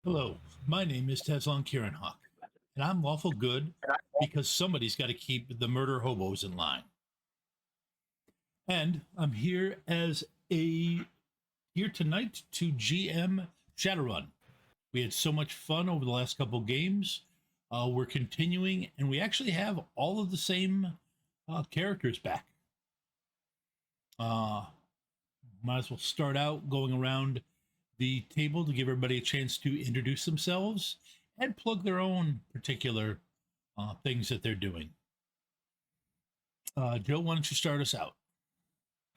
Hello, my name is Tesla Kierinhawk, and I'm lawful good because somebody's got to keep the murder hobos in line. And I'm here here tonight to GM Shadowrun. We had so much fun over the last couple games. We're continuing, and we actually have all of the same characters back. Might as well start out going around the table to give everybody a chance to introduce themselves and plug their own particular things that they're doing. Joe, why don't you start us out?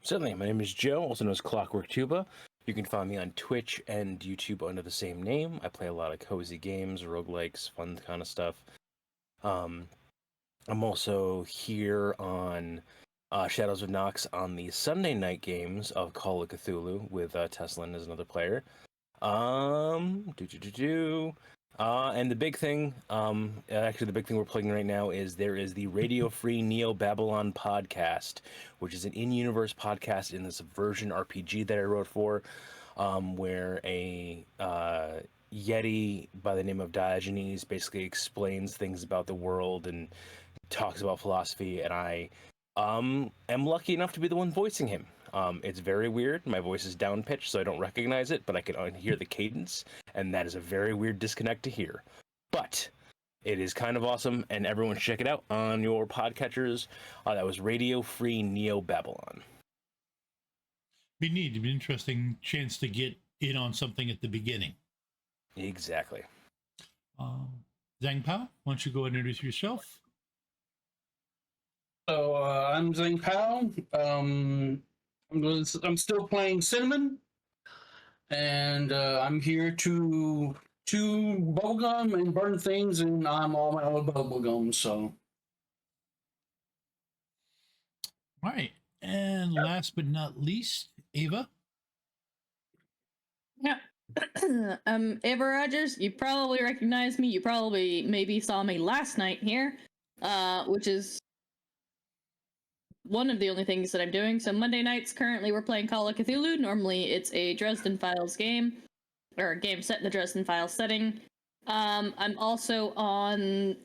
Certainly. My name is Joe, also known as Clockwork Tuba. You can find me on Twitch and YouTube under the same name. I play a lot of cozy games, roguelikes, fun kind of stuff. I'm also here on Shadows of Nox on the Sunday night games of Call of Cthulhu with Tesla as another player. And the big thing, actually the big thing we're playing right now is there is the Radio Free Neo Babylon podcast, which is an in-universe podcast in the Subversion RPG that I wrote for, where a Yeti by the name of Diogenes basically explains things about the world and talks about philosophy, and I am lucky enough to be the one voicing him. It's very weird. My voice is down-pitched, so I don't recognize it, but I can hear the cadence, and that is a very weird disconnect to hear. But it is kind of awesome, and everyone should check it out on your podcatchers. That was Radio Free Neo Babylon. Be neat. It'd be an interesting chance to get in on something at the beginning. Exactly. Xangpow, why don't you go and introduce yourself? So I'm Xangpow. I'm still playing Cinnamon, and I'm here to bubblegum and burn things, and I'm all my own bubblegum. So, All right, and last but not least, Ava. Yeah. I'm Ava Rogers. You probably recognize me. You probably maybe saw me last night here, which is one of the only things that I'm doing. So Monday nights, currently we're playing Call of Cthulhu. Normally it's a Dresden Files game, or a game set in the Dresden Files setting. I'm also on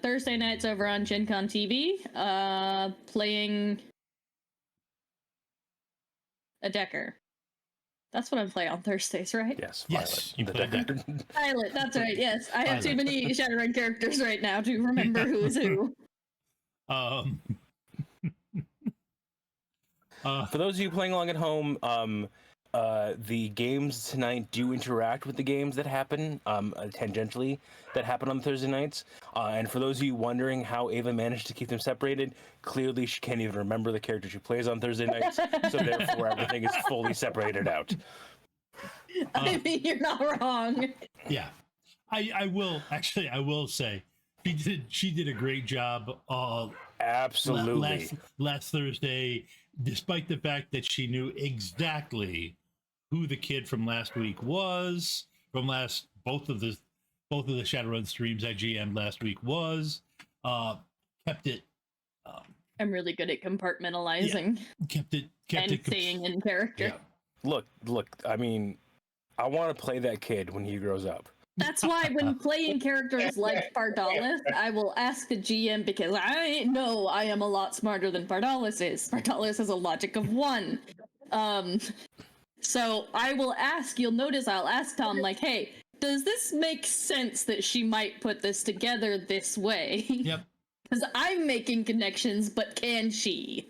Thursday nights over on Gen Con TV, playing a Decker. That's what I'm playing on Thursdays, right? Yes. Yes, Violet, the Decker. Violet, that's right, yes. I have too Violet. many Shadowrun characters right now to remember who is who. For those of you playing along at home, the games tonight do interact with the games that happen tangentially that happen on Thursday nights. And for those of you wondering how Ava managed to keep them separated, clearly she can't even remember the character she plays on Thursday nights, so therefore everything is fully separated out. I mean, you're not wrong. Yeah, I will say she did a great job. Absolutely. Last Thursday, despite the fact that she knew exactly who the kid from last week was, from both of the Shadowrun streams I GM'd last week was, kept it. I'm really good at compartmentalizing. Yeah, kept and it staying in character. Yeah. Look. I mean, I want to play that kid when he grows up. That's why when playing characters like Pardalis, I will ask the GM because I know I am a lot smarter than Pardalis is. Pardalis has a logic of 1. So I will ask, you'll notice I'll ask Tom, like, hey, does this make sense that she might put this together this way? Yep. Because I'm making connections, but can she?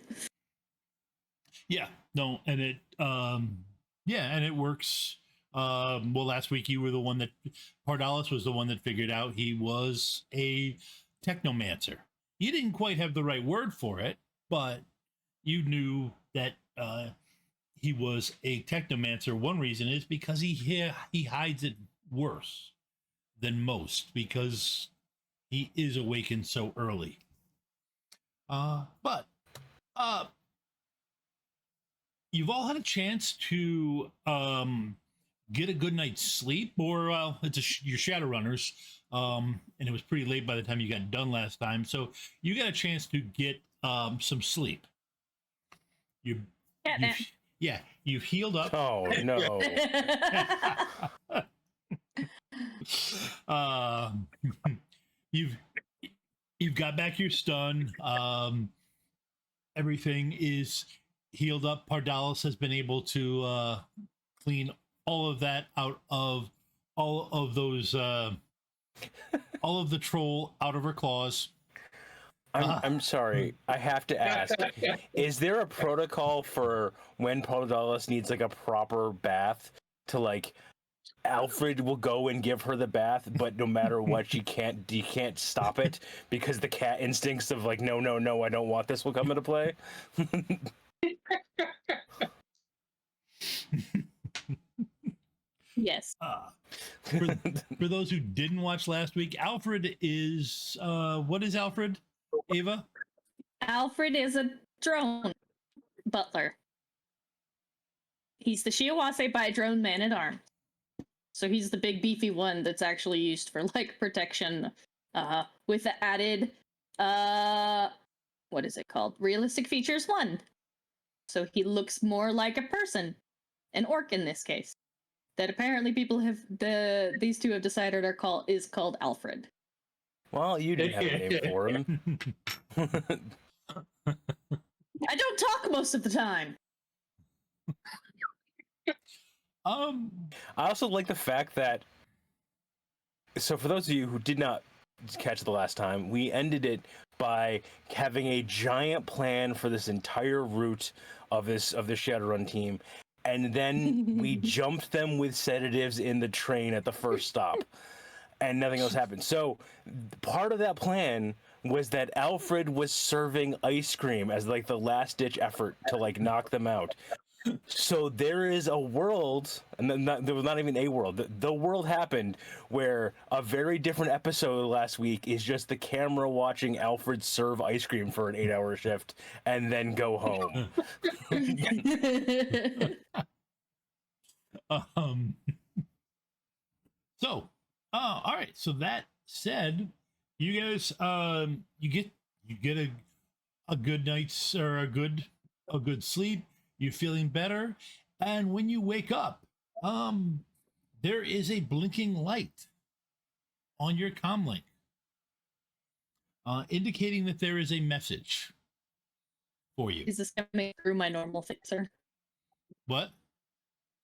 Yeah. No, and it works. Well, last week you were the one that Pardalis was the one that figured out he was a technomancer. You didn't quite have the right word for it, but you knew that he was a technomancer. One reason is because he hides it worse than most because he is awakened so early. But you've all had a chance to get a good night's sleep, or it's your Shadowrunners, and it was pretty late by the time you got done last time, so you got a chance to get some sleep. You've healed up. Oh no. uh, you've got back your stun. Everything is healed up. Pardalis has been able to clean all of that out of all of those all of the troll out of her claws. I'm sorry. I have to ask: is there a protocol for when Pardalis needs like a proper bath to like? Alfred will go and give her the bath, but no matter what, you can't stop it because the cat instincts of like, no, I don't want this will come into play. Yes. For those who didn't watch last week, Alfred is what is Alfred? Ava? Alfred is a drone butler. He's the Shiawase by drone man at arms. So he's the big beefy one that's actually used for like protection, with the added what is it called? Realistic features 1. So he looks more like a person, an orc in this case. That apparently people have these two have decided is called Alfred. Well, you didn't have a name for him. I don't talk most of the time. I also like the fact that, so for those of you who did not catch the last time, we ended it by having a giant plan for this entire route of the Shadowrun team, and then we jumped them with sedatives in the train at the first stop, and nothing else happened. So part of that plan was that Alfred was serving ice cream as like the last ditch effort to like knock them out. So there is a world, and there was not even a world. The world happened where a very different episode last week is just the camera watching Alfred serve ice cream for an 8-hour shift and then go home. So, all right. So that said, you guys, you get a good night's or a good sleep. You're feeling better, and when you wake up, there is a blinking light on your comlink, indicating that there is a message for you. Is this coming through my normal fixer? What?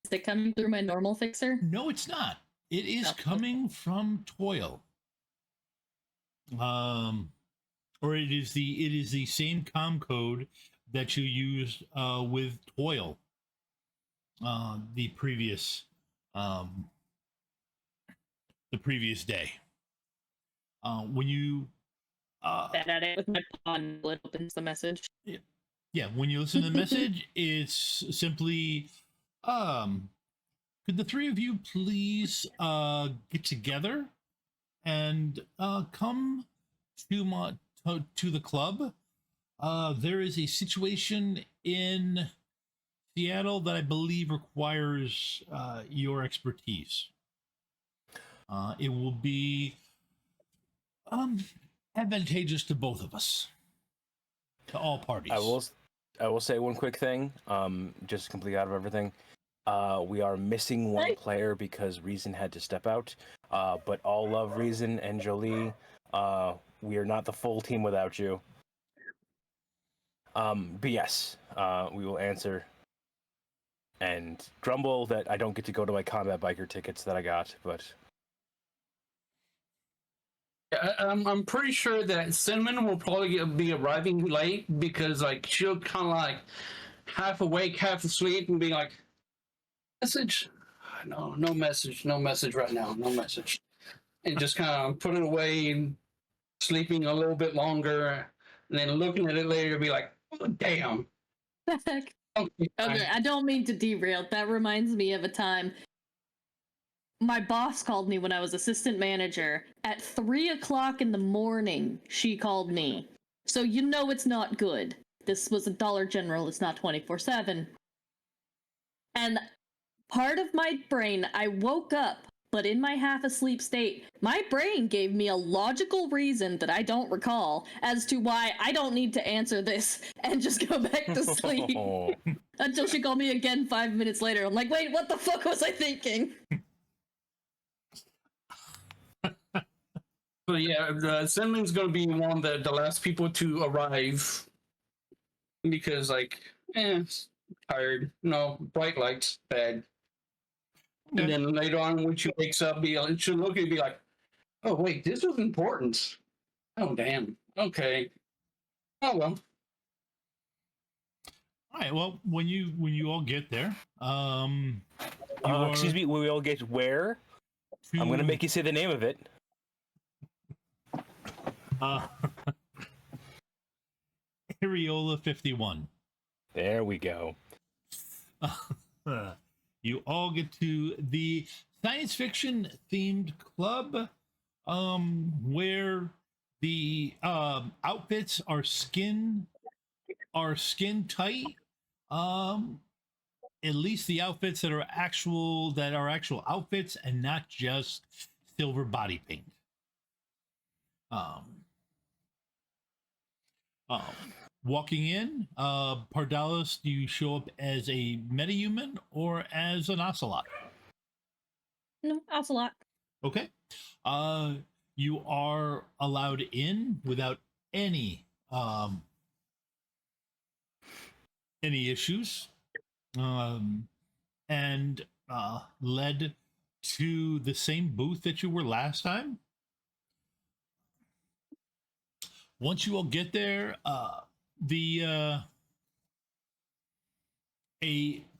Is it coming through my normal fixer? No, it's not. It is coming from Toil. Or it is the same comm code that you used with Toil the previous day. When you That at it with my pawn, it opens the message. Yeah, when you listen to the message, it's simply could the three of you please get together and come to the club? There is a situation in Seattle that I believe requires your expertise. It will be advantageous to both of us, to all parties. I will say one quick thing, just completely out of everything. We are missing one player because Rezin had to step out. But all love Rezin and Jolie. We are not the full team without you. But yes, we will answer and grumble that I don't get to go to my combat biker tickets that I got, but I'm pretty sure that Cinnamon will probably be arriving late because like she'll kind of like half awake, half asleep, and be like, "Message? No message right now, no message," and just kind of put it away and sleeping a little bit longer, and then looking at it later, be like, "Oh damn." Okay, I don't mean to derail. That reminds me of a time my boss called me when I was assistant manager at 3:00 in the morning. She called me, so you know it's not good. This was a Dollar General. It's not 24/7. And part of my brain, I woke up, but in my half asleep state, my brain gave me a logical reason that I don't recall as to why I don't need to answer this and just go back to sleep. Until she called me again 5 minutes later. I'm like, wait, what the fuck was I thinking? But yeah, Cinnamon's going to be one of the last people to arrive because, like, tired. No, bright lights, bad. Okay. And then later on, when she wakes up, she'll look at it and be like, "Oh wait, this was important. Oh damn. Okay. Oh well." All right. Well, when you all get there, Excuse me, we all get where? I'm gonna make you say the name of it. Areola 51. There we go. You all get to the science fiction themed club, where the outfits are skin tight. At least the outfits that are actual outfits and not just silver body paint. Walking in, Pardalis, do you show up as a metahuman or as an ocelot? No, ocelot. Okay. You are allowed in without any issues, and led to the same booth that you were last time. Once you all get there, a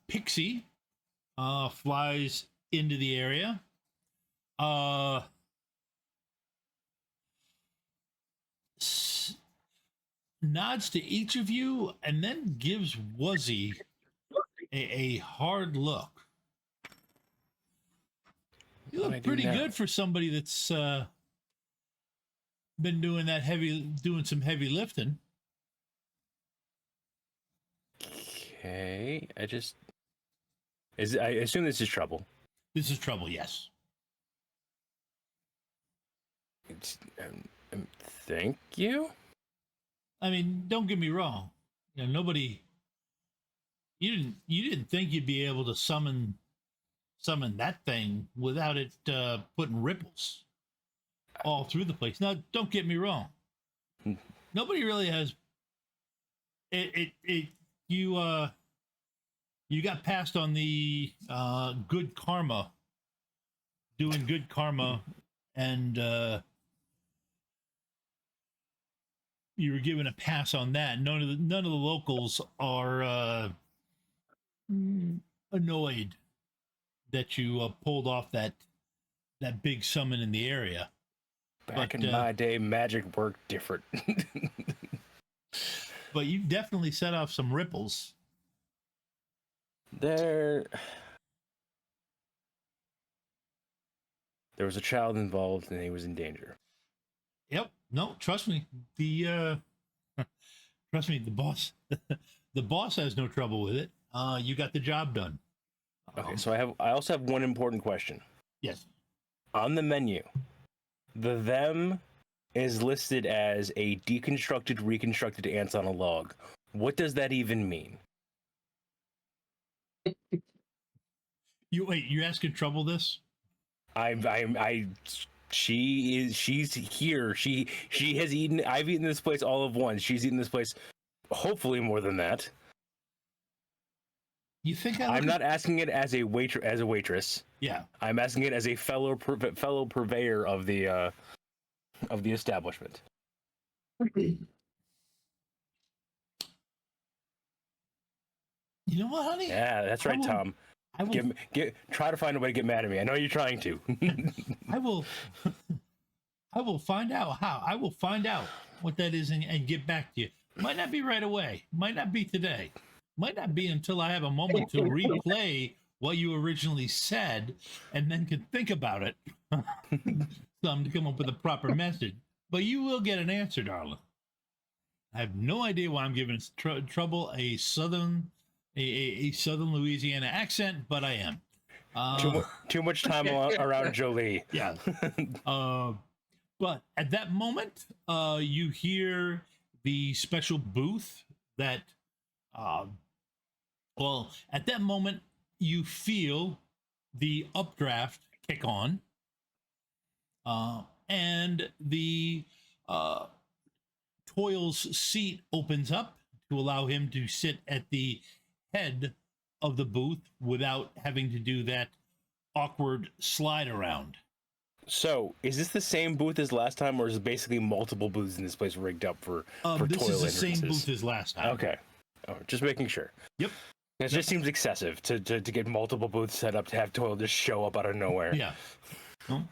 pixie flies into the area. Nods to each of you and then gives Wuzzy a hard look. You look pretty good for somebody that's been doing some heavy lifting. Okay, I assume this is trouble. This is trouble, yes. Thank you. I mean, don't get me wrong. You know, you didn't think you'd be able to summon that thing without it putting ripples all through the place. Now, don't get me wrong. Nobody really has you got passed on the good karma, doing good karma, and you were given a pass on that. None of the locals are annoyed that you pulled off that big summon in the area. Back in my day, magic worked different. But you definitely set off some ripples. There was a child involved and he was in danger. Yep. No, trust me. The boss the boss has no trouble with it. You got the job done. Okay, so I also have one important question. Yes. On the menu, the them is listed as a deconstructed, reconstructed ants on a log. What does that even mean? You're asking trouble this? She's here. She has eaten. I've eaten this place all of once. She's eaten this place, hopefully more than that. You think I'm not asking it as a waitress. Yeah. I'm asking it as a fellow purveyor of the establishment. You know what, honey? Yeah, that's right, Tom. Try to find a way to get mad at me. I know you're trying to. I will find out how. I will find out what that is and get back to you. Might not be right away. Might not be today. Might not be until I have a moment to replay what you originally said and then can think about it some to come up with a proper message. But you will get an answer, darling. I have no idea why I'm giving trouble a southern Louisiana accent, but I am. Too much time around Jolie. Yeah. But at that moment, you hear the special booth that, at that moment, you feel the updraft kick on. and the Toil's seat opens up to allow him to sit at the head of the booth without having to do that awkward slide around. So, is this the same booth as last time, or is it basically multiple booths in this place rigged up for This Toil is the same entrances? booth as last time. Okay. Oh, just making sure. Yep. It just seems excessive to get multiple booths set up to have Toil just show up out of nowhere. Yeah. Well,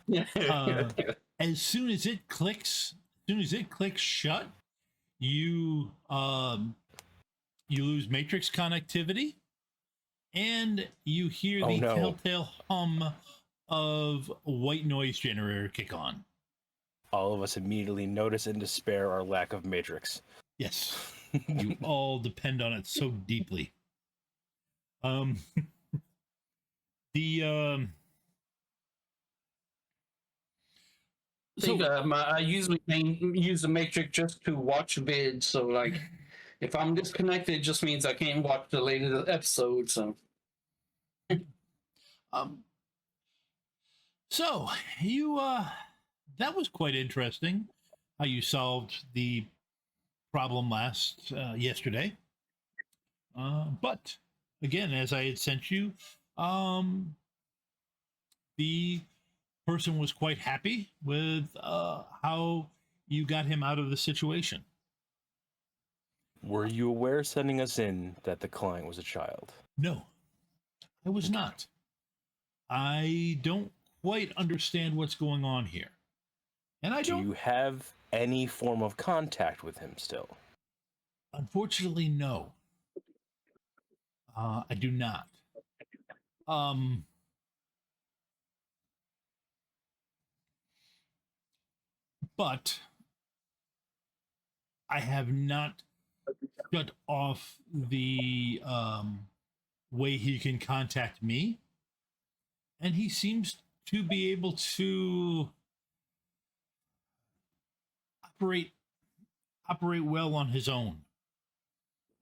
as soon as it clicks shut, you lose matrix connectivity, and you hear the telltale hum of white noise generator kick on. All of us immediately notice in despair our lack of matrix. Yes, you all depend on it so deeply. I usually use the Matrix just to watch vids. So, like, if I'm disconnected, it just means I can't watch the later episode. So, so you that was quite interesting how you solved the problem yesterday. But again, as I had sent you, the person was quite happy with how you got him out of the situation. Were you aware sending us in that the client was a child? No, I was not. I don't quite understand what's going on here. And Do you have any form of contact with him still? Unfortunately, no. I do not. But I have not shut off the way he can contact me, and he seems to be able to operate well on his own.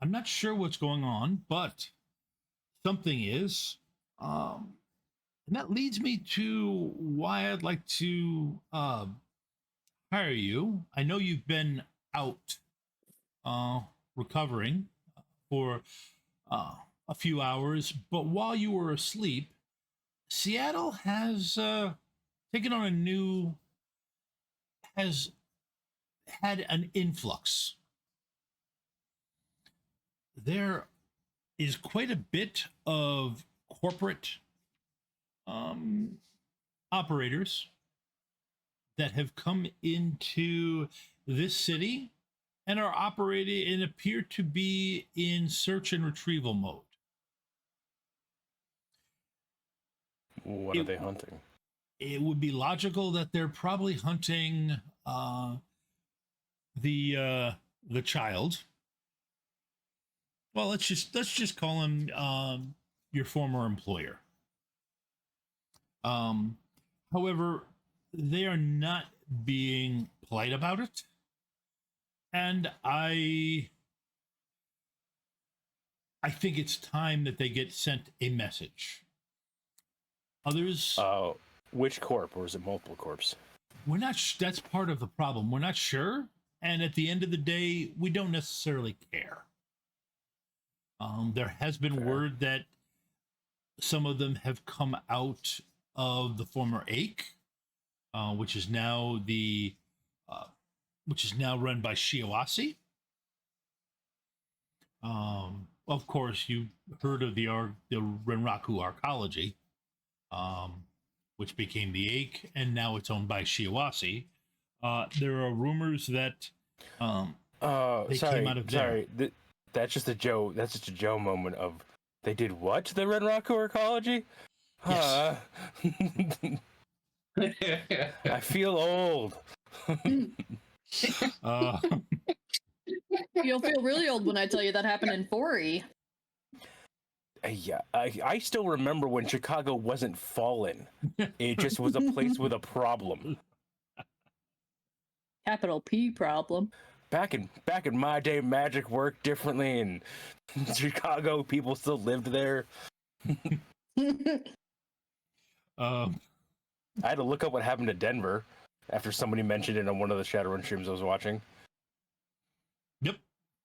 I'm not sure what's going on, but something is. And that leads me to why I'd like to hire you. I know you've been out recovering for a few hours, but while you were asleep, Seattle has taken on has had an influx. There is quite a bit of corporate operators that have come into this city and are operating and appear to be in search and retrieval mode. What are they hunting? It would be logical that they're probably hunting the child. Well, let's just call him your former employer. However, they are not being polite about it, and I think it's time that they get sent a message. Others. Which corp, or is it multiple corps? We're not. That's part of the problem. We're not sure, and at the end of the day, we don't necessarily care. There has been word that some of them have come out of the former Ake, which is now run by Shiawase. Of course, you heard of the Renraku Arcology, which became the Ake, and now it's owned by Shiawase. There are rumors that they came out of there. That's just a Joe. That's just a Joe moment of they did what to the Renraku Arcology? Yes. I feel old. You'll feel really old when I tell you that happened in 4E. Yeah, I still remember when Chicago wasn't fallen. It just was a place with a problem. Capital P problem. Back in my day, magic worked differently, and Chicago people still lived there. I had to look up what happened to Denver. after somebody mentioned it on one of the Shadowrun streams I was watching. Yep.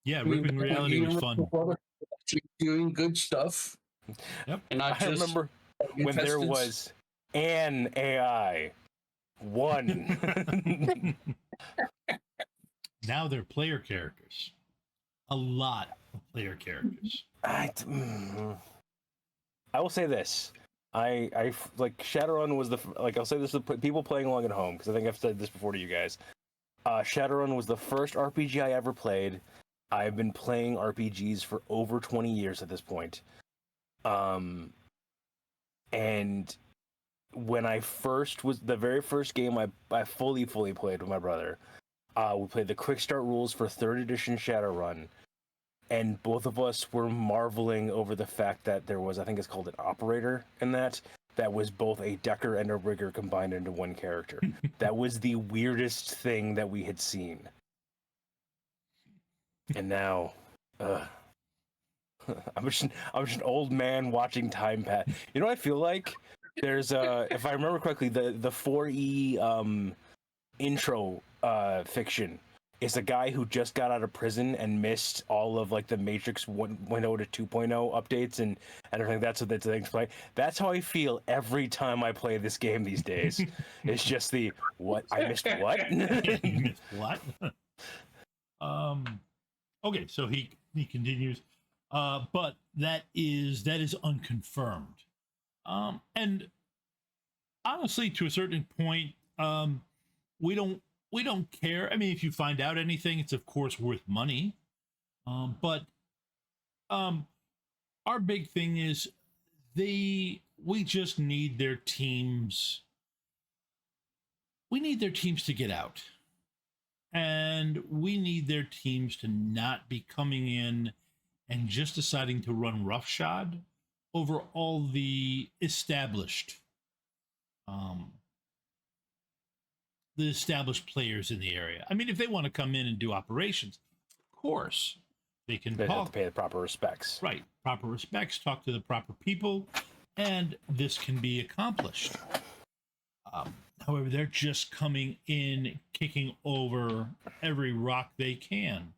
Yeah, Ripping Reality was fun. She's doing good stuff. Yep. And I remember when there was an AI. One. Now they're player characters. A lot of player characters. I will say this. I like Shadowrun was I'll say this to people playing along at home, because I think I've said this before to you guys. Shadowrun was the first RPG I ever played. I've been playing RPGs for over 20 years at this point. And when I first was the very first game I fully played with my brother, we played the quick start rules for 3rd edition Shadowrun, and both of us were marveling over the fact that there was, I think it's called an operator in that was both a decker and a rigger combined into one character. That was the weirdest thing that we had seen. And now, I'm just an old man watching time pass. You know what I feel like? There's if I remember correctly, the 4E intro fiction is a guy who just got out of prison and missed all of like the Matrix 1.0 to 2.0 updates and everything. That's what the things play. That's how I feel every time I play this game these days. It's just the what I missed what? You missed what? Okay, so he continues. But that is unconfirmed. And honestly, to a certain point, we don't care. I mean, if you find out anything, it's of course worth money. But our big thing is we just need their teams. We need their teams to get out. And we need their teams to not be coming in and just deciding to run roughshod over all the established players in the area. I mean, if they want to come in and do operations, of course, they have to pay the proper respects. Right, proper respects, talk to the proper people, and this can be accomplished. However, they're just coming in, kicking over every rock they can.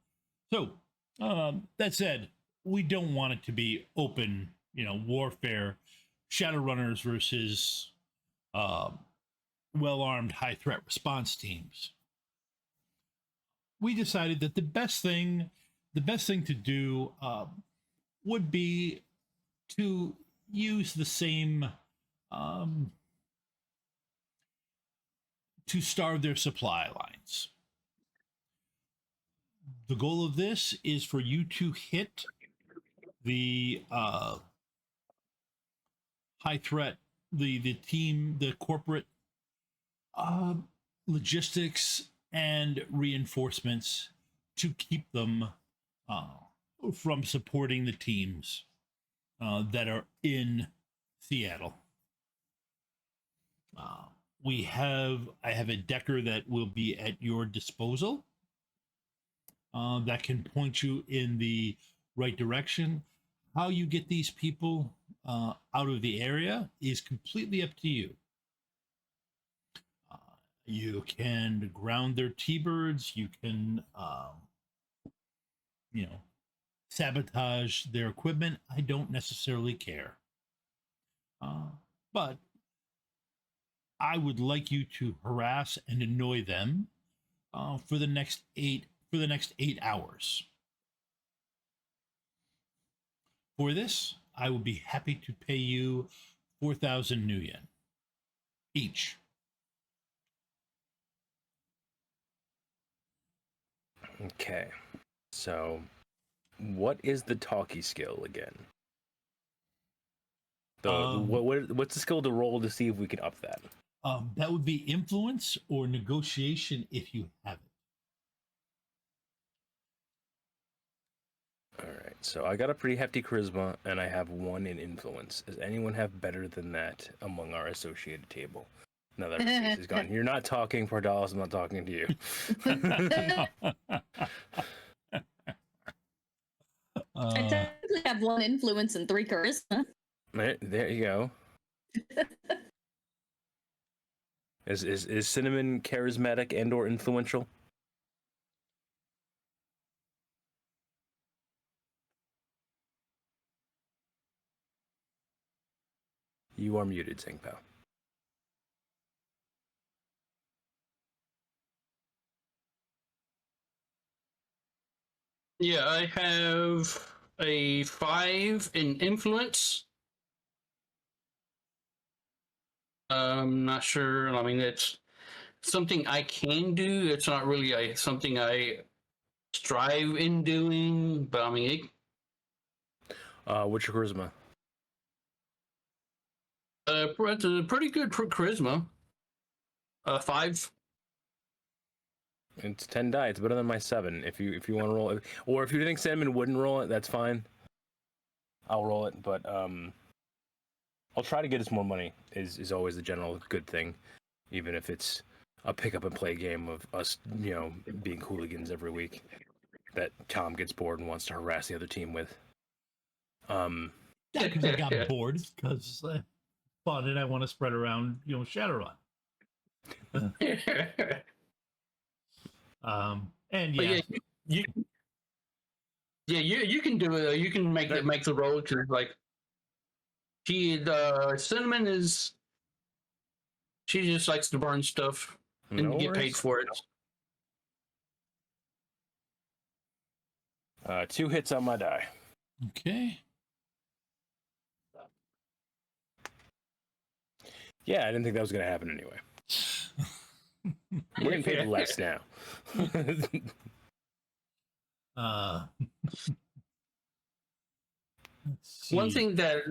So, that said, we don't want it to be open, warfare, Shadowrunners versus well-armed, high-threat response teams. We decided that the best thing to do would be to use the same to starve their supply lines. The goal of this is for you to hit the high threat, the team, the corporate logistics and reinforcements to keep them from supporting the teams that are in Seattle. I have a decker that will be at your disposal that can point you in the right direction. How you get these people out of the area is completely up to you. You can ground their T-birds. You can, sabotage their equipment. I don't necessarily care. But I would like you to harass and annoy them for the next 8 hours. For this, I will be happy to pay you 4,000 new yen each. Okay, so what is the talkie skill again? What's the skill to roll to see if we can up that? That would be influence or negotiation if you have it. All right, so I got a pretty hefty charisma, and I have 1 in influence. Does anyone have better than that among our associated table? Now that face is gone. You're not talking, Pardalis. I'm not talking to you. I technically have 1 influence and 3 charisma. There you go. Is Cinnamon charismatic and or influential? You are muted, Xangpow. Yeah, I have a 5 in influence. I'm not sure. I mean, it's something I can do. It's not really something I strive in doing, but I mean, What's your charisma? it's a pretty good charisma. 5. It's 10 die. It's better than my 7. If you want to roll it, or if you think Cinnamon wouldn't roll it, that's fine. I'll roll it, but I'll try to get us more money. Is always the general good thing, even if it's a pick up and play game of us, being hooligans every week that Tom gets bored and wants to harass the other team with. Yeah, because I got bored because fun and I want to spread around, Shadowrun. And But yeah, you can do it. You can make the roll because like Cinnamon is she just likes to burn stuff and get paid for it. 2 hits on my die. okay. Yeah, I didn't think that was going to happen anyway. We're getting paid less now. Let's see. One thing that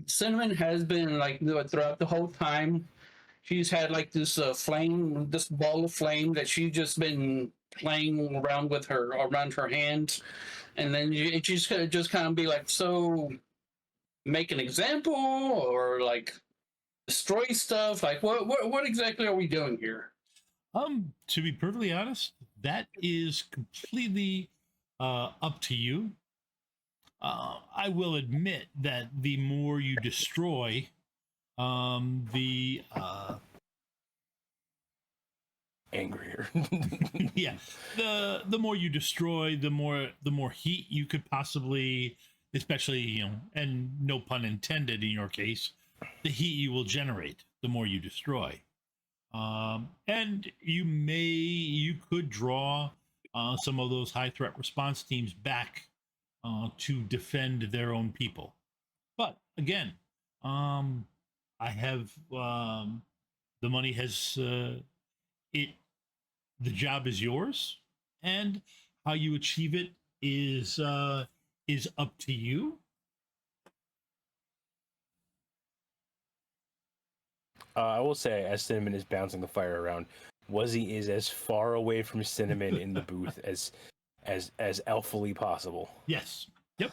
Cinnamon has been like throughout the whole time, she's had like this flame, this ball of flame that she's just been playing around with around her hand, and then it just kind of be like, so make an example or like destroy stuff. Like what exactly are we doing here? To be perfectly honest, that is completely up to you. I will admit that the more you destroy, the Angrier. yeah, the more you destroy, the more heat you could possibly, especially and no pun intended in your case, the heat you will generate the more you destroy. And you could draw some of those high threat response teams back to defend their own people. But again, I have the money has it. The job is yours, and how you achieve it is up to you. I will say, as Cinnamon is bouncing the fire around, Wuzzy is as far away from Cinnamon in the booth as elfily possible. Yes. Yep.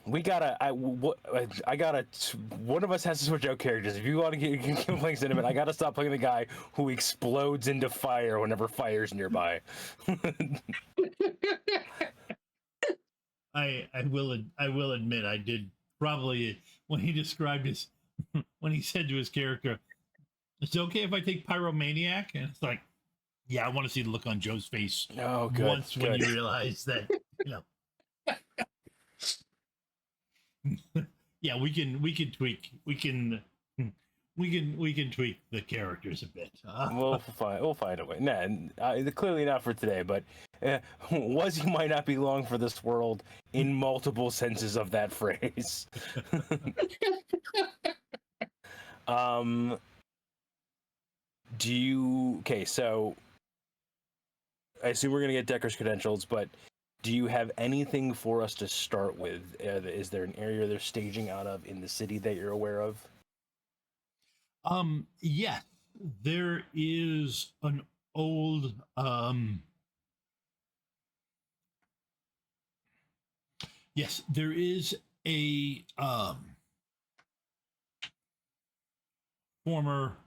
We gotta. I gotta. One of us has to switch out characters. If you want to keep playing Cinnamon, I gotta stop playing the guy who explodes into fire whenever fire's nearby. I will admit I did probably when he described his when he said to his character, "It's okay if I take Pyromaniac," and it's like, yeah, I want to see the look on Joe's face once when you realize that yeah, we can tweak the characters a bit. We'll find a way. Nah, clearly not for today, but Wuzzy might not be long for this world in multiple senses of that phrase. Okay, so I assume we're gonna get Decker's credentials, but do you have anything for us to start with? Is there an area they're staging out of in the city that you're aware of? Yes, there is an old yes, there is a former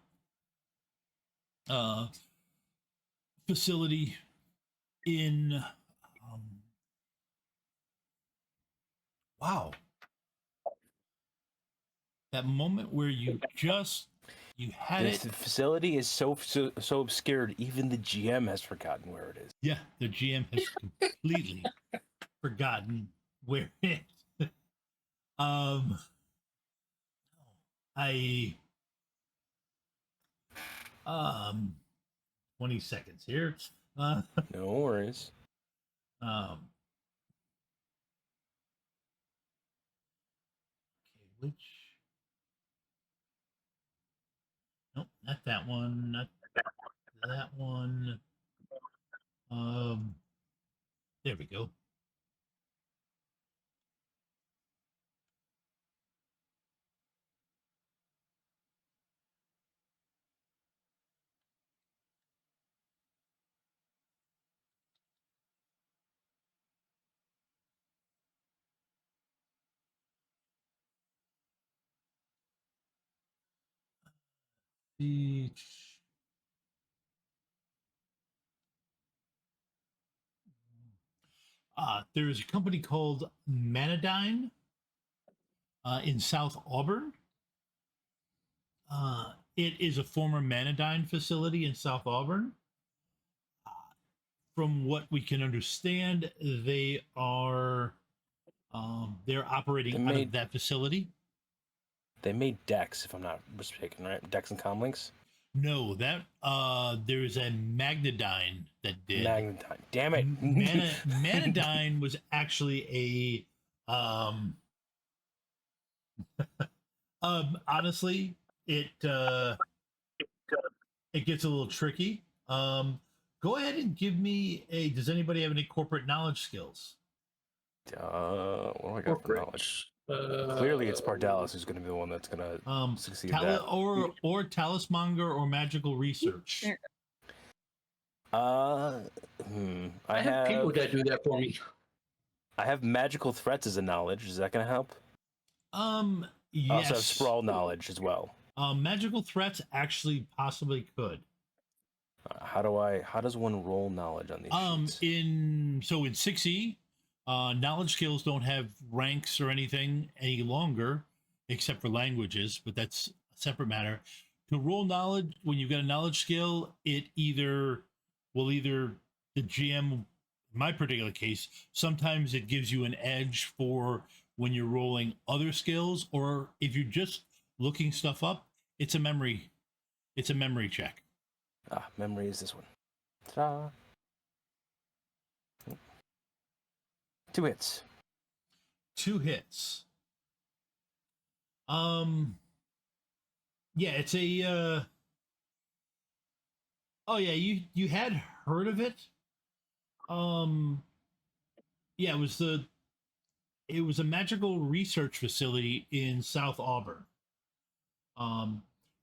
facility in wow, that moment where you just You had This it. facility is so obscured, even the GM has forgotten where it is. Yeah, the GM has completely forgotten where it. Um, I 20 seconds here. No worries. Okay, which? Nope, not that one. Not that one. There we go. The there is a company called Manadyne in South Auburn. It is a former Manadyne facility in South Auburn. From what we can understand, they are they're operating out of that facility. They made decks, if I'm not mistaken, right? Decks and comlinks. No, that there's a Magnadyne that did. Magnadyne. Damn it. Manadyne was actually a honestly, it gets a little tricky. Go ahead and give me a. Does anybody have any corporate knowledge skills? What do I got for knowledge? Clearly, it's Pardalis who's going to be the one that's going to succeed that. Or talismonger or magical research. I have people that do that for me. I have magical threats as a knowledge. Is that going to help? Yes. I also have sprawl knowledge as well. Magical threats actually possibly could. How does one roll knowledge on these sheets? In 6E, knowledge skills don't have ranks or anything any longer, except for languages, but that's a separate matter. To roll knowledge, when you've got a knowledge skill, it either the GM, in my particular case, sometimes it gives you an edge for when you're rolling other skills, or if you're just looking stuff up, it's a memory check. Memory is this one. Ta-da. 2 hits. 2 hits. Yeah, it's a oh yeah, you had heard of it. Yeah, it was a magical research facility in South Auburn.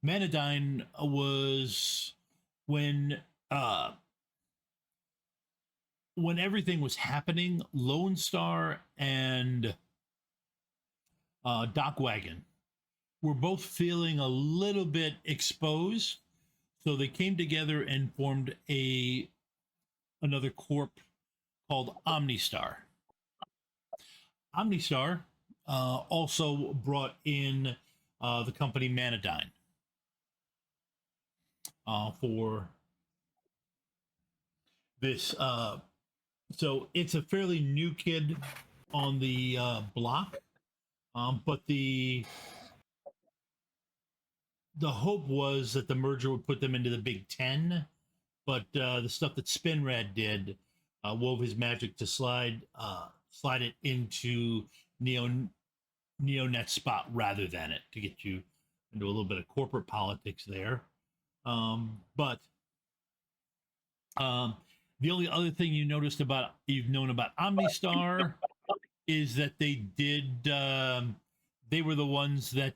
Manadyne was when everything was happening, Lone Star and Dockwagon were both feeling a little bit exposed, so they came together and formed another corp called Omnistar. Omnistar also brought in the company Manadyne for this. So it's a fairly new kid on the block, but the hope was that the merger would put them into the Big Ten, but the stuff that Spinrad did wove his magic to slide it into Neonet's spot rather than it, to get you into a little bit of corporate politics there. But the only other thing you've known about Omnistar is that they were the ones that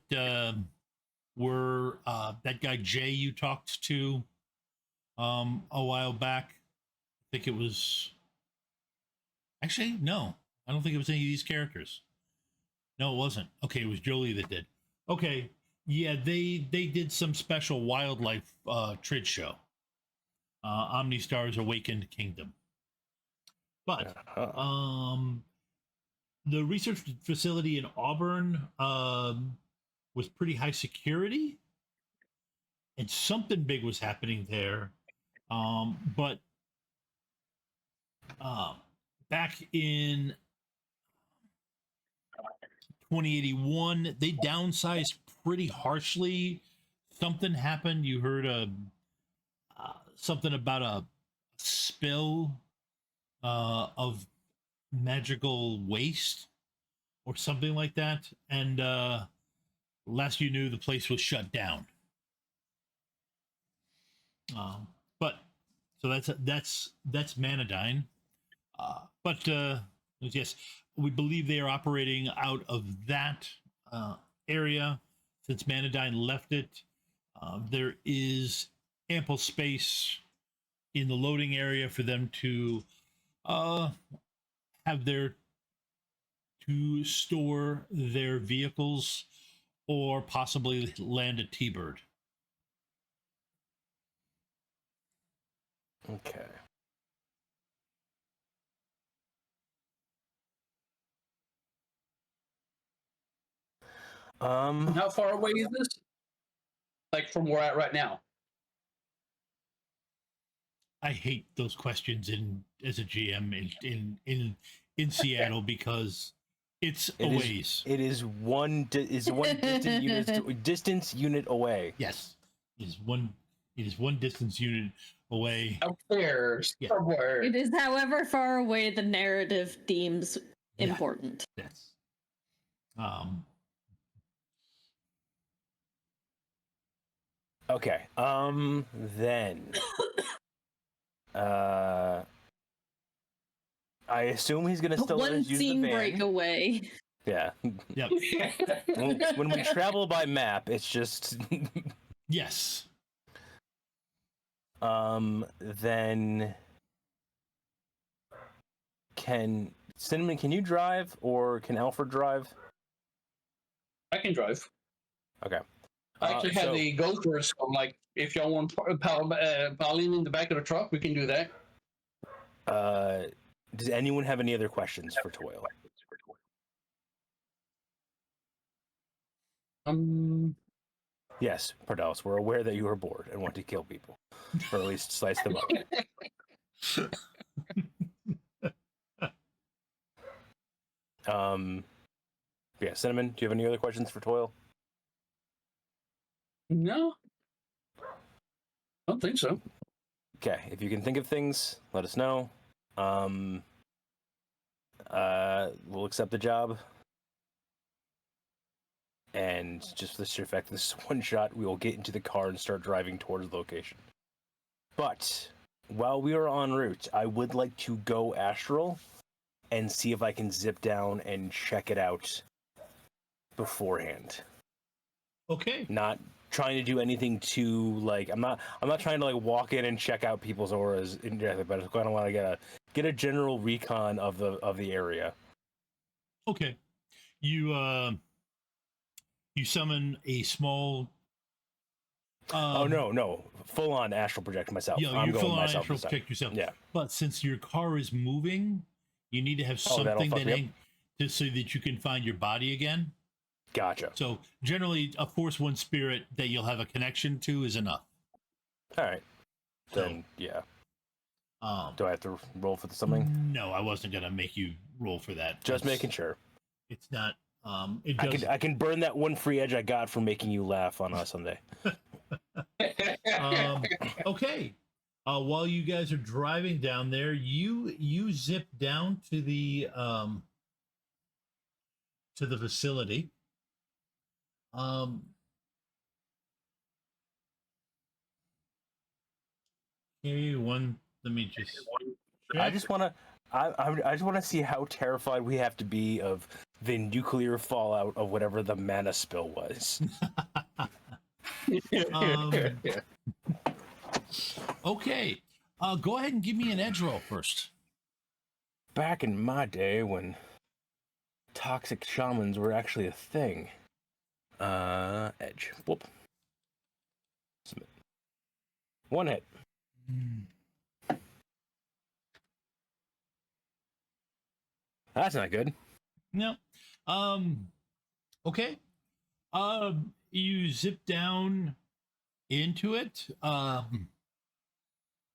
were that guy Jay you talked to a while back. I think it was actually no, I don't think it was any of these characters. No, it wasn't. Okay, it was Jolie that did. Okay, yeah, they did some special wildlife trade show. Omnistar's Awakened Kingdom. But the research facility in Auburn was pretty high security. and something big was happening there. But back in 2081, they downsized pretty harshly. Something happened. You heard something about a spill of magical waste or something like that, and last you knew, the place was shut down. But so that's Manadyne. But yes, we believe they are operating out of that area since Manadyne left it. There is ample space in the loading area for them to have to store their vehicles or possibly land a T-bird. Okay. How far away is this? Like from where we're at right now? I hate those questions as a GM in Seattle because it's a ways. It is one distance unit away. Yes, it is one distance unit away. Out there, somewhere. It is, however far away the narrative deems important. Yes. Okay. Then. I assume he's gonna still let One us use the scene van. breakaway. Yeah. Yep. When we travel by map, it's just. Yes. Then. Cinnamon, can you drive, or can Alfred drive? I can drive. Okay. I actually have the Ghost, so like, if y'all want Pauline in the back of the truck, we can do that. Does anyone have any other questions for Toil? Yes, Pardalis, we're aware that you are bored and want to kill people, or at least slice them up. Yeah, Cinnamon, do you have any other questions for Toil? No, I don't think so. Okay, if you can think of things, let us know. We'll accept the job. And just for the sheer fact that this is one shot, we will get into the car and start driving towards the location. But while we are en route, I would like to go astral and see if I can zip down and check it out beforehand. Okay. Not trying to do anything too I'm not trying to walk in and check out people's auras, but I kind of want to get a general recon of the area. Okay. You summon a small. No, full on astral project myself. Yeah, you full on astral project yourself. Yeah, but since your car is moving, you need to have something so that you can find your body again. Gotcha. So generally, a Force One spirit that you'll have a connection to is enough. All right. Then yeah. Do I have to roll for something? No, I wasn't gonna make you roll for that. Just making sure. It's not. I can burn that one free edge I got from making you laugh on a Sunday. Okay. While you guys are driving down there, you zip down to the facility. Okay, let me just. I just want to see how terrified we have to be of the nuclear fallout of whatever the mana spill was. Okay. Go ahead and give me an edge roll first. Back in my day when toxic shamans were actually a thing. Edge. Whoop. Submit. One hit. That's not good. No. Okay. You zip down into it.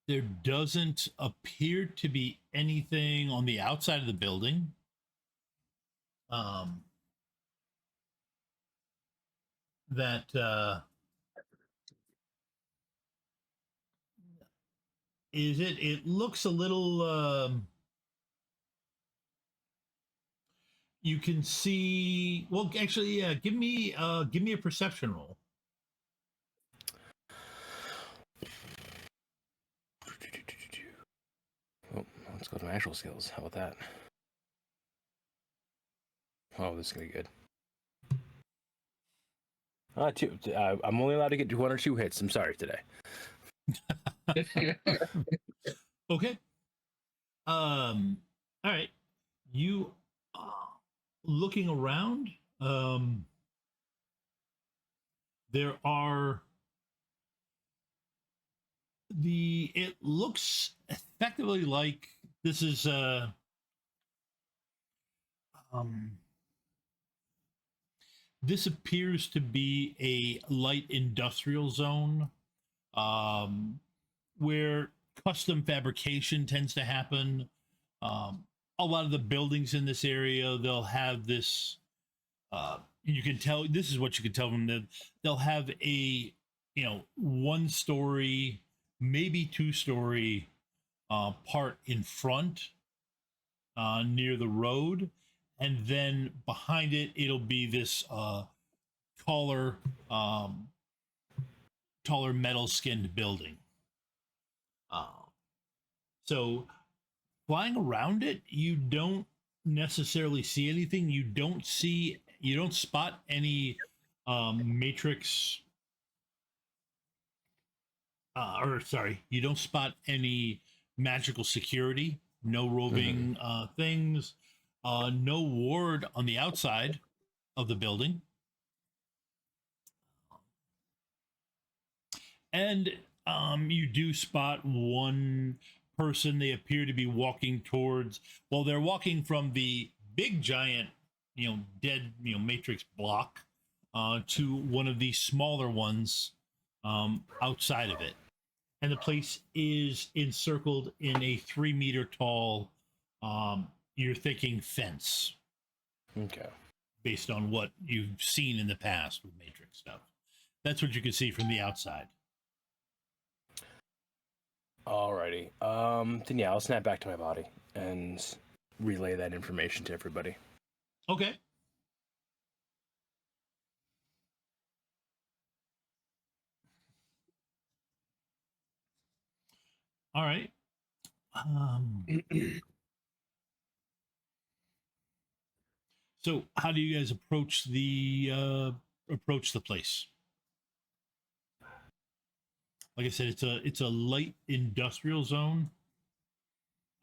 There doesn't appear to be anything on the outside of the building. That is it. It looks a little. You can see. Well, actually, yeah. Give me a perception roll. Oh, let's go to my actual skills. How about that? Oh, this is gonna be good. I'm only allowed to get 1 or 2 hits. I'm sorry today. Okay. All right. You looking around. There are it looks effectively like this is this appears to be a light industrial zone, where custom fabrication tends to happen. A lot of the buildings in this area, they'll have this. You can tell, this is what you can tell from them. They'll have a 1-story, maybe 2-story part in front near the road, and then behind it, it'll be this taller metal skinned building. So flying around it, you don't necessarily see anything. You don't spot any matrix you don't spot any magical security, no roving things, no ward on the outside of the building. And you do spot one person. They appear to be walking towards, well, they're walking from the big giant, dead, matrix block to one of the smaller ones outside of it. And the place is encircled in a 3-meter tall, you're thinking fence. Okay. Based on what you've seen in the past with Matrix stuff. That's what you can see from the outside. Alrighty. Then yeah, I'll snap back to my body and relay that information to everybody. Okay. All right. So how do you guys approach the place? Like I said, it's a light industrial zone.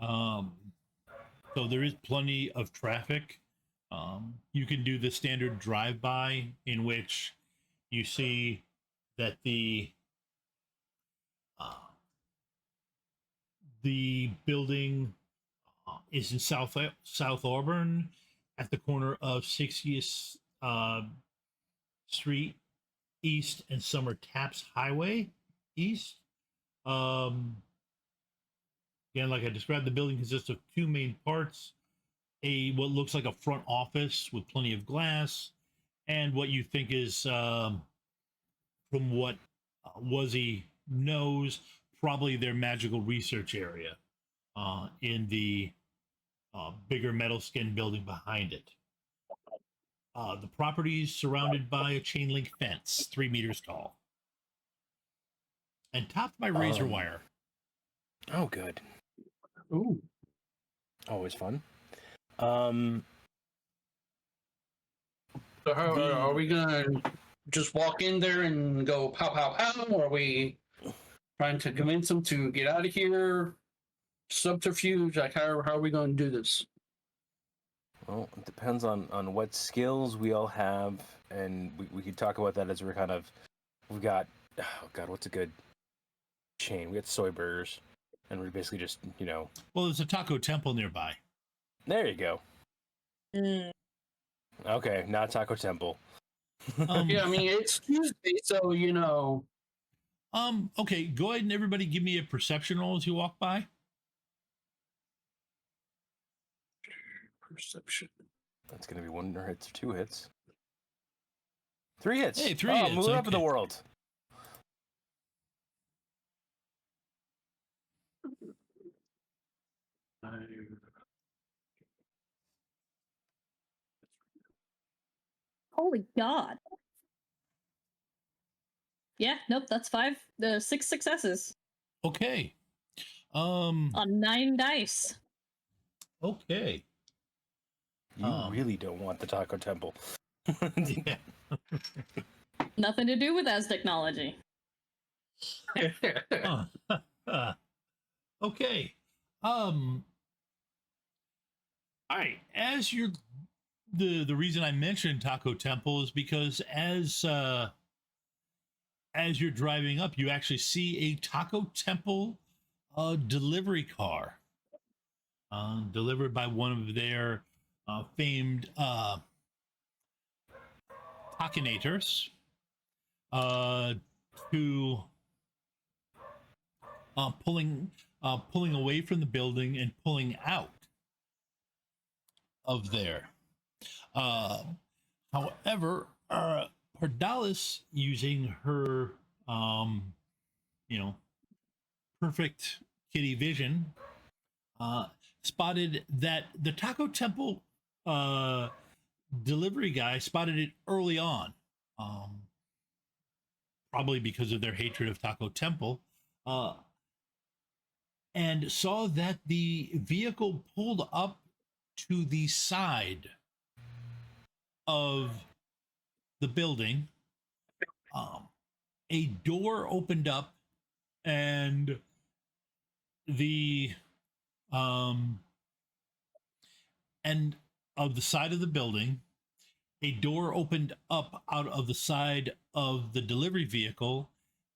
So there is plenty of traffic. You can do the standard drive-by in which you see that the building is in South Auburn at the corner of 60th Street East and Summer Taps Highway East. Again, like I described, the building consists of 2 main parts: what looks like a front office with plenty of glass, and what you think is, from what Wuzzy knows, probably their magical research area in the bigger metal skin building behind it. The property is surrounded by a chain link fence, 3 meters tall, and topped by razor wire. Oh, good. Ooh. Always fun. So how are we gonna just walk in there and go pow pow pow? Or are we trying to convince them to get out of here? Subterfuge? Like how are we going to do this? Well, it depends on what skills we all have, and we could talk about that as we've got, oh god, what's a good chain? We got soy burgers, and we're basically just, Well, there's a taco temple nearby. There you go. Okay, not Taco Temple. Yeah, I mean, it's Tuesday, so, Okay, go ahead and everybody give me a perception roll as you walk by. Perception. That's going to be 1 hit or 2 hits. 3 hits. Hey, 3 hits. Moving up in the Okay. world. Holy God. Yeah, nope, that's 6 successes Okay. on 9 dice. Okay. You really don't want the Taco Temple. Yeah. Nothing to do with as technology. Okay. All right. As you're the reason I mentioned Taco Temple is because as you're driving up, you actually see a Taco Temple delivery car delivered by one of their famed taconators to pulling away from the building and pulling out of there. However, Pardalis, using her perfect kitty vision, spotted that the Taco Temple delivery guy spotted it early on, probably because of their hatred of Taco Temple, and saw that the vehicle pulled up to the side of the building. A door opened up, and the end of the side of the building, a door opened up out of the side of the delivery vehicle,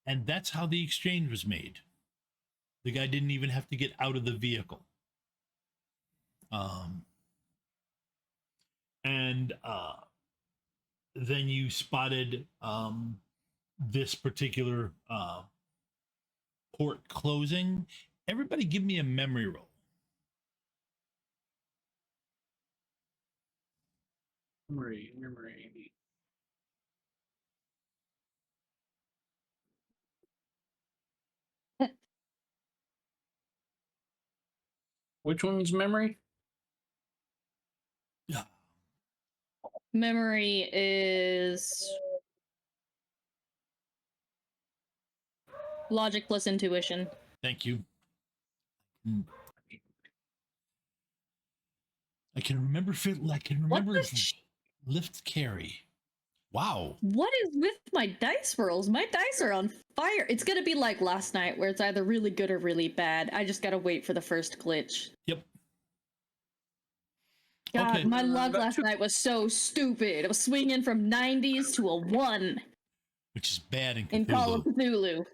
and that's how the exchange was made. The guy didn't even have to get out of the vehicle. And then you spotted this particular port closing. Everybody give me a memory roll. Memory. Which one's memory? Yeah. Memory is logic plus intuition. Thank you. I can remember lift carry. Wow. What is with my dice rolls? My dice are on fire. It's gonna be like last night, where it's either really good or really bad. I just gotta wait for the first glitch. Yep. God, Okay. my luck last night was so stupid. It was swinging from 90s to a 1 Which is bad in Cthulhu. in Call of Cthulhu.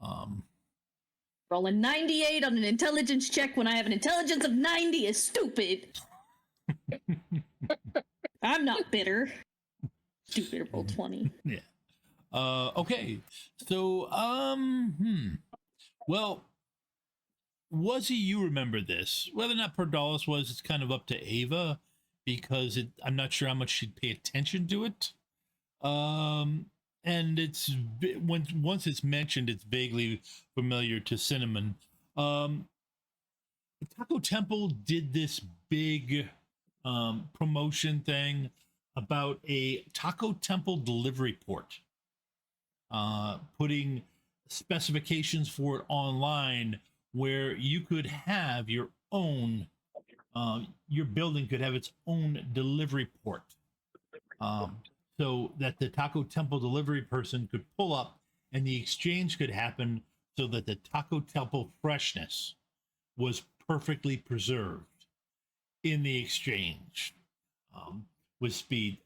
Um, Rolling 98 on an intelligence check when I have an intelligence of 90 is stupid. I'm not bitter. Stupid, roll 20. Yeah. Okay. So, well, Wuzzy, you remember this. Whether or not Pardalis was, it's kind of up to Ava, because I'm not sure how much she'd pay attention to it. And once it's mentioned, it's vaguely familiar to Cinnamon. Taco Temple did this big promotion thing about a Taco Temple delivery port, putting specifications for it online, where you could have your own, your building could have its own delivery port, so that the Taco Temple delivery person could pull up and the exchange could happen, so that the Taco Temple freshness was perfectly preserved in the exchange. With speed,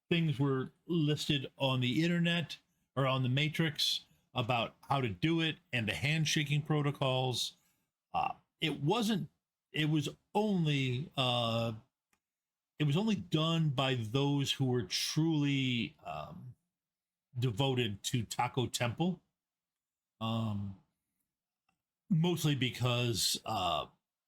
things were listed on the internet or on the Matrix about how to do it, and the handshaking protocols. It was only done by those who were truly devoted to Taco Temple. Mostly because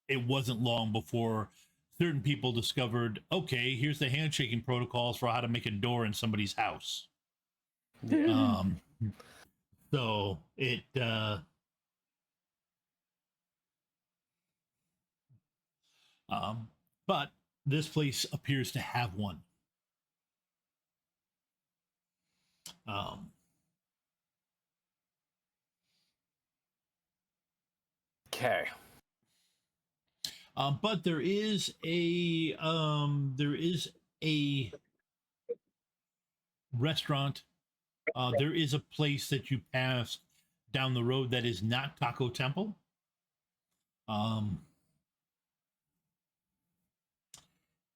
it wasn't long before certain people discovered, okay, here's the handshaking protocols for how to make a door in somebody's house. So it but this place appears to have one. Okay. But there is a restaurant. There is a place that you pass down the road that is not Taco Temple.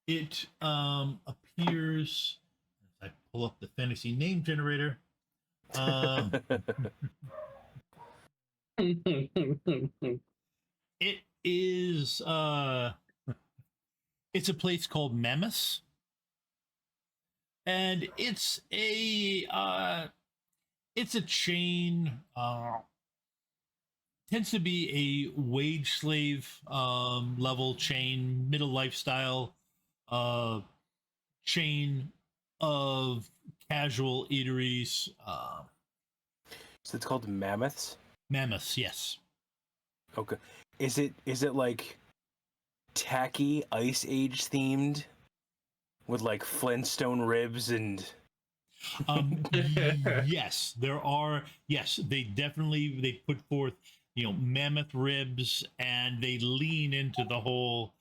It appears, as I pull up the fantasy name generator. It is it's a place called Mammoth, and it's a chain, tends to be a wage slave level chain, middle lifestyle chain of casual eateries. So it's called Mammoths? Mammoths, yes. Okay. Is it like tacky Ice Age themed with like Flintstone ribs and Yes, there are. Yes, they put forth, mammoth ribs, and they lean into the whole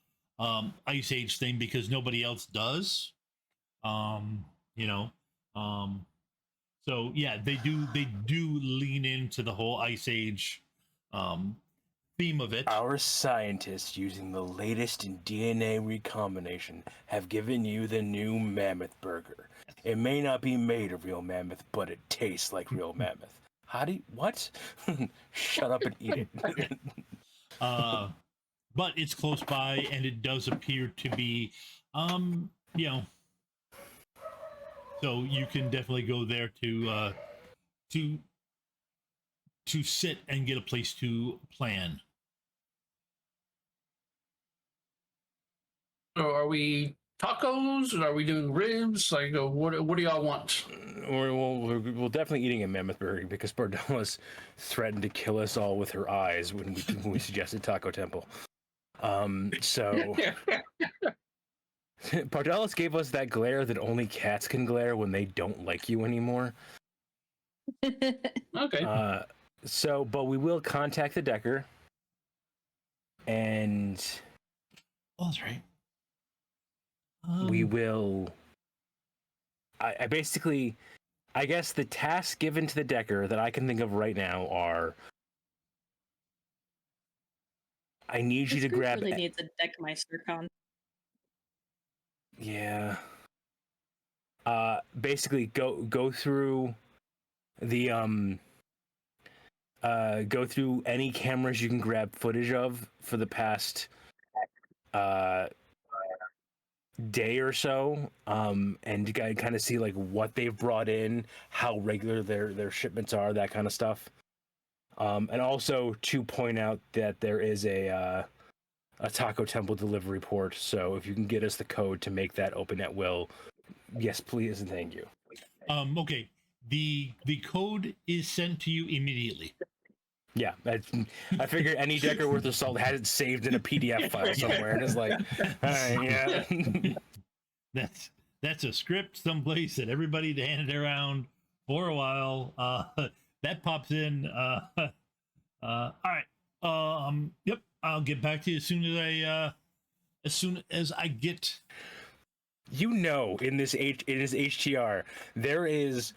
Ice Age thing because nobody else does. So yeah, they do lean into the whole Ice Age theme of it. Our scientists, using the latest in DNA recombination, have given you the new mammoth burger. It may not be made of real mammoth, but it tastes like real mammoth. What? Shut up and eat it. But it's close by, and it does appear to be, so you can definitely go there to sit and get a place to plan. So are we tacos? Or are we doing ribs? Like, what do y'all want? We're definitely eating a mammoth burger because Bardella's threatened to kill us all with her eyes when we suggested Taco Temple. So Pardalis gave us that glare that only cats can glare when they don't like you anymore. Okay. But we will contact the Decker, and that's right. We will. I basically, I guess the tasks given to the Decker that I can think of right now are: I need you to grab. Really needs a Deckmeister con. Yeah. Basically, go through the go through any cameras you can grab footage of for the past day or so, and kind of see like what they've brought in, how regular their shipments are, that kind of stuff. And also to point out that there is a Taco Temple delivery port, so if you can get us the code to make that open at will, yes, please, and thank you. Okay. The code is sent to you immediately. Yeah, I figured any Decker worth of salt had it saved in a PDF file somewhere, and it's like, all right, yeah. That's a script someplace that everybody handed around for a while. That pops in. All right. Yep. I'll get back to you as soon as I get. In this HTR, there is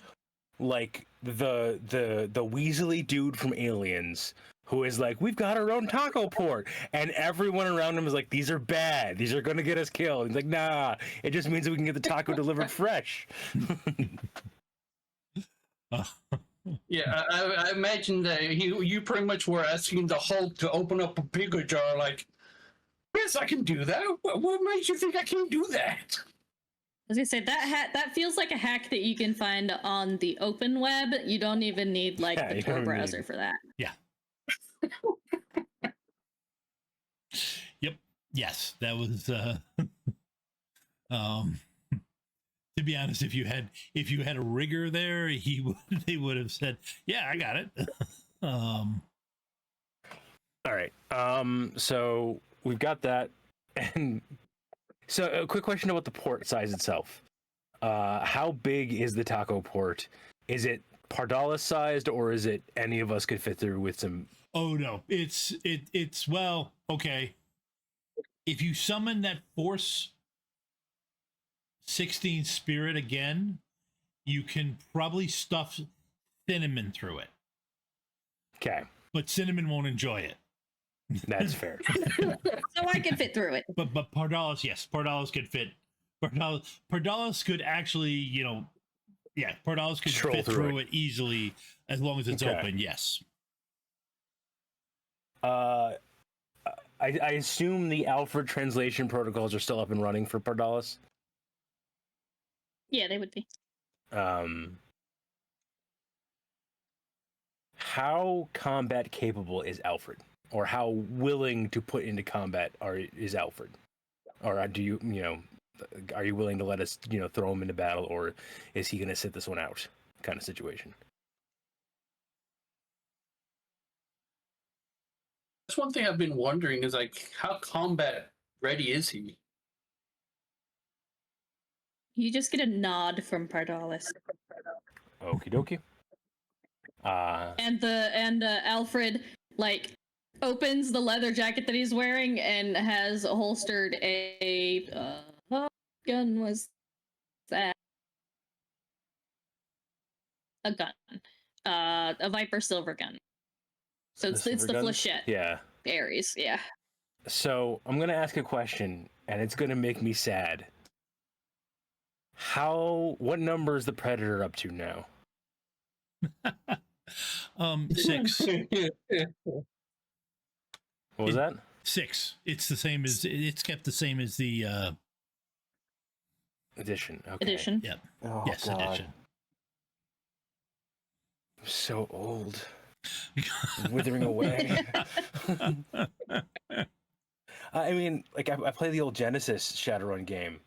like the Weasley dude from Aliens who is like, we've got our own taco port, and everyone around him is like, these are bad, these are gonna get us killed. He's like, nah, it just means that we can get the taco delivered fresh. Yeah, I imagine that you pretty much were asking the Hulk to open up a bigger jar. Like, yes, I can do that. What makes you think I can't do that? was gonna say that feels like a hack that you can find on the open web. You don't even need like Yeah, the you Tor don't browser need- for that. Yep. Yes, that was. Um, to be honest, if you had a rigger there, they would have said, "Yeah, I got it." All right. So we've got that, and so a quick question about the port size itself. How big is the taco port? Is it Pardalis sized, or is it any of us could fit through with some? Oh no, it's well, okay. If you summon that Force 16 spirit again, you can probably stuff Cinnamon through it, Okay, but Cinnamon won't enjoy it. that's fair. So I can fit through it. But Pardalis, yes, Pardalis could fit. Pardalis could actually, Pardalis could Stroll fit through through it easily as long as it's Okay. open. Yes. I assume the Alfred translation protocols are still up and running for Pardalis. Yeah, they would be. How combat capable is Alfred, or how willing to put into combat is Alfred, or do you are you willing to let us throw him into battle, or is he going to sit this one out, kind of situation? That's one thing I've been wondering is like how combat ready is he? You just get a nod from Pardalis. Okie dokie. And Alfred like opens the leather jacket that he's wearing and has holstered a what gun was that? A gun. A Viper silver gun. So it's the guns? flechette. Yeah. Ares, yeah. So I'm gonna ask a question, and it's gonna make me sad. What number is the Predator up to now? 6. What was that? 6. It's the same as it's kept the same as the Edition. Okay. Edition. Yep. Oh, Yes, God. edition. I'm so old. Withering away. I mean, like I play the old Genesis Shadowrun game,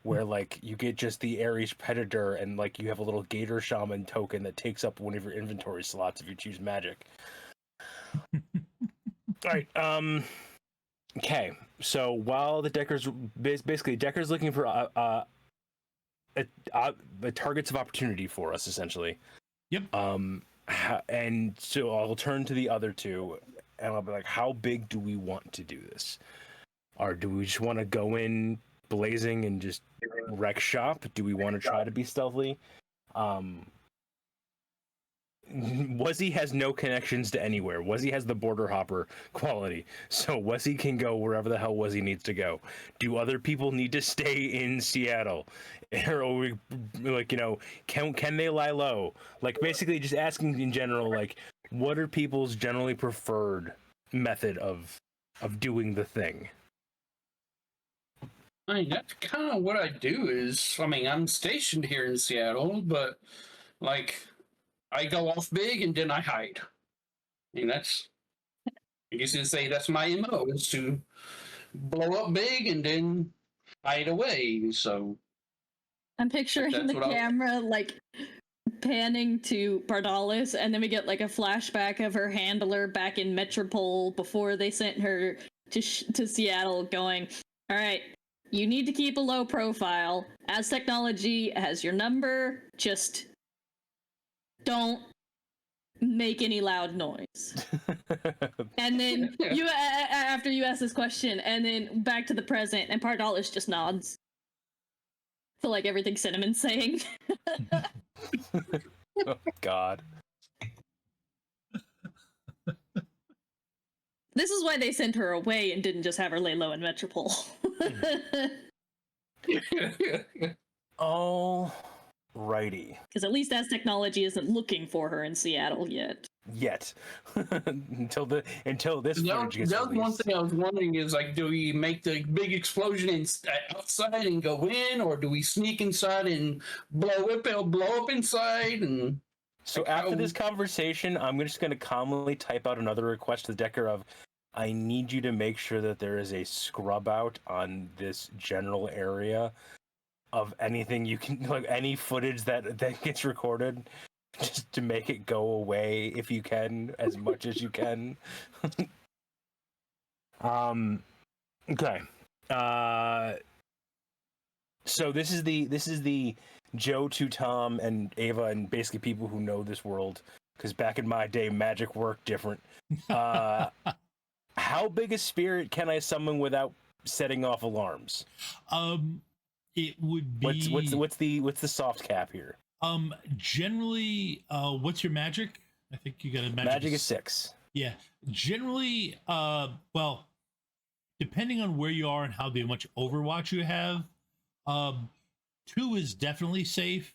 where like you get just the Ares Predator, and like you have a little Gator Shaman token that takes up one of your inventory slots if you choose magic. All right. Okay. So while the Decker's basically Decker's looking for targets of opportunity for us, essentially. Yep. And so I'll turn to the other two, and I'll be like, how big do we want to do this? Or do we just want to go in blazing and just wreck shop? Do we want to try to be stealthy? Wuzzy has no connections to anywhere. Wuzzy has the border hopper quality, so Wuzzy can go wherever the hell Wuzzy needs to go. Do other people need to stay in Seattle? Or we, like, can they lie low? Like, basically just asking in general, like, what are people's generally preferred method of doing the thing? I mean, that's kind of what I do is, I mean, I'm stationed here in Seattle, but like I go off big and then I hide. I mean, I guess you'd say that's my MO is to blow up big and then hide away. So I'm picturing That's the what camera like panning to Pardalis, and then we get like a flashback of her handler back in Metropole before they sent her to Seattle, going, "All right, you need to keep a low profile. As technology has your number, just don't make any loud noise." And then you, after you ask this question, and then back to the present, and Pardalis just nods. I feel like everything Cinnamon's saying. Oh, God. This is why they sent her away and didn't just have her lay low in Metropole. All righty. Because at least as technology isn't looking for her in Seattle yet. yet. until this footage gets That was one released. thing I was wondering is like, do we make the big explosion outside and go in, or do we sneak inside and blow up inside? And So after this conversation, I'm just going to calmly type out another request to the Decker of, I need you to make sure that there is a scrub out on this general area of anything you can, like any footage that gets recorded, just to make it go away if you can, as much as you can. Okay. So this is the Joe to Tom and Ava and basically people who know this world, because back in my day magic worked different. How big a spirit can I summon without setting off alarms? It would be what's the soft cap here? Generally, what's your magic? I think you got a Magic is 6. Yeah, generally, well, depending on where you are and how much Overwatch you have, 2 is definitely safe.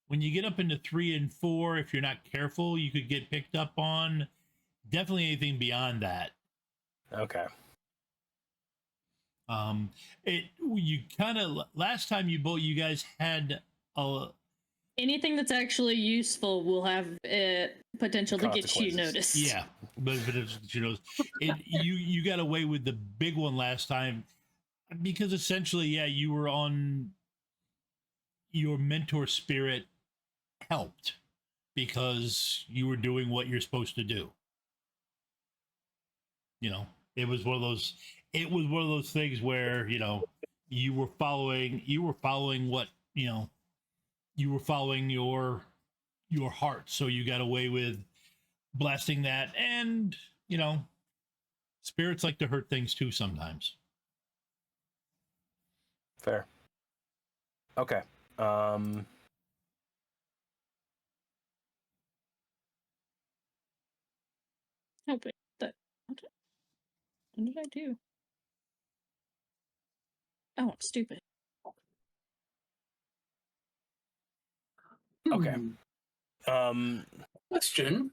When you get up into 3 and 4, if you're not careful, you could get picked up on. Definitely anything beyond that. Okay. You kind of last time you guys had anything that's actually useful will have potential to get you noticed. Yeah, but you know, you got away with the big one last time because essentially, yeah, you were on your mentor spirit helped because you were doing what you're supposed to do. You know, it was one of those things where, you know, you were following what, you know, you were following your heart. So you got away with blasting that. And, you know, spirits like to hurt things too sometimes. Fair. Okay. Oh, wait, what did I do? Oh, I'm stupid. Okay. Question.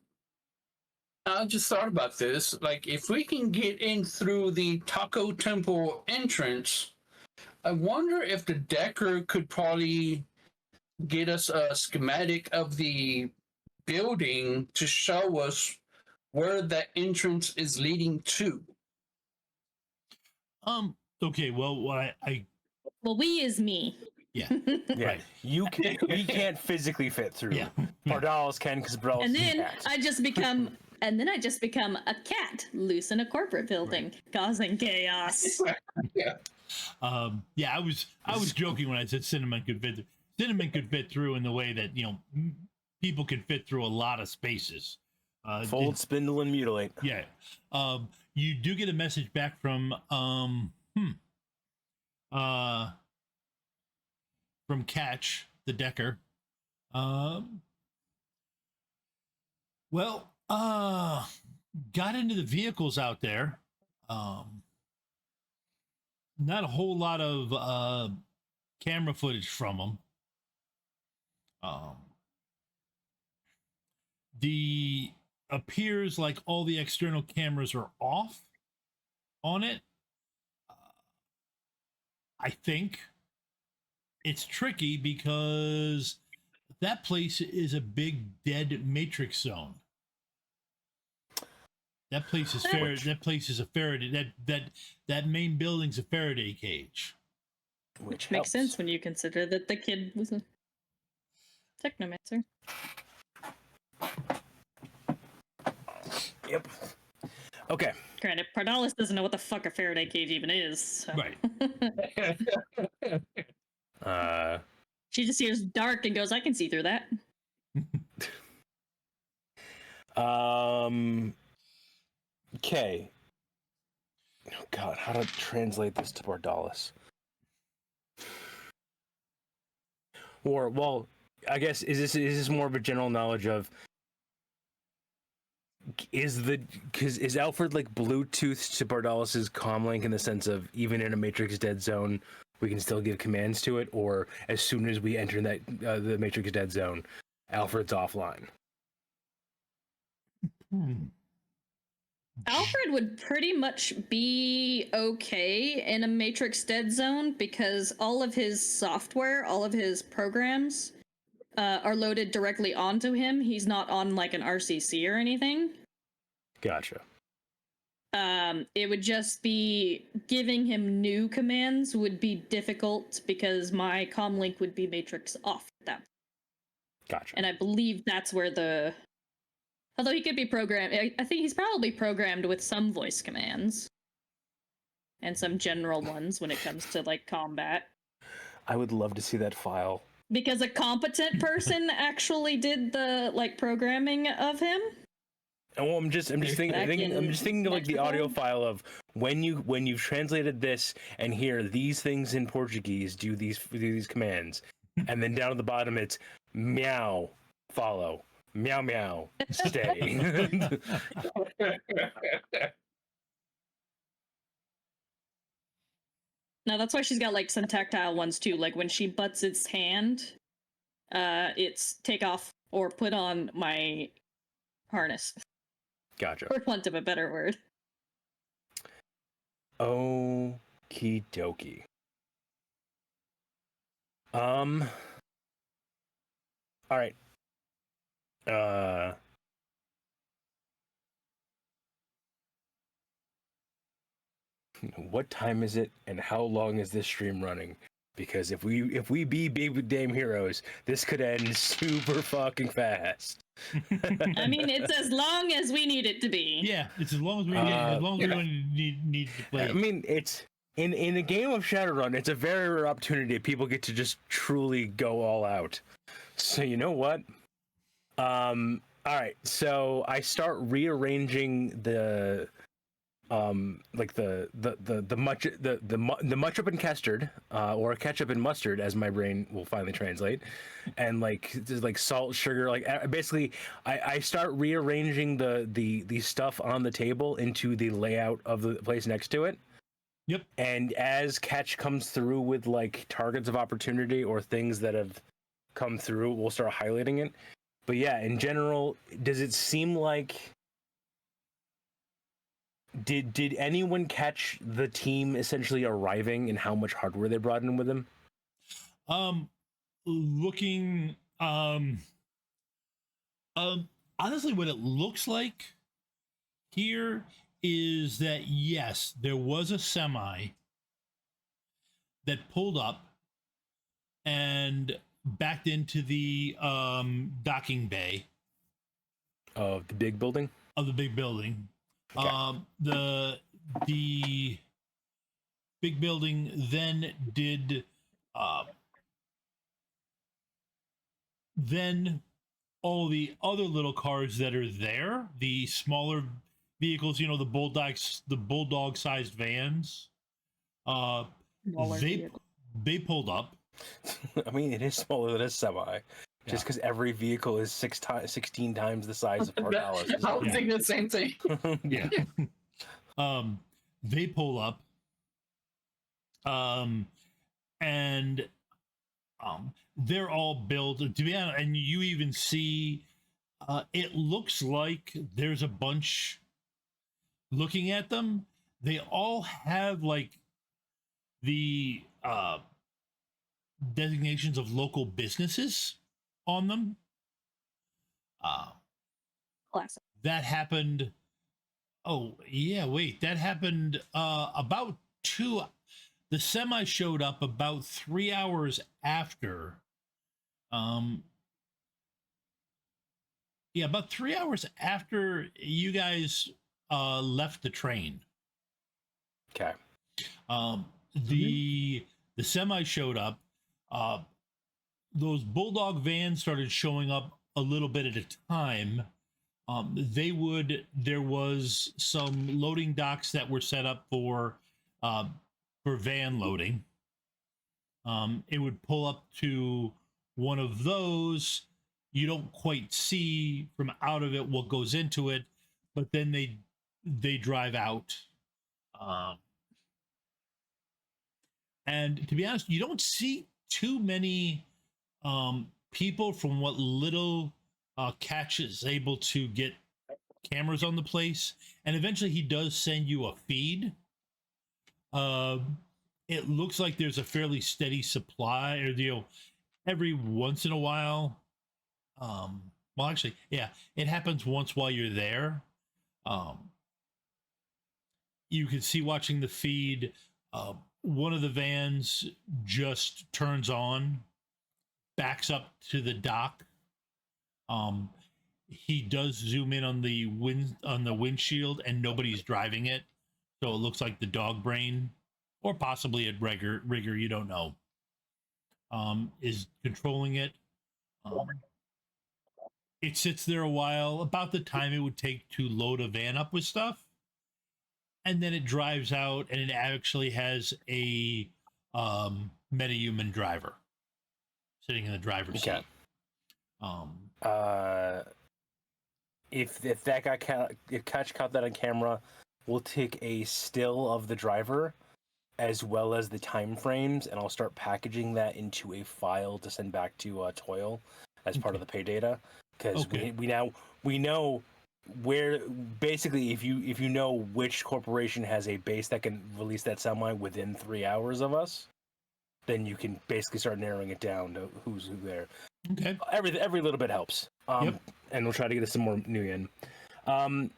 I just thought about this. Like, if we can get in through the Taco Temple entrance, I wonder if the Decker could probably get us a schematic of the building to show us where that entrance is leading to. Okay, well, Well, we is me. Yeah. Yeah. Right. We can't physically fit through. Yeah. Pardalis can, because Pardalis And is a then cat. I just become a cat loose in a corporate building, causing chaos. Yeah. Yeah, I was joking when I said Cinnamon could fit through in the way that, you know, people can fit through a lot of spaces. Fold, spindle, and mutilate. Yeah. You do get a message back from Catch the Decker. Got into the vehicles out there. Not a whole lot of camera footage from them. The appears like all the external cameras are off on it. I think it's tricky because that place is a big dead matrix zone. That place is That place is a Faraday. That main building's a Faraday cage. Which Makes helps. sense when you consider that the kid was a technomancer. Yep. Okay. Granted, Pardalis doesn't know what the fuck a Faraday cage even is. So. Right. She just hears dark and goes, I can see through that. Okay. Oh God, how to translate this to Pardalis? Or, well, I guess is this more of a general knowledge of is Alfred like Bluetooth to Bardalis's comlink in the sense of even in a Matrix dead zone we can still give commands to it, or as soon as we enter that the Matrix dead zone, Alfred's offline? Alfred would pretty much be okay in a Matrix Dead Zone because all of his software, all of his programs are loaded directly onto him. He's not on like an RCC or anything. Gotcha. It would just be giving him new commands would be difficult because my comlink would be Matrix off at that. Gotcha. And I believe that's where the... Although he could be programmed... I think he's probably programmed with some voice commands. And some general ones when it comes to, like, combat. I would love to see that file. Because a competent person actually did the, like, programming of him. Oh, I'm just thinking of like the audio file of when you've translated this and hear these things in Portuguese, do these commands, and then down at the bottom it's meow, follow, meow meow, stay. Now that's why she's got like some tactile ones too. Like when she butts its hand, it's take off or put on my harness. Gotcha. For want of a better word. Okie dokie. All right. What time is it, and how long is this stream running? Because if we be big damn heroes, this could end super fucking fast. I mean, it's as long as we need it to be. Yeah, it's as long as we need to play. I mean, it's in a game of Shadowrun, it's a very rare opportunity. People get to just truly go all out. So you know what? All right. So I start rearranging the like the much up and custard, or ketchup and mustard, as my brain will finally translate, and like salt, sugar, like basically I start rearranging the stuff on the table into the layout of the place next to it. Yep. And as Catch comes through with like targets of opportunity or things that have come through, we'll start highlighting it. But yeah, in general, does it seem like did anyone catch the team essentially arriving and how much hardware they brought in with them? Looking honestly, what it looks like here is that yes, there was a semi that pulled up and backed into the docking bay Of the big building? Of the big building. Okay. The big building then did then all the other little cars that are there, the smaller vehicles, you know, the bulldog sized vans, they pulled up. I mean, it is smaller than a semi. Just because every vehicle is 16 times the size of $4. I was thinking the same thing. Yeah. They pull up. And they're all built to be honest, and you even see it looks like there's a bunch looking at them. They all have like the designations of local businesses on them. Classic. That happened. Oh yeah, wait. That happened about the semi showed up about 3 hours after. Yeah, about 3 hours after you guys left the train. Okay. The semi showed up. Those bulldog vans started showing up a little bit at a time. There was some loading docks that were set up for van loading. It would pull up to one of those. You don't quite see from out of it what goes into it, but then they drive out. And to be honest, you don't see too many people from what little Catch is able to get cameras on the place, and eventually he does send you a feed. It looks like there's a fairly steady supply, or every once in a while. Well, actually, yeah, it happens once while you're there. You can see watching the feed. One of the vans just turns on, backs up to the dock. He does zoom in on the windshield, and nobody's driving it, so it looks like the dog brain, or possibly a rigger. You don't know. Is controlling it. It sits there a while, about the time it would take to load a van up with stuff, and then it drives out, and it actually has a metahuman driver sitting in the driver's seat. If that got if Catch caught that on camera, we'll take a still of the driver as well as the time frames, and I'll start packaging that into a file to send back to Toil as part of the pay data, because we know where, basically, if you know which corporation has a base that can release that semi within 3 hours of us, then you can basically start narrowing it down to who's who there. Okay. Every little bit helps. And we'll try to get us some more new in.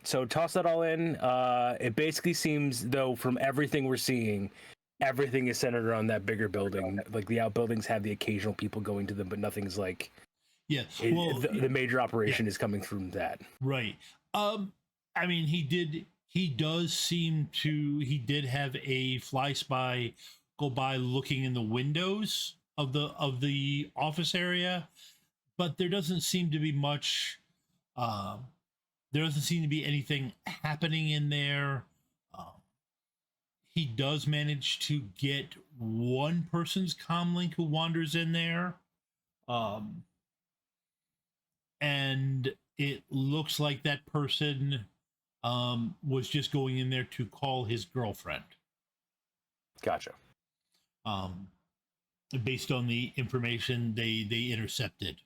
So toss that all in. It basically seems, though, from everything we're seeing, everything is centered around that bigger building. Like, the outbuildings have the occasional people going to them, but nothing's like... Yeah. The major operation is coming from that. Right. I mean, he did have a fly spy go by looking in the windows of the office area, but there doesn't seem to be much. There doesn't seem to be anything happening in there. He does manage to get one person's comlink who wanders in there, and it looks like that person was just going in there to call his girlfriend. Gotcha. Based on the information they intercepted,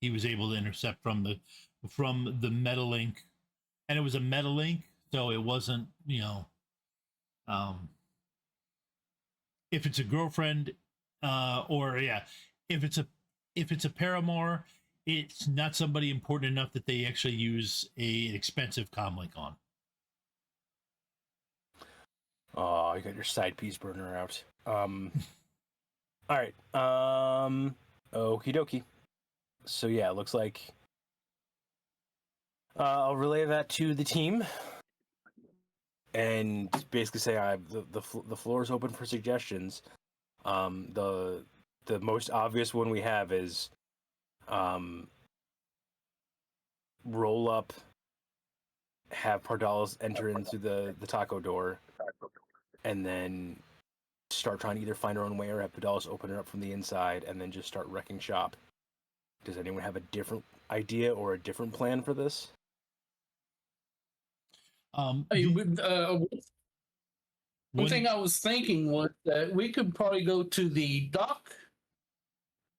he was able to intercept from the Metalink, and it was a Metalink, so it wasn't, if it's a girlfriend, if it's a paramour, it's not somebody important enough that they actually use an expensive comlink on. Oh, you got your side piece burner out. All right. Okie dokie. So yeah, it looks like I'll relay that to the team and basically say the floor is open for suggestions. The most obvious one we have is roll up, have Pardalis enter in through the taco door, and then start trying to either find our own way or have Pardalis open it up from the inside, and then just start wrecking shop. Does anyone have a different idea or a different plan for this? One thing I was thinking was that we could probably go to the dock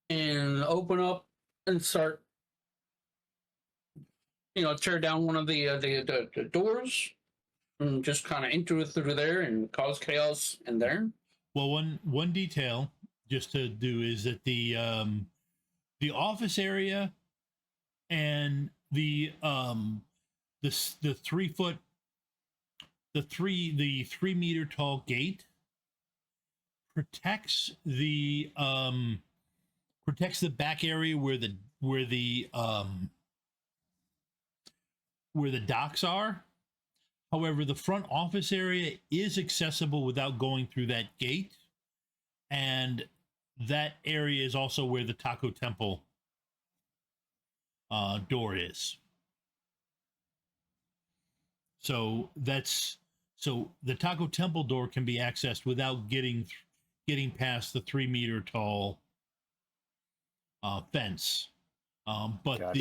and open up and start, tear down one of the doors and just kind of enter through there and cause chaos in there. Well, one detail just to do is that the office area and the 3 foot, the 3 meter tall gate protects the back area where the docks are. However, the front office area is accessible without going through that gate, and that area is also where the Taco Temple door is. So the Taco Temple door can be accessed without getting past the 3 meter tall fence. But Gotcha.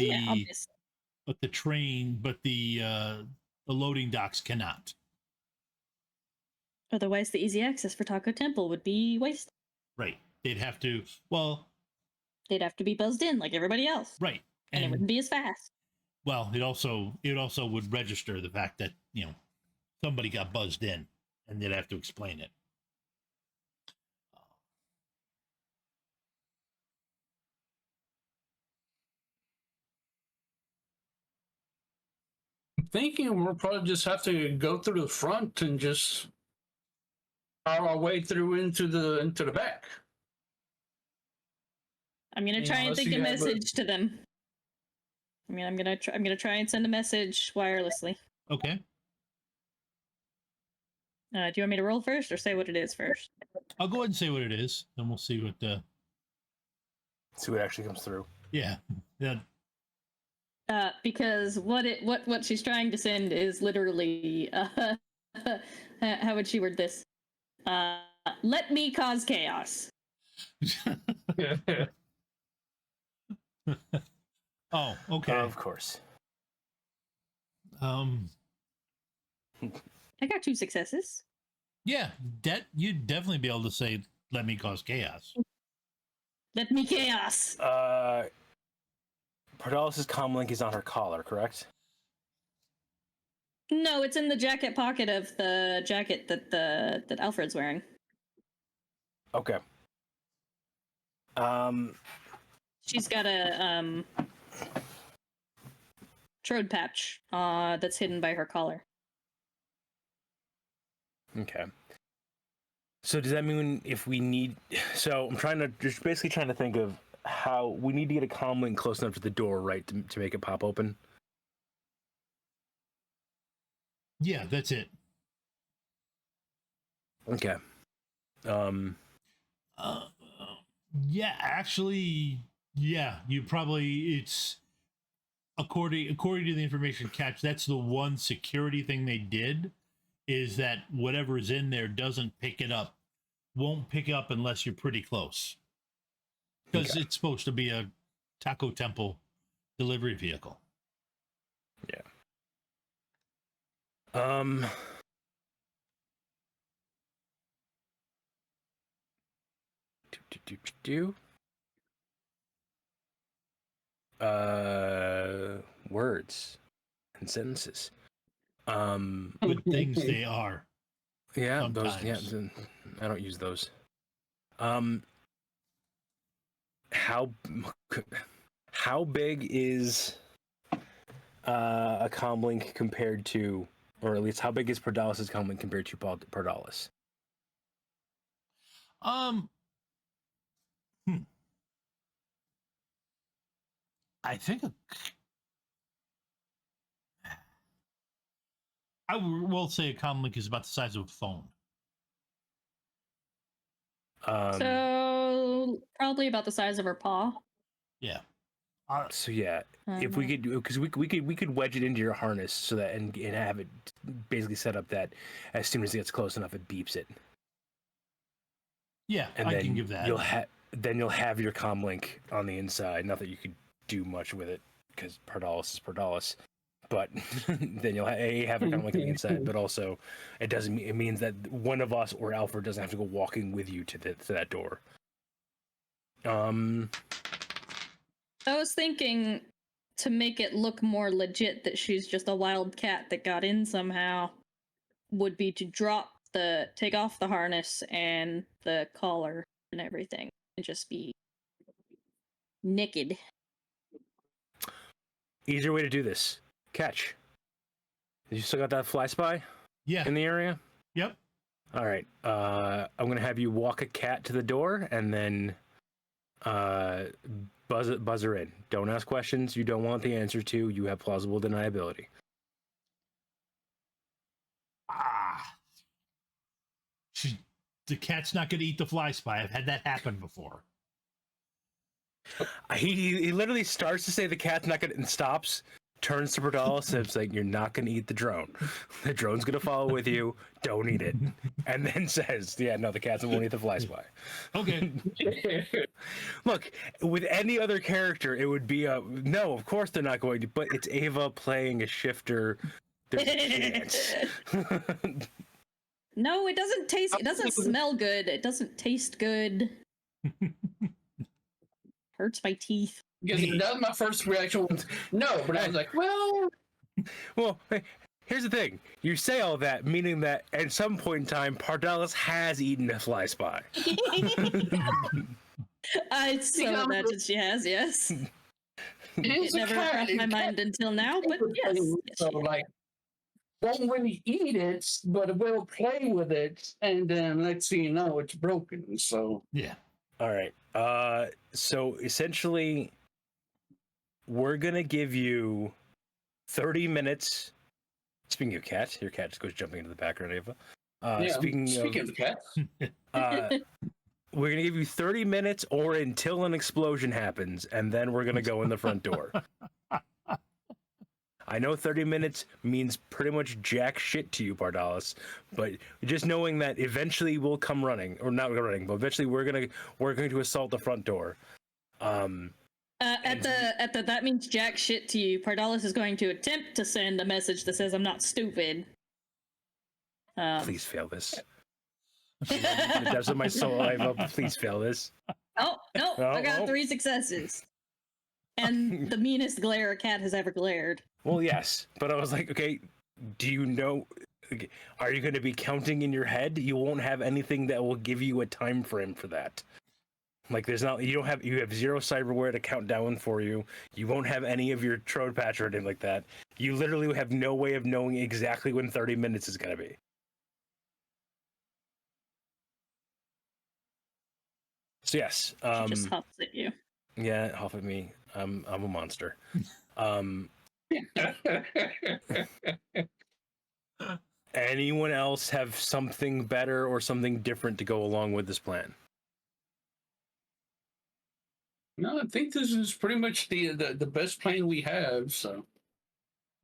the loading docks cannot. Otherwise, the easy access for Taco Temple would be wasted. Right. They'd have to be buzzed in like everybody else. Right. And it wouldn't be as fast. Well, it also would register the fact that, you know, somebody got buzzed in and they'd have to explain it. Thinking we'll probably just have to go through the front and just power our way through into the back. I'm gonna try and think a message to them. I mean, I'm gonna try and send a message wirelessly. Okay. Do you want me to roll first or say what it is first? I'll go ahead and say what it is, then we'll see what See what actually comes through. yeah. Because what she's trying to send is literally how would she word this? Let me cause chaos. Oh, okay. Of course. I got 2 successes. Yeah, you'd definitely be able to say, "Let me cause chaos." Let me chaos. Pardalis' comlink is on her collar, correct? No, it's in the jacket pocket of the jacket that Alfred's wearing. Okay. She's got a trode patch that's hidden by her collar. Okay. So does that mean if we need... So I'm basically trying to think of how we need to get a comlink close enough to the door, right, to make it pop open? Yeah, that's it. Okay. Yeah, actually, yeah, you probably, it's according to the information catch, that's the one security thing they did, is that whatever is in there won't pick it up unless you're pretty close, because it's supposed to be a Taco Temple delivery vehicle. Yeah. Words and sentences. Good things they are. Yeah, sometimes. those. Yeah, I don't use those. How big is a comlink compared to, or at least how big is Pardalis' comlink compared to Pardalis? I think I will say a comlink is about the size of a phone. So probably about the size of her paw. Yeah. So yeah, if we could, because we could wedge it into your harness so that and have it basically set up that as soon as it gets close enough, it beeps it. Yeah, and I then can give that. You'll have your comlink on the inside. Not that you could do much with it because Pardalis is Pardalis, but then you'll have a comlink on the inside. But also, it means that one of us or Alfred doesn't have to go walking with you to that door. I was thinking to make it look more legit that she's just a wild cat that got in somehow would be to take off the harness and the collar and everything and just be naked. Easier way to do this. Catch. You still got that fly spy? Yeah. In the area? Yep. All right. I'm going to have you walk a cat to the door and then buzz her in. Don't ask questions you don't want the answer to. You have plausible deniability. The cat's not going to eat the fly spy. I've had that happen before. He literally starts to say the cat's not going to, and stops, turns to Pardalis and it's like, you're not going to eat the drone. The drone's going to follow with you. Don't eat it. And then says, yeah, no, the cats won't eat the fly spy. Okay. Look, with any other character, it would be no, of course they're not going to, but it's Ava playing a shifter. There's a chance. No, it doesn't taste, it doesn't smell good. It doesn't taste good. Hurts my teeth. Because that was my first reaction was no, but I was like, well, Well, here's the thing. You say all that, meaning that at some point in time, Pardalis has eaten a fly spy. I so imagine she has, yes. It never crossed my mind until now, but yes. So like, won't really eat it, but will play with it, and then next thing you know, it's broken. So Yeah. All right. So essentially, we're gonna give you 30 minutes. Speaking of cat, your cat just goes jumping into the background, Ava. Speaking of the cats, we're gonna give you 30 minutes or until an explosion happens, and then we're gonna go in the front door. I know 30 minutes means pretty much jack shit to you, Pardalis, but just knowing that eventually we'll come running, or not running, but eventually we're going to assault the front door. That means jack shit to you. Pardalis is going to attempt to send a message that says, "I'm not stupid." Please fail this. In the depths of my soul, please fail this. Oh, no, I got 3 successes. And the meanest glare a cat has ever glared. Well, yes, but I was like, okay, do you know? Are you going to be counting in your head? You won't have anything that will give you a time frame for that. Like, you have 0 cyberware to count down for you. You won't have any of your Trode patch or anything like that. You literally have no way of knowing exactly when 30 minutes is going to be. So yes, She just huffs at you. Yeah, huff at me. I'm a monster. Anyone else have something better or something different to go along with this plan? No, I think this is pretty much the best plan we have. So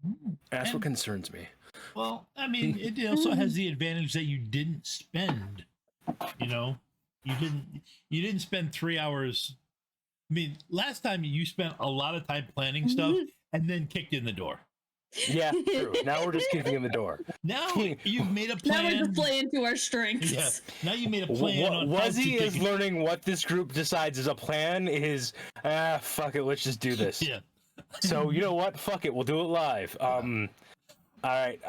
And- That's what concerns me. Well, I mean, it also has the advantage that you didn't spend. You know, you didn't spend 3 hours. I mean, last time you spent a lot of time planning stuff and then kicked in the door. Yeah, true. Now we're just kicking in the door. Now you've made a plan. Now we're just playing to our strengths. Yeah. Now you made a plan. on how Wuzzy to is take learning what this group decides is a plan is, fuck it, let's just do this. Yeah. So, you know what? Fuck it, we'll do it live. All right.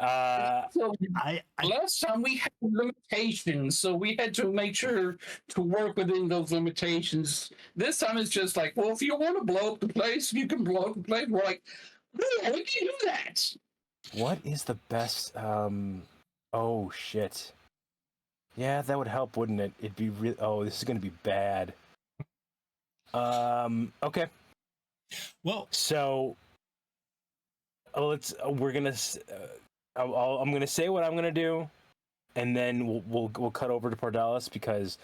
so I last time we had limitations, so we had to make sure to work within those limitations. This time it's just like, well, if you want to blow up the place, you can blow up the place. We're like, yeah, we can do that. What is the best? Oh shit. Yeah, that would help, wouldn't it? It'd be real. Oh, this is gonna be bad. Okay. well, So we're gonna. I'm gonna say what I'm gonna do, and then we'll cut over to Pardalis because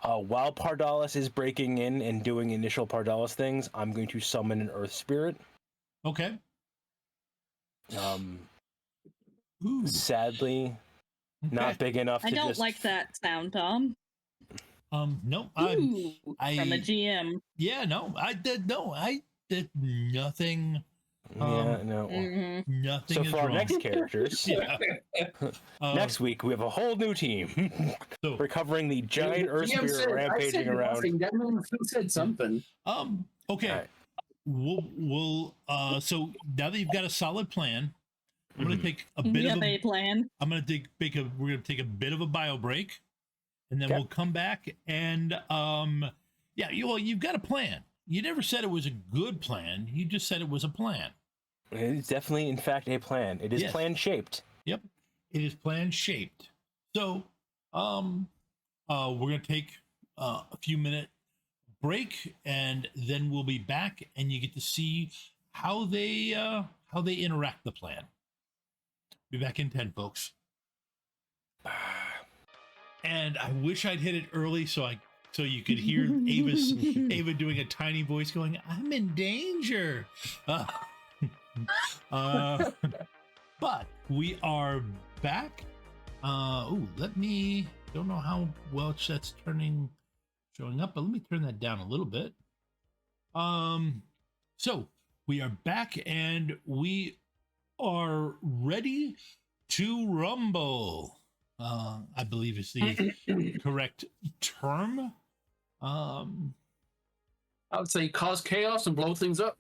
while Pardalis is breaking in and doing initial Pardalis things, I'm going to summon an Earth Spirit. okay. Ooh. Sadly, not big enough. I to don't just... like that sound, Tom. No, Ooh, from a GM. Yeah, no, I did nothing. Yeah, no. Mm-hmm. Nothing. So is for our wrong. next characters, Yeah. next week we have a whole new team. So, We're covering the giant Earth Spirit rampaging around. Nothing. That means he said something. okay. All right. We'll so now that you've got a solid plan, I'm gonna take a bit You of have a plan. we're gonna take a bit of a bio break, and then Okay. we'll come back and yeah, you've got a plan. You never said it was a good plan. You just said it was a plan. It's definitely, in fact, a plan. It is Yes. plan shaped. Yep, it is plan shaped. So we're gonna take a few minute break, and then we'll be back, and you get to see how they interact the plan. Be back in 10, folks. And I wish I'd hit it early so you could hear Ava doing a tiny voice going, "I'm in danger." But we are back. Don't know how well that's showing up, but let me turn that down a little bit. So we are back and we are ready to rumble. I believe is the correct term. I would say cause chaos and blow things up.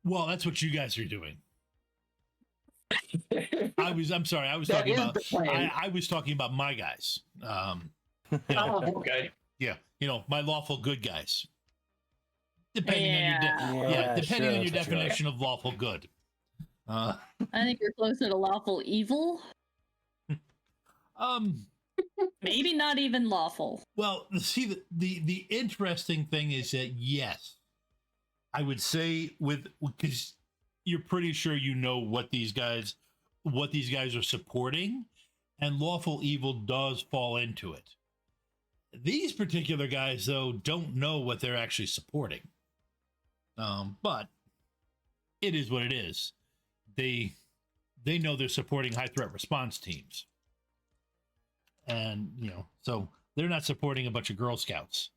Well, that's what you guys are doing. I'm sorry. I was That talking is about. the plan. I was talking about my guys. Oh, okay. Yeah, my lawful good guys. Depending on your depending on your definition of lawful good. I think you're closer to lawful evil. Maybe not even lawful. Well, see, the interesting thing is that yes, I would say because you're pretty sure you know what these guys are supporting, and lawful evil does fall into it. These particular guys, though, don't know what they're actually supporting. But it is what it is. They know they're supporting high threat response teams. And, so they're not supporting a bunch of Girl Scouts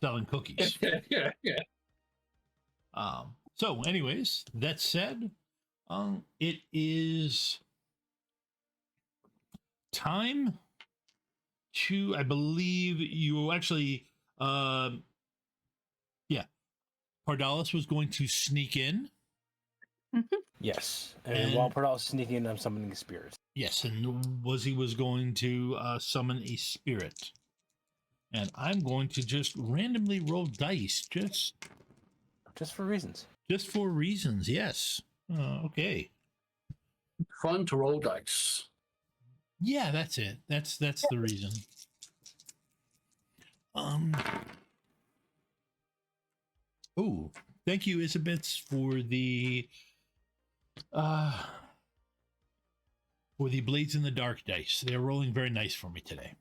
selling cookies. So anyways, that said, it is time to, I believe you actually, Pardalis was going to sneak in. Yes, and while Pardalis is sneaking in, I'm summoning a spirit. Yes, and Wuzzy was going to summon a spirit. And I'm going to just randomly roll dice, just for reasons. Just for reasons, yes. Okay. Fun to roll dice. Yeah, that's it. That's the reason. Oh, thank you, Isabeth, for the Blades in the Dark dice. They're rolling very nice for me today.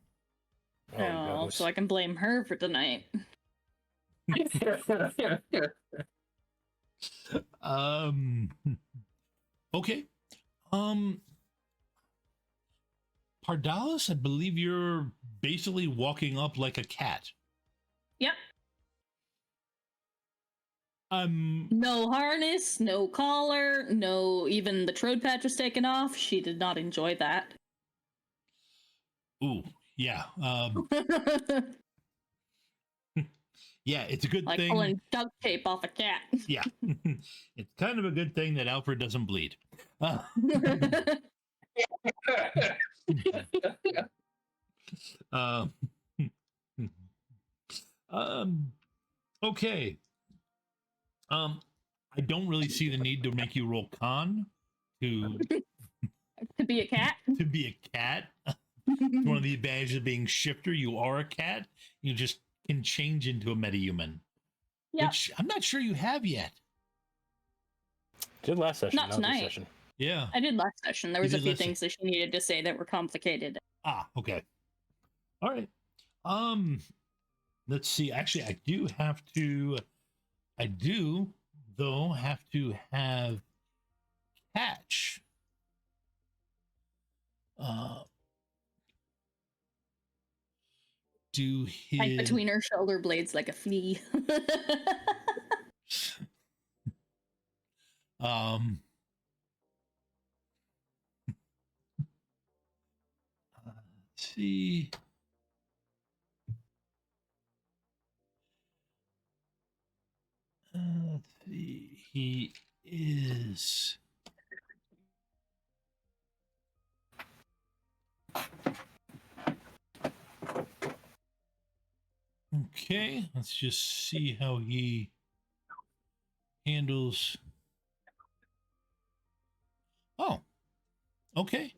Oh, so I can blame her for tonight. Okay. Pardalis, I believe you're basically walking up like a cat. Yep. Um, No harness, no collar, no, even the trode patch was taken off. She did not enjoy that. Ooh, yeah. Yeah, it's a good like thing. pulling duct tape off a cat. Yeah. It's kind of a good thing that Alfred doesn't bleed. Okay. I don't really see the need to make you roll con to be a cat. To be a cat. One of the advantages of being shifter, you are a cat. You just can change into a metahuman. Yep. Which I'm not sure you have yet. Did last session. Not tonight. Session. Yeah. I did last session. There was a few things that she needed to say that were complicated. Ah, okay. All right. Let's see. Actually, I do have to have Catch do his like between her shoulder blades like a flea. Let's see. Let's see. He is. Okay, let's just see how he handles. Oh, okay.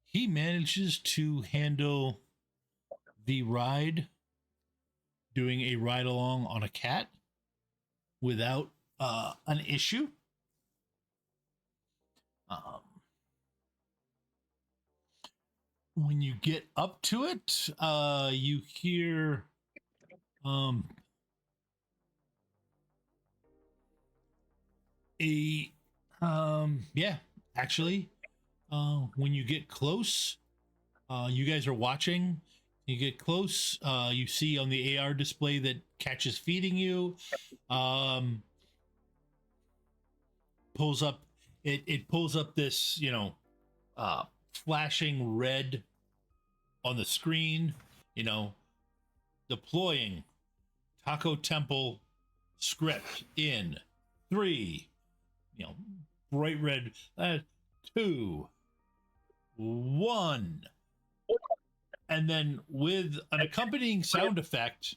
He manages to handle the ride, doing a ride along on a cat without an issue. When you get up to it, you hear actually, when you get close, you guys are watching. You get close, you see on the AR display that Catch is feeding you. Pulls up this, flashing red on the screen, deploying Taco Temple script in 3, bright red, 2, 1. And then with an accompanying sound effect,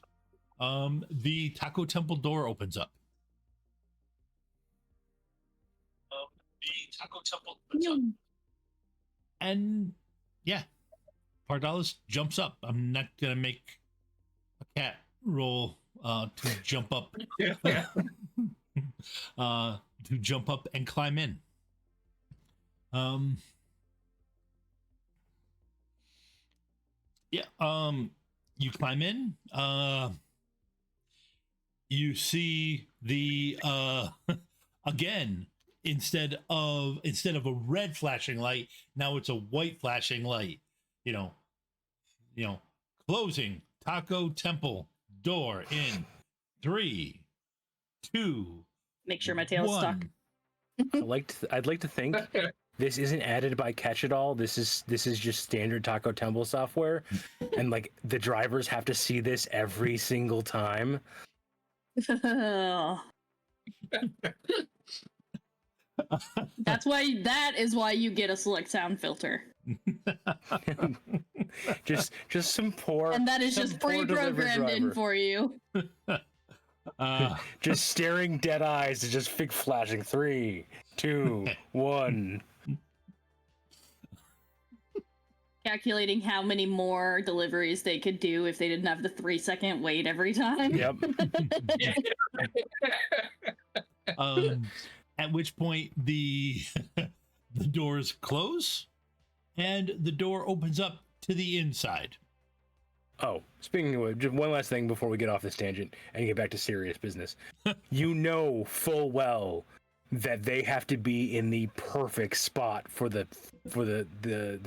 the Taco Temple door opens up. The Taco Temple opens up. And yeah, Pardalis jumps up. I'm not gonna make a cat roll to jump up. To jump up and climb in. You climb in. You see the again, instead of a red flashing light, now it's a white flashing light. Closing Taco Temple door in 3, 2. Make sure my tail's 1. stuck. I'd like to think this isn't added by Catch It All. This is just standard Taco Temple software, and like the drivers have to see this every single time. That is why you get a select sound filter. just some poor, and that is some just poor pre-programmed in for you. Just staring dead eyes, just flashing 3, 2, 1. Calculating how many more deliveries they could do if they didn't have the 3-second wait every time. Yep. At which point the doors close and the door opens up to the inside. Oh, speaking of which, just one last thing before we get off this tangent and get back to serious business. You know full well that they have to be in the perfect spot for the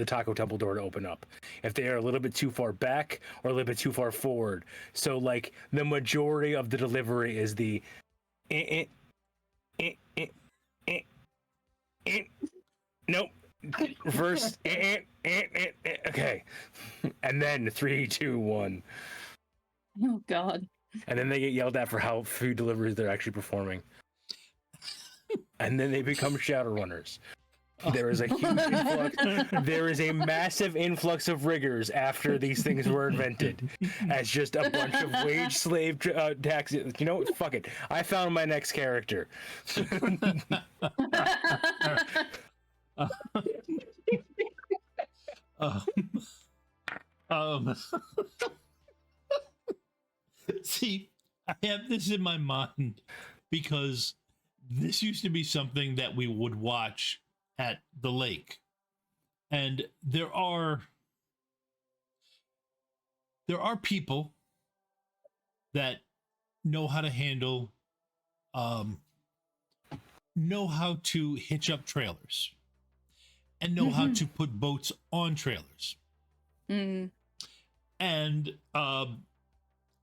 Taco Temple door to open up. If they are a little bit too far back or a little bit too far forward. So like the majority of the delivery is the nope. Reverse. Okay. And then 3, 2, 1. Oh God. And then they get yelled at for how few deliveries they're actually performing. And then they become Shadowrunners. There is a huge influx. There is a massive influx of riggers after these things were invented, as just a bunch of wage slave taxi. You know what? Fuck it. I found my next character. See, I have this in my mind because this used to be something that we would watch at the lake, and there are people that know how to handle, know how to hitch up trailers, and know how to put boats on trailers. Mm. And I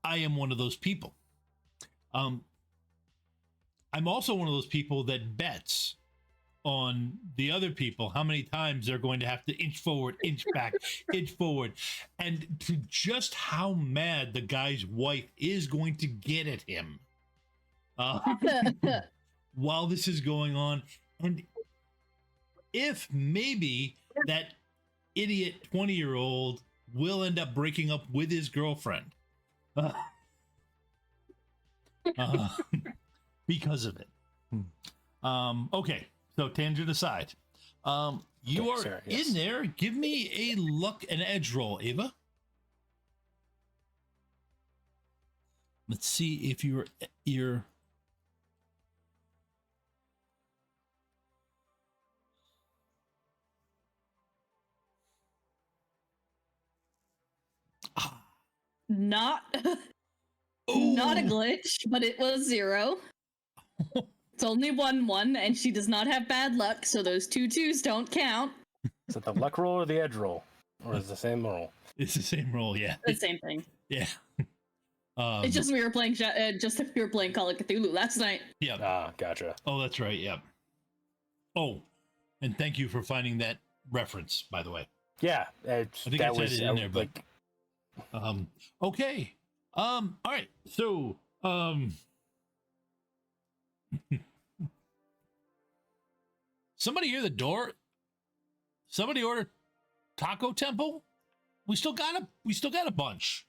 am one of those people. I'm also one of those people that bets on the other people how many times they're going to have to inch forward, inch back, inch forward, and to just how mad the guy's wife is going to get at him while this is going on. And if maybe that idiot 20-year-old will end up breaking up with his girlfriend because of it. Okay, so tangent aside, you are sorry, yes. in there. Give me a luck and edge roll, Ava. Let's see if you're Not a glitch, but it was 0. It's only 1-1, and she does not have bad luck, so those 2 2s don't count. Is it the luck roll or the edge roll? Or is it the same roll? It's the same roll, yeah. The same thing. Yeah. It's just we were playing Call of Cthulhu last night. Yeah. Ah, gotcha. Oh, that's right. Yeah. Oh, and thank you for finding that reference, by the way. Yeah, I think I said it in there, but like, okay. All right. So Somebody hear the door? Somebody order Taco Temple? We still got a bunch.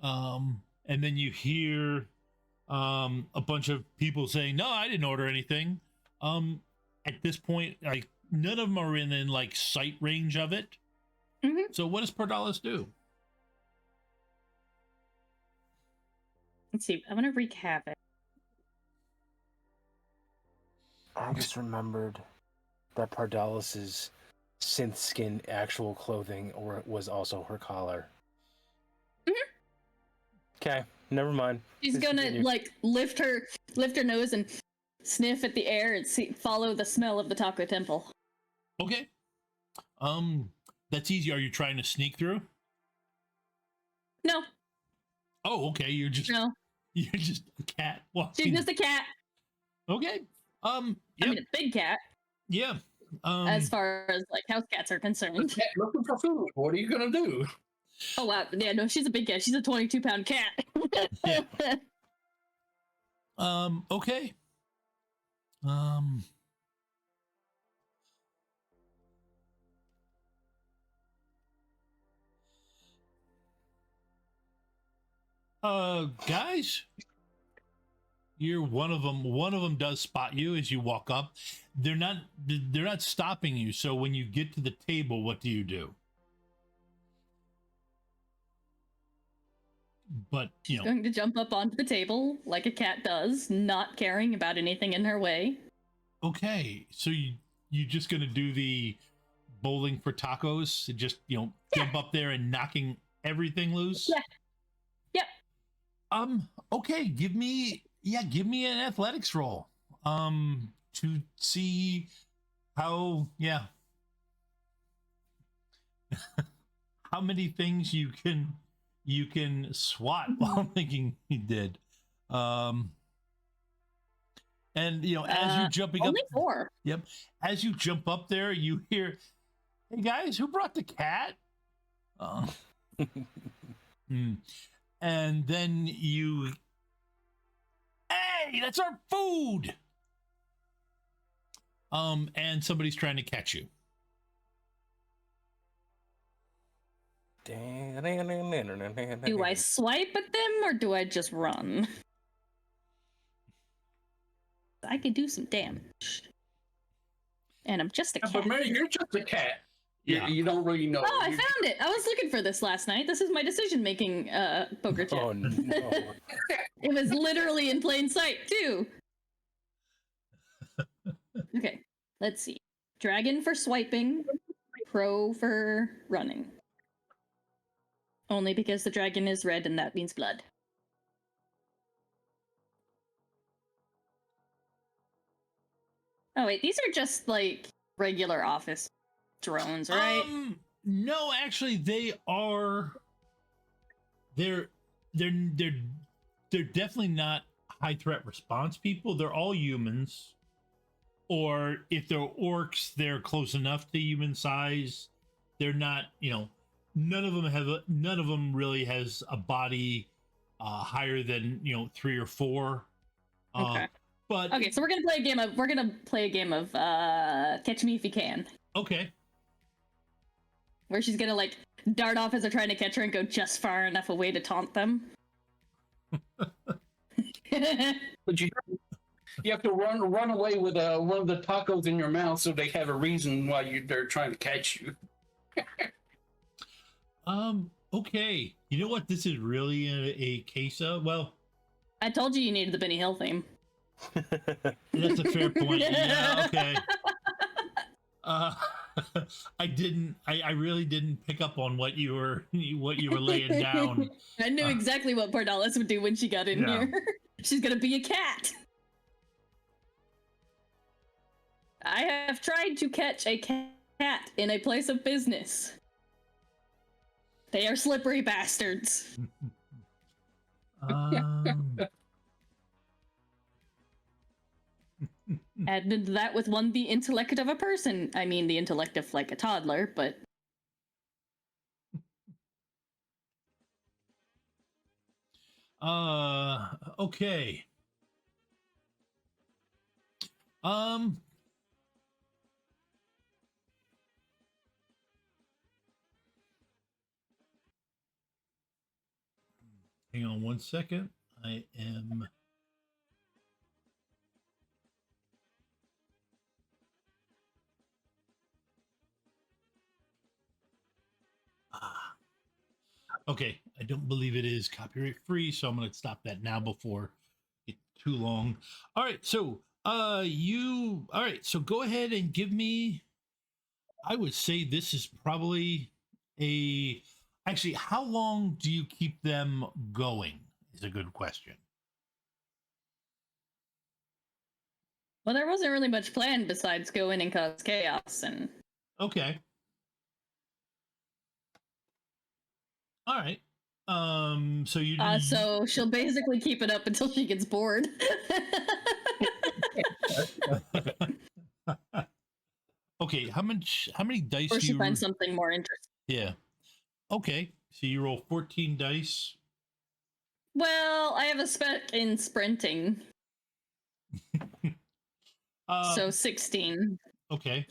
And then you hear a bunch of people saying, "No, I didn't order anything." At this point, like none of them are in like sight range of it. Mm-hmm. So what does Perdalis do? Let's see. I want to wreak havoc. I just remembered that Pardalis's synth skin actual clothing or was also her collar. Okay, never mind. She's Just gonna continue. like lift her nose and sniff at the air and follow the smell of the Taco Temple. Okay. That's easy. Are you trying to sneak through? No, Oh, okay. You're just a cat walking. she's just a cat. Okay. I Yep. mean, a big cat Yeah. as far as like house cats are concerned. Cat looking for food. What are you gonna do? Oh wow, yeah, no, she's a big cat. She's a 22-pound cat. Yeah. Okay. Guys, you're one of them. One of them does spot you as you walk up. They're not stopping you. So when you get to the table, what do you do? But you know, Going to jump up onto the table like a cat does, not caring about anything in her way. okay. So you just gonna do the bowling for tacos? And just jump up there and knocking everything loose? Yeah. Yep. Okay, give me an athletics roll. To see how how many things you can swat while thinking he did. And as you're jumping up, Only 4. yep, as you jump up there, you hear, "Hey guys, who brought the cat?" And then you, "Hey, that's our food!" And somebody's trying to catch you. Do I swipe at them or do I just run? I could do some damage. And I'm just a cat. But Mary, you're just a cat. Yeah. You don't really know. Oh, I found it. I was looking for this last night. This is my decision-making poker chip. Oh no. It was literally in plain sight, too. Okay, let's see. Dragon for swiping, pro for running. Only because the dragon is red and that means blood. Oh wait, these are just like regular office drones, right? No, actually, they are. They're definitely not high threat response people. They're all humans, or if they're orcs, they're close enough to human size. They're not, none of them really has a body higher than 3 or 4. Okay. But Okay, so we're gonna play a game of Catch Me If You Can, okay. where she's gonna like dart off as they're trying to catch her and go just far enough away to taunt them. But you have to run away with one of the tacos in your mouth so they have a reason why they're trying to catch you. Okay. You know what? This is really a case of, well, I told you needed the Benny Hill theme. that's a fair point. Yeah, okay. I really didn't pick up on what you were laying down. I knew exactly what Pardalis would do when she got in Yeah. here. She's gonna be a cat. I have tried to catch a cat in a place of business. They are slippery bastards. Add that with the intellect of a person. I mean, the intellect of like a toddler, but Okay. Hang on one second. I am. Ah. Okay, I don't believe it is copyright free, so I'm going to stop that now before it's too long. All right, so so go ahead and give me. I would say this is probably a. Actually, how long do you keep them going? Is a good question. Well, there wasn't really much planned besides go in and cause chaos and. Okay. All right. So you. So she'll basically keep it up until she gets bored. Okay. How many dice or do she you? finds something more interesting. Yeah. Okay. So you roll 14 dice. Well, I have a spec in sprinting, so 16. Okay.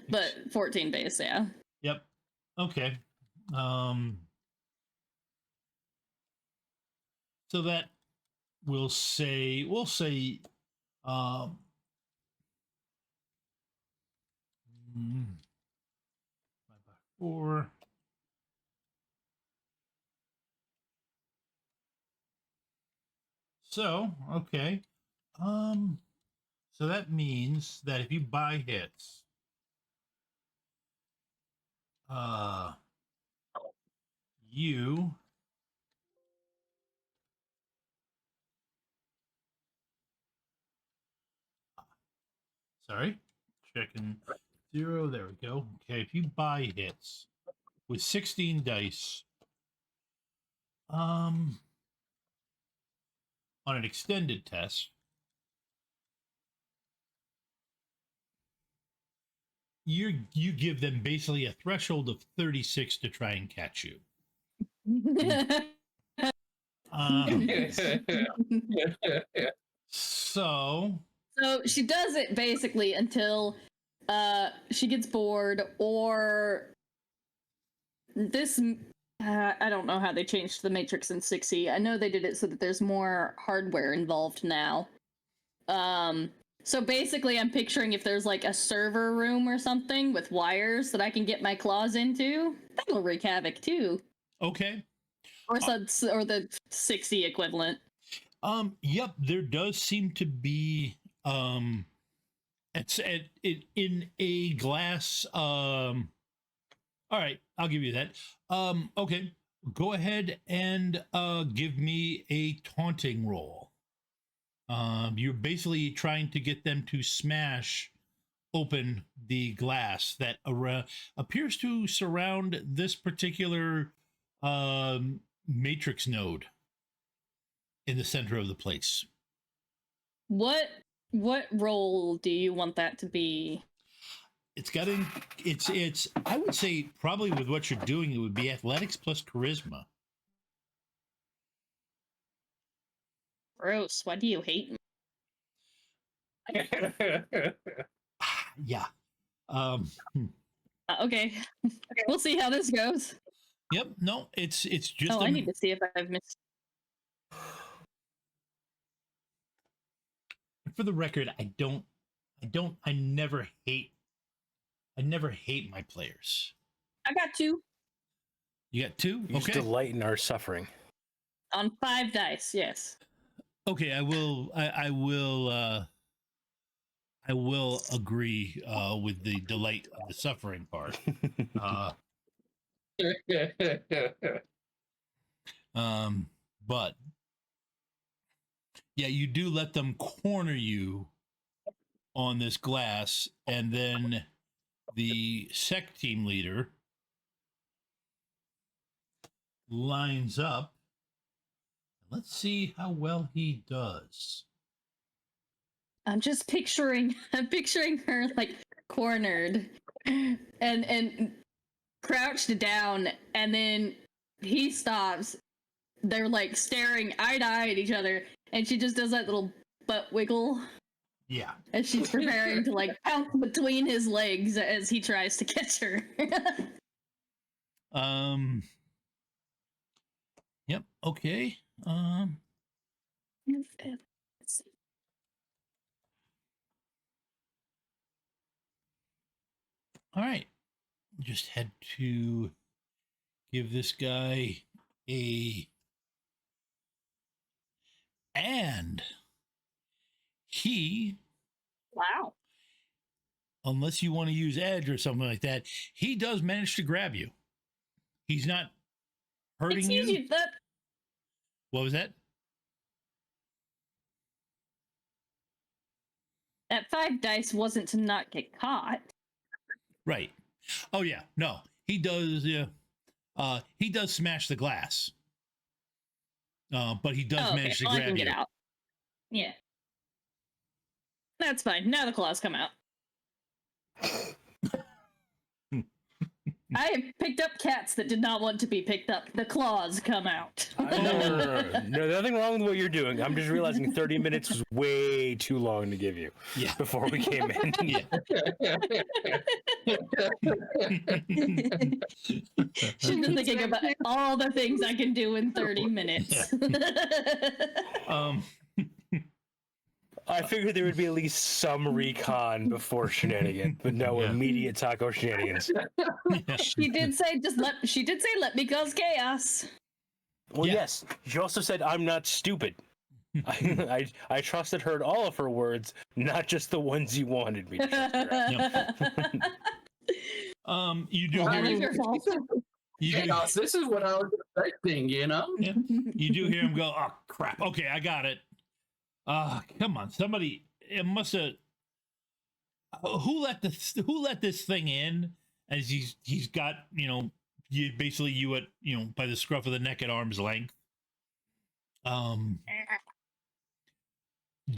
But 14 base, yeah. Yep. Okay. So that we'll say 5 by 4. So, okay. So that means that if you buy hits, you sorry, checking 0. There we go. Okay, if you buy hits with 16 dice, on an extended test, you give them basically a threshold of 36 to try and catch you. So she does it basically until she gets bored, or this I don't know how they changed the Matrix in 6E. I know they did it so that there's more hardware involved now. So basically I'm picturing if there's like a server room or something with wires that I can get my claws into, that'll wreak havoc too. Okay. Or the 6E equivalent. Yep, there does seem to be it's in a glass all right, I'll give you that. Okay. Go ahead and give me a taunting roll. You're basically trying to get them to smash open the glass that appears to surround this particular matrix node in the center of the place. What role do you want that to be? It's I would say probably with what you're doing, it would be athletics plus charisma. Gross. Why do you hate me? Yeah. Okay. We'll see how this goes. Yep. No, it's just. I need to see if I've missed. For the record, I never hate my players. I got 2. You got 2? You just delight in our suffering. On 5 dice, yes. Okay, I will agree with the delight of the suffering part. But yeah, you do let them corner you on this glass, and then the sec team leader lines up. Let's see how well he does. I'm picturing her like cornered and crouched down, and then he stops they're like staring eye to eye at each other, and she just does that little butt wiggle Yeah. as she's preparing to like pounce between his legs as he tries to catch her. Yep. Okay. Let's see. All right. Just had to give this guy a. And he, Wow. unless you want to use edge or something like that, he does manage to grab you. He's not hurting Excuse you. you, that What was that? that 5 dice wasn't to not get caught. Right. Oh yeah. No, he does. Yeah. He does smash the glass. But he does manage to well, I grab can you. get out. Yeah. That's fine. Now the claws come out. I have picked up cats that did not want to be picked up. The claws come out. No, nothing wrong with what you're doing. I'm just realizing 30 minutes was way too long to give you. Yeah. Before we came in. Yeah. She's been thinking about all the things I can do in 30 minutes. I figured there would be at least some recon before shenanigans, but no immediate taco shenanigans. She did say let me cause chaos. Well, yes. She also said I'm not stupid. I trusted her in all of her words, not just the ones you wanted me to trust her at. You do Well, hear I mean, Your fault. you do, Chaos, this is what I was expecting, you know? yeah, you do hear him go, oh crap. Okay, I got it. Come on, somebody, it must have who let this thing in, as he's got, you basically you at, by the scruff of the neck at arm's length. Do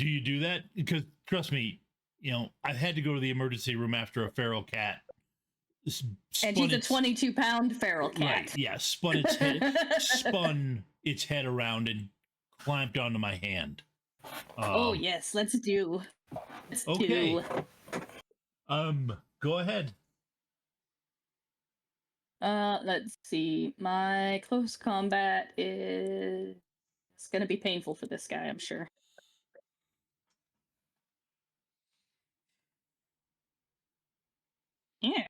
you do that? Because trust me, I've had to go to the emergency room after a feral cat And she's a 22-pound feral cat. Right, yeah, spun its head around and clamped onto my hand. Oh yes, let's do. Okay. Go ahead. Let's see. My close combat is going to be painful for this guy, I'm sure. Yeah.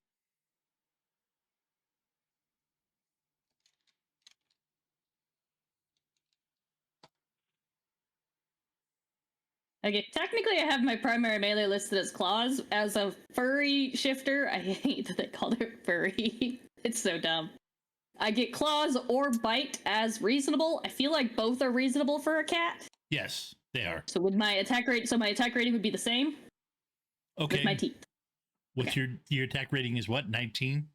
Okay, technically I have my primary melee listed as claws. As a furry shifter, I hate that they called it furry. It's so dumb. I get claws or bite as reasonable. I feel like both are reasonable for a cat. Yes, they are. So would my attack rate? So my attack rating would be the same. Okay. With my teeth. What's your attack rating is what? 19?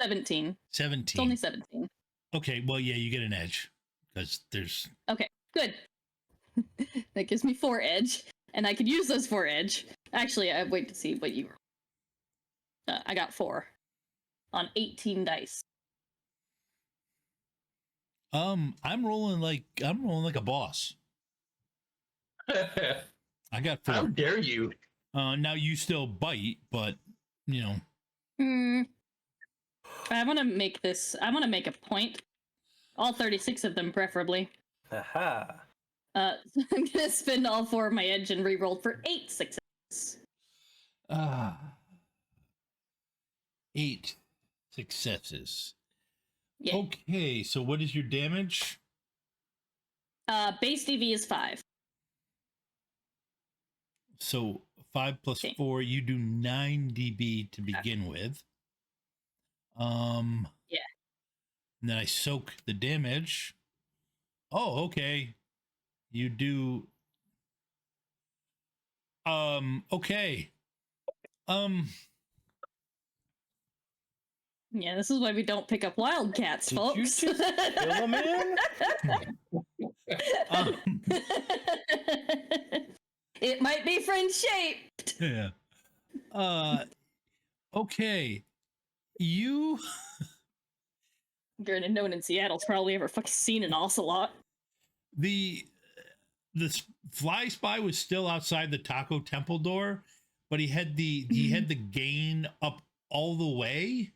17. 17. It's only 17. Okay, well, yeah, you get an edge because there's. Okay, good. That gives me 4 edge, and I could use those 4 edge. Actually, I wait to see what you. I got 4 on 18 dice. I'm rolling like a boss. I got 4. How dare you? Now you still bite, but I want to make this. I want to make a point. All 36 of them, preferably. Aha. So I'm gonna spend all 4 of my edge and reroll for 8 successes. 8 successes. Yeah. Okay, so what is your damage? Base DV is 5. So 5 plus 4, you do 9 dB to begin with. Yeah. And then I soak the damage. Oh, okay. You do. Okay. Yeah, this is why we don't pick up wildcats, Did folks. you just kill a man? It might be friend shaped. Yeah. Okay. You Granted, no one in Seattle's probably ever fucking seen an ocelot. The fly spy was still outside the Taco Temple door, but he had the gain up all the way,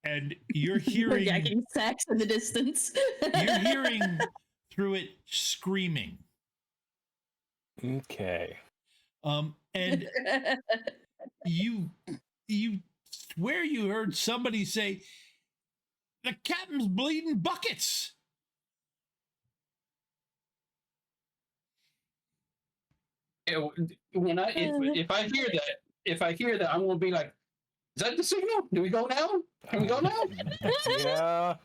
and you're hearing Gagging sacks in the distance. you're hearing through it screaming. Okay. And you swear you heard somebody say, "The captain's bleeding buckets." When if I hear that, I'm gonna be like, "Is that the signal? Do we go now? Can we go now?" Yeah,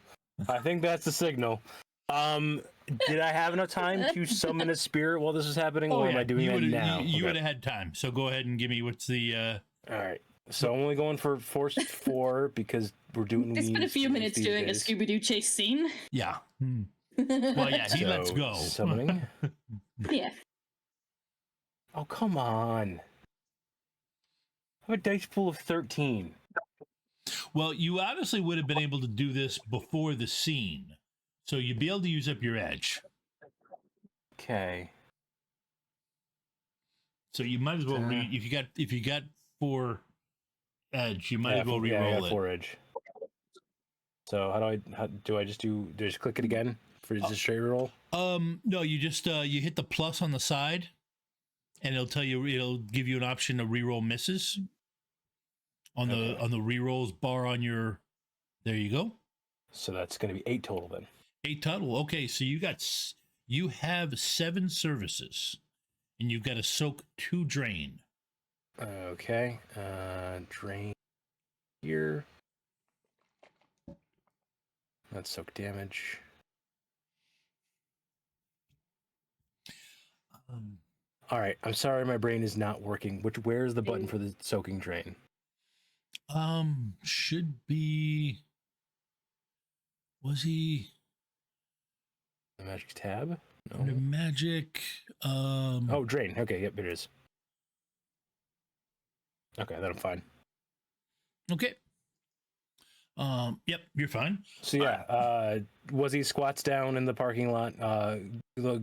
I think that's the signal. Did I have enough time to summon a spirit while this was happening, or am I doing that now? You would have had time. So go ahead and give me what's the. All right. So I'm only going for force 4 because we're doing. It's been a few minutes doing a Scooby-Doo chase scene. Yeah. Well, yeah, he lets go. Summoning. Yeah. Oh, come on. I have a dice pool of 13. Well, you honestly would have been able to do this before the scene, so you'd be able to use up your edge. Okay. So you might as well if you got 4 edge, you might as well re-roll it. 4 edge. So how do I just click it again for just a straight roll? No, you just you hit the plus on the side, and it'll give you an option to re-roll misses on the re-rolls bar on your. There you go. So that's going to be 8 total then. 8 total. Okay, so you have 7 services, and you've got to soak 2 drain. Okay. Drain here. That's soak damage. All right. I'm sorry, my brain is not working. Where's the button for the soaking drain? Should be. Was he? The magic tab? No. The magic. Oh, drain. Okay. Yep. It is. Okay, then I'm fine. Okay. Yep, you're fine. So yeah, Wuzzy squats down in the parking lot,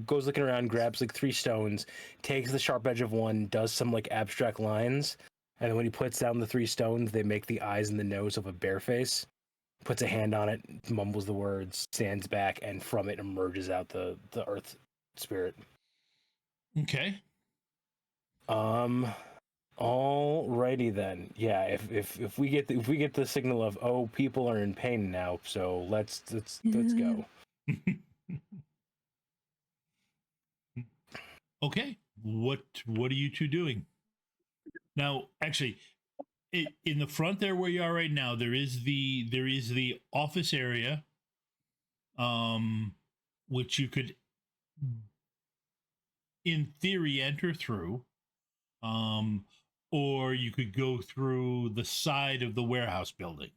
goes looking around, grabs like 3 stones, takes the sharp edge of one, does some like abstract lines, and then when he puts down the 3 stones, they make the eyes and the nose of a bear face. Puts a hand on it, mumbles the words, stands back, and from it emerges out the earth spirit. Okay. Alrighty then. Yeah, if we get the signal of, oh, people are in pain now, so let's go. Okay. What are you two doing? Now, actually, in the front there where you are right now, there is the office area, which you could, in theory, enter through. Or you could go through the side of the warehouse building.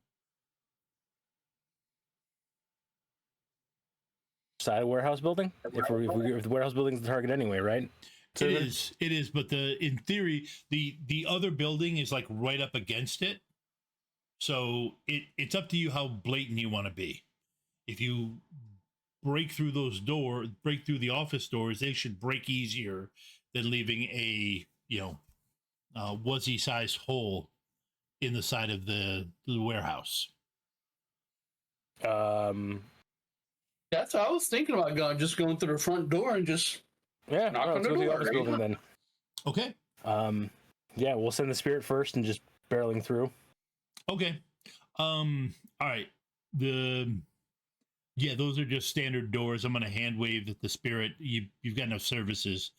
Side of warehouse building? If the warehouse building's the target anyway, right? It is, but in theory, the other building is like right up against it. So it's up to you how blatant you want to be. If you break through the office doors, they should break easier than leaving a, Wuzzy-sized hole in the side of the warehouse. That's what I was thinking about going through the front door and just knock on the door. The office building then. Okay. Yeah, we'll send the spirit first and just barreling through. Okay. All right. Those are just standard doors. I'm going to hand wave that the spirit. You've got enough services.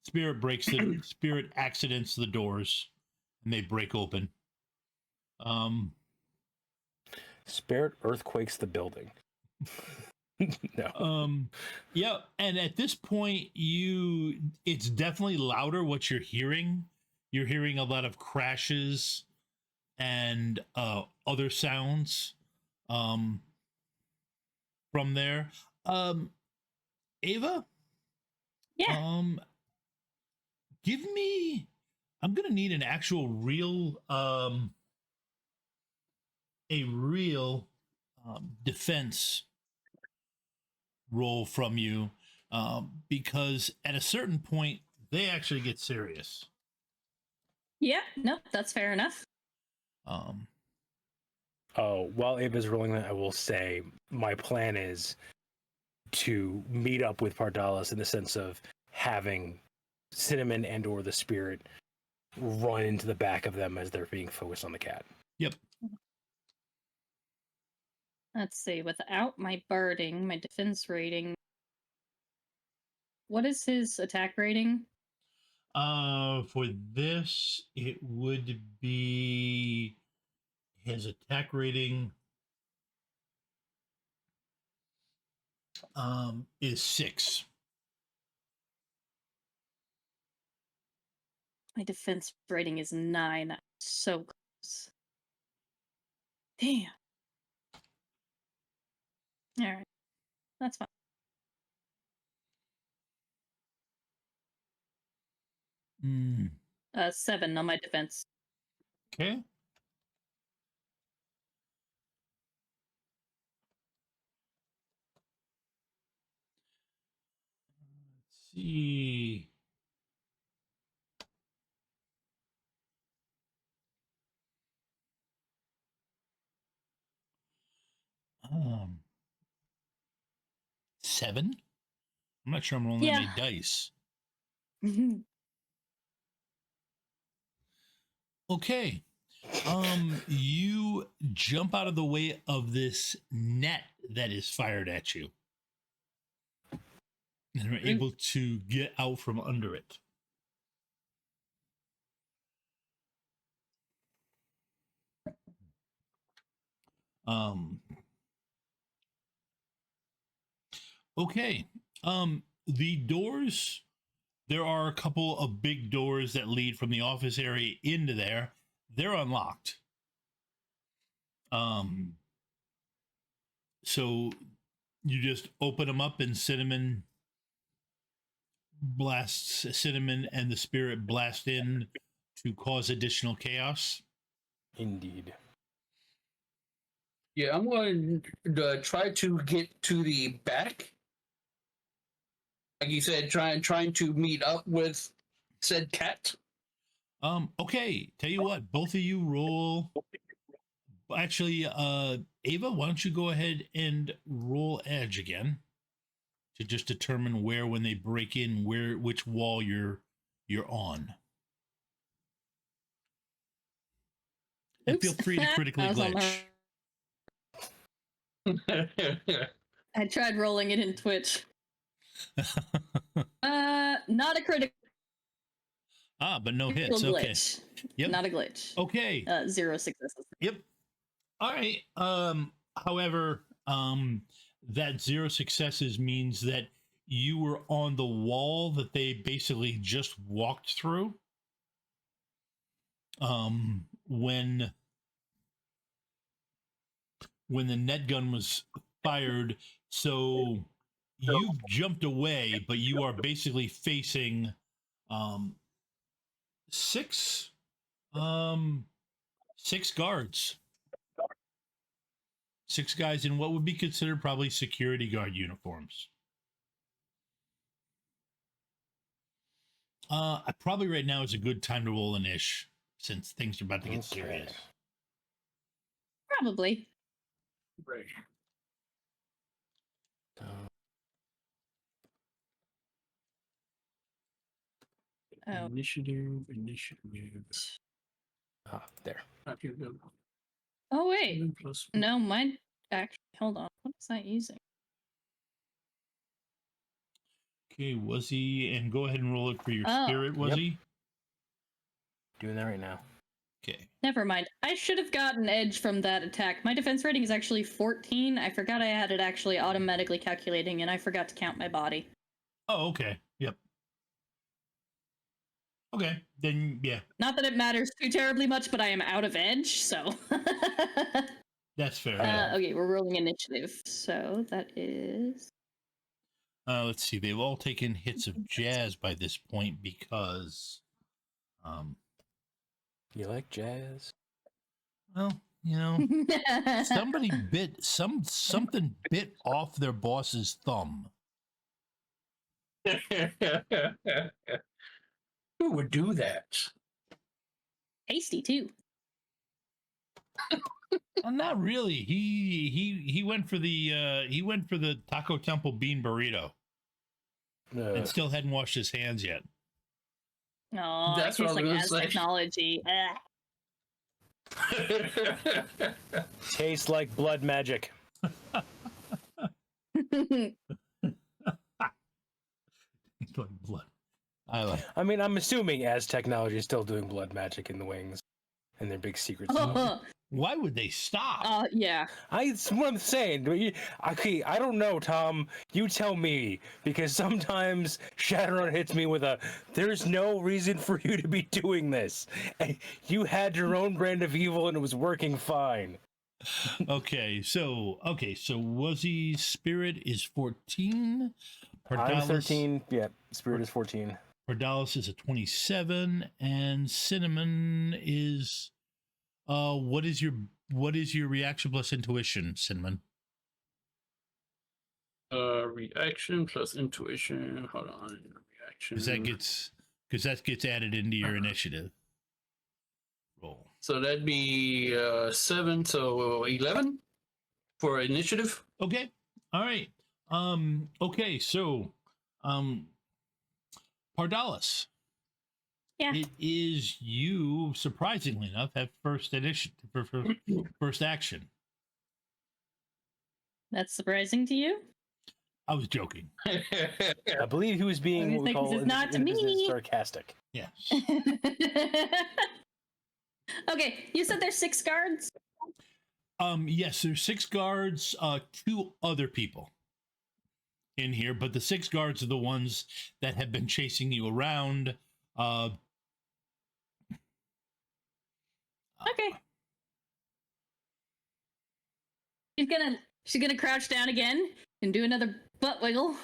Spirit accidents the doors, and they break open. Spirit earthquakes the building. No. Yeah, and at this point, it's definitely louder what you're hearing. You're hearing a lot of crashes and other sounds from there. Ava? Yeah. I'm gonna need an actual real defense roll from you, because at a certain point they actually get serious. Yeah, no, that's fair enough. Oh, while Ava's rolling that, I will say my plan is to meet up with Pardalis in the sense of having Cinnamon and or the spirit run into the back of them as they're being focused on the cat. Yep. Let's see, without my barding, my defense rating. What is his attack rating? For this, it would be his attack rating is 6. My defense rating is 9. That's so close. Damn. Alright. That's fine. Mm. 7 on my defense. Okay. Let's see. Um, 7? I'm not sure I'm rolling that many dice. Okay. You jump out of the way of this net that is fired at you, and are able to get out from under it. Okay. The doors, there are a couple of big doors that lead from the office area into there. They're unlocked. So you just open them up and Cinnamon and the spirit blast in to cause additional chaos. Indeed. Yeah, I'm going to try to get to the back. Like you said, trying to meet up with said cat. Okay, tell you what, both of you roll. Actually, Ava, why don't you go ahead and roll edge again to just determine where, when they break in, which wall you're on. And feel free to critically glitch. I tried rolling it in Twitch. Not a critical but no hits. Okay. glitch. Yep. Not a glitch. Okay. 0 successes. Yep. All right. However, that 0 successes means that you were on the wall that they basically just walked through. When the net gun was fired, so you've jumped away, but you are basically facing 6 guards. 6 guys in what would be considered probably security guard uniforms. Probably right now is a good time to roll an ish, since things are about to get serious. Probably. Right. Oh. Initiative. There. Okay, good. Oh wait. 7 plus No, mine actually. Hold on. What is that using? Okay, was he? And go ahead and roll it for your Oh. spirit, was Yep. he? Doing that right now. Okay. Never mind. I should have gotten edge from that attack. My defense rating is actually 14. I forgot I had it actually automatically calculating, and I forgot to count my body. Oh, okay. Yep. Okay, then yeah. Not that it matters too terribly much, but I am out of edge, so. That's fair. Yeah. Okay, we're rolling initiative. So that is. Let's see. They've all taken hits of jazz by this point because, You like jazz? well, You know, somebody bit something bit off their boss's thumb. Who would do that? Tasty too. Not really. He went for the Taco Temple bean burrito and still hadn't washed his hands yet. No, That's it what tastes I like was as gonna say. technology. Tastes like blood magic. It's like blood. I mean, I'm assuming as technology is still doing blood magic in the wings and their big secrets. Why would they stop? Yeah. That's what I'm saying. Okay, I don't know, Tom. You tell me, because sometimes Shadowrun hits me with a, there's no reason for you to be doing this. And you had your own brand of evil and it was working fine. Okay, so Wuzzy's spirit is 14. I'm 13. Yeah, spirit is 14. Pardalis is a 27, and Cinnamon is what is your reaction plus intuition, Cinnamon? Reaction plus intuition. Hold on. Reaction. Because that gets added into your initiative roll. So that'd be 7, so 11 for initiative. Okay. All right. Okay, so Pardalis. Yeah. It is you, surprisingly enough, have first initiative for first action. That's surprising to you? I was joking. I believe he was being what we call not to me. sarcastic. Yes. Okay, you said there's 6 guards? Yes, there's 6 guards, 2 other people in here, but the 6 guards are the ones that have been chasing you around. Okay. She's gonna crouch down again and do another butt wiggle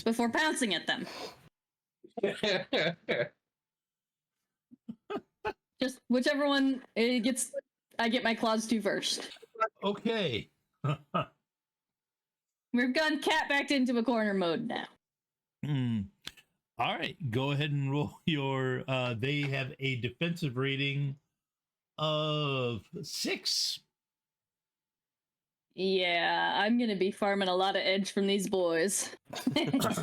before pouncing at them. Just whichever one it gets, I get my claws to first. Okay. We've gone cat backed into a corner mode now. All right, go ahead and roll your. They have a defensive rating of 6. Yeah, I'm gonna be farming a lot of edge from these boys. There's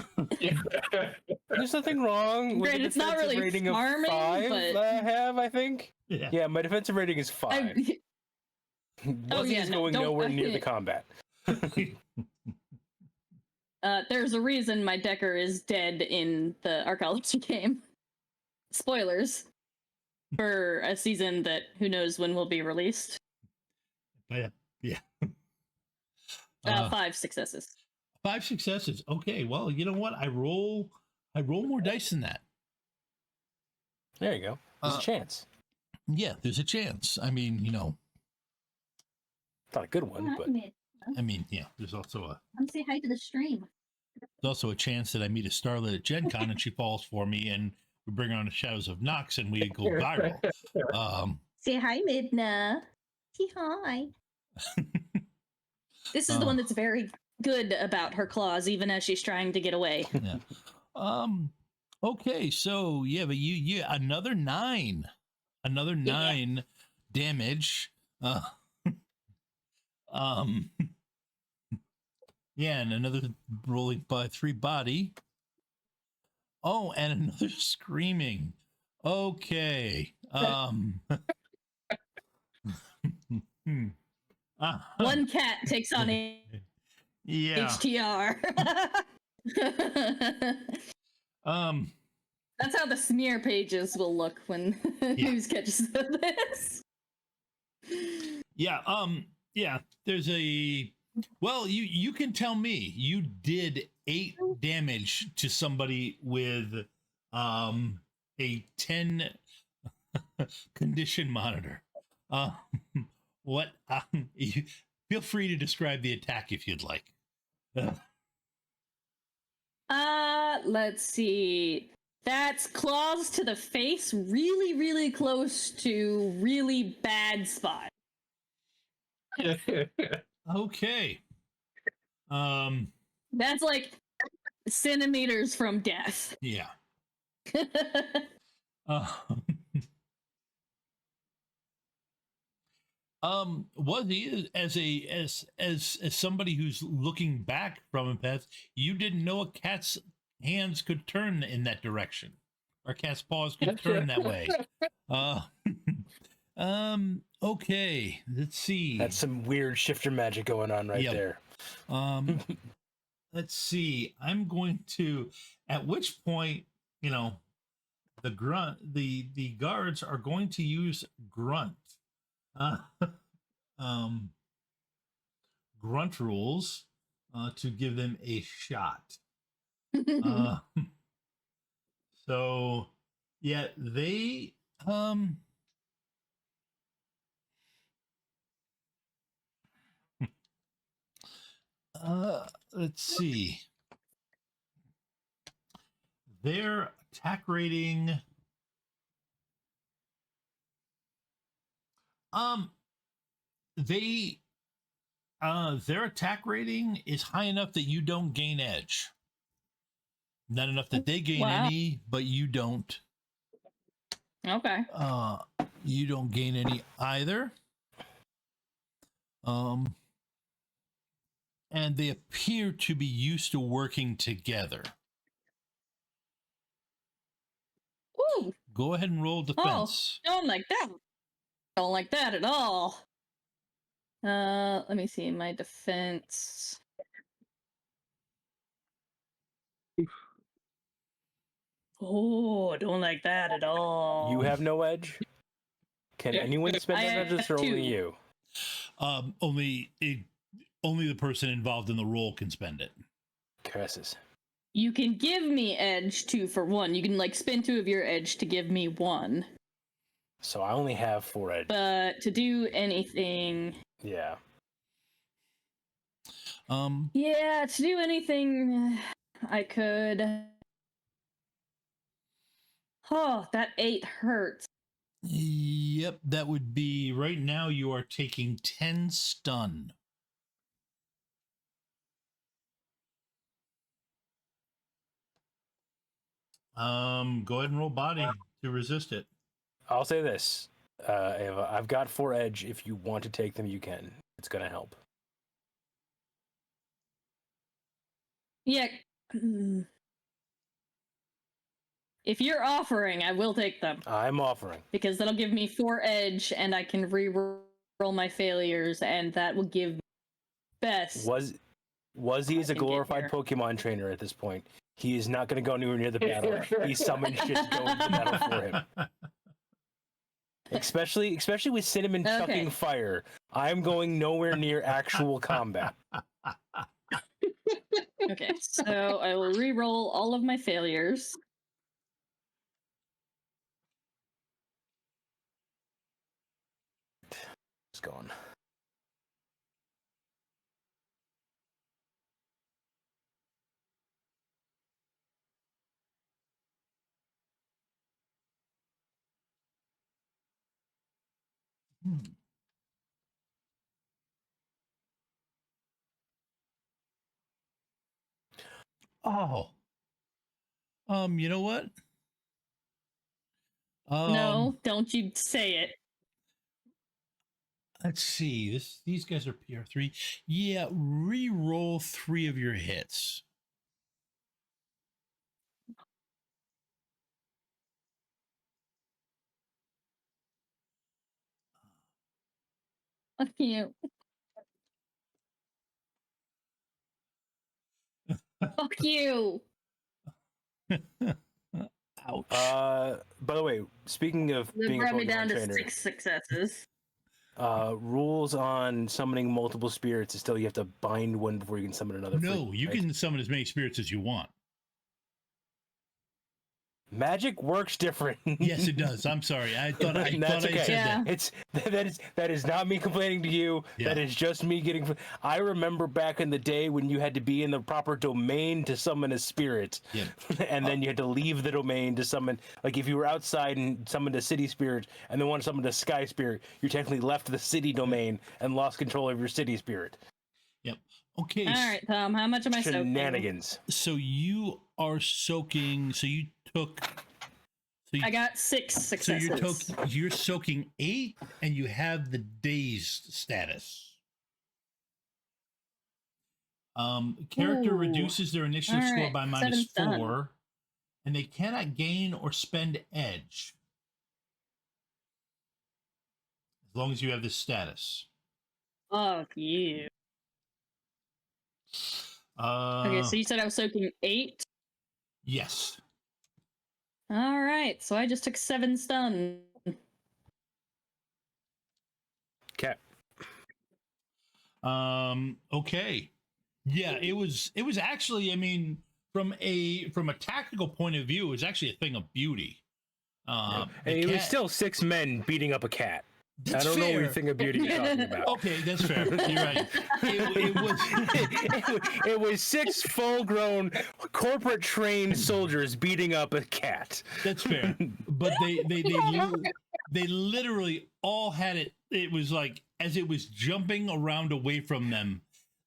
nothing wrong with Granted, the it's not defensive really rating farming, of 5 but- that I have, I think. Yeah. Yeah, my defensive rating is 5. Wuzzy's going nowhere near the combat. There's a reason my Decker is dead in the Archaeology game. Spoilers. For a season that who knows when will be released. Yeah. 5 successes. 5 successes. Okay, well, you know what? I roll more dice than that. There you go. There's a chance. Yeah, there's a chance. I mean, Not a good one, but yeah, there's also Come say hi to the stream. a chance that I meet a starlet at Gen Con and she falls for me and we bring her on the Shadows of Nox and we go viral. Say hi, Midna. Say hi. This is the one that's very good about her claws, even as she's trying to get away. Yeah. Okay, so yeah, but you another 9. Another 9 damage. Yeah, and another rolling by 3 body. Oh, and another screaming. Okay. One cat takes on a Yeah. HTR. That's how the smear pages will look when news catches this. Yeah, there's a well, you can tell me you did 8 damage to somebody with a 10 condition monitor. What you, feel free to describe the attack if you'd like. Let's see. That's claws to the face, really, really close to really bad spot. Okay. That's like centimeters from death. Yeah. Was he as somebody who's looking back from a past, you didn't know a cat's hands could turn in that direction, or cat's paws could turn that way. Okay, let's see. That's some weird shifter magic going on right there. Let's see. I'm going to, at which point, the guards are going to use grunt. Grunt rules to give them a shot. So yeah, they let's see. Their attack rating their attack rating is high enough that you don't gain edge. Not enough that they gain any, but you don't. Okay. You don't gain any either. And they appear to be used to working together. Ooh. Go ahead and roll defense. Oh, don't like that. Don't like that at all. Let me see my defense. Oh, don't like that at all. You have no edge? Can anyone spend edges or only you? Only the person involved in the roll can spend it. Curses. You can give me edge 2 for 1. You can spend 2 of your edge to give me 1. So I only have 4 edge. But to do anything... Yeah. Yeah, to do anything I could... Oh, that 8 hurts. Yep, that would be... Right now you are taking 10 stun. Go ahead and roll body to resist it. I'll say this, Ava, I've got 4 edge. If you want to take them, you can. It's going to help. Yeah. If you're offering, I will take them. I'm offering. Because that'll give me 4 edge, and I can re-roll my failures, and that will give me best. Was he as a glorified Pokemon trainer at this point? He is not going to go anywhere near the battle. He summoned shit to go into the battle for him. Especially with Cinnamon chucking fire. I'm going nowhere near actual combat. Okay, so I will re-roll all of my failures. It's gone. Oh. You know what? No, don't you say it. Let's see. These guys are PR3. Yeah, re-roll 3 of your hits. Fuck you. Fuck you. Ouch. By the way, speaking of They being a brought me Pokemon down to trainer, 6 successes. rules on summoning multiple spirits is still you have to bind one before you can summon another. No, you can summon as many spirits as you want. Magic works different. Yes, it does. I'm sorry. I thought I That's okay. said that. It's that is not me complaining to you. Yeah. That is just me getting. I remember back in the day when you had to be in the proper domain to summon a spirit, Yeah. and then you had to leave the domain to summon. Like if you were outside and summoned a city spirit, and then wanted to summon a sky spirit, you technically left the city domain and lost control of your city spirit. Yep. Okay. All right, Tom. How much am I soaking? Shenanigans. So you are soaking. So you took. So you, I got 6 successes. So you're soaking 8, and you have the dazed status. Character Ooh. reduces their initiative All score right, by seven's done. -4, and they cannot gain or spend edge as long as you have this status. Fuck you. Okay, so you said I was soaking 8? Yes. All right, so I just took 7 stun. Okay. Okay. Yeah, it was actually, I mean, from a tactical point of view, it was actually a thing of beauty. And it was still 6 men beating up a cat. I don't know what you think of beauty you're talking about. Okay, that's fair. You're right. It was 6 full-grown, corporate-trained soldiers beating up a cat. That's fair. But they literally all had it. It was like as it was jumping around away from them,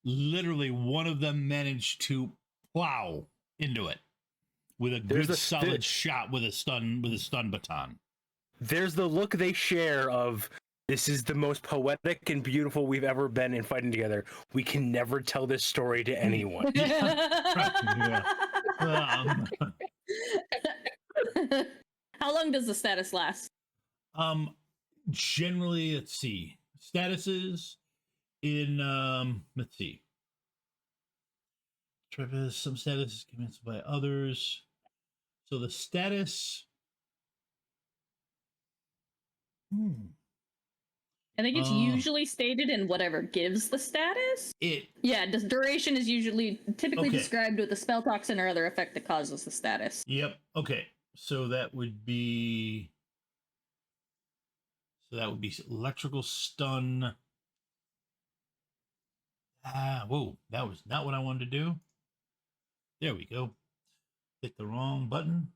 literally one of them managed to plow into it with a good solid shot with a stun baton. There's the look they share of, this is the most poetic and beautiful we've ever been in fighting together. We can never tell this story to anyone. Yeah. How long does the status last? Generally, let's see. Statuses in let's see. Travis, some statuses commenced by others. So the status. I think it's usually stated in whatever gives the status. Yeah, the duration is typically described with a spell toxin or other effect that causes the status. Yep. Okay. So that would be electrical stun. Whoa, that was not what I wanted to do. There we go. Hit the wrong button.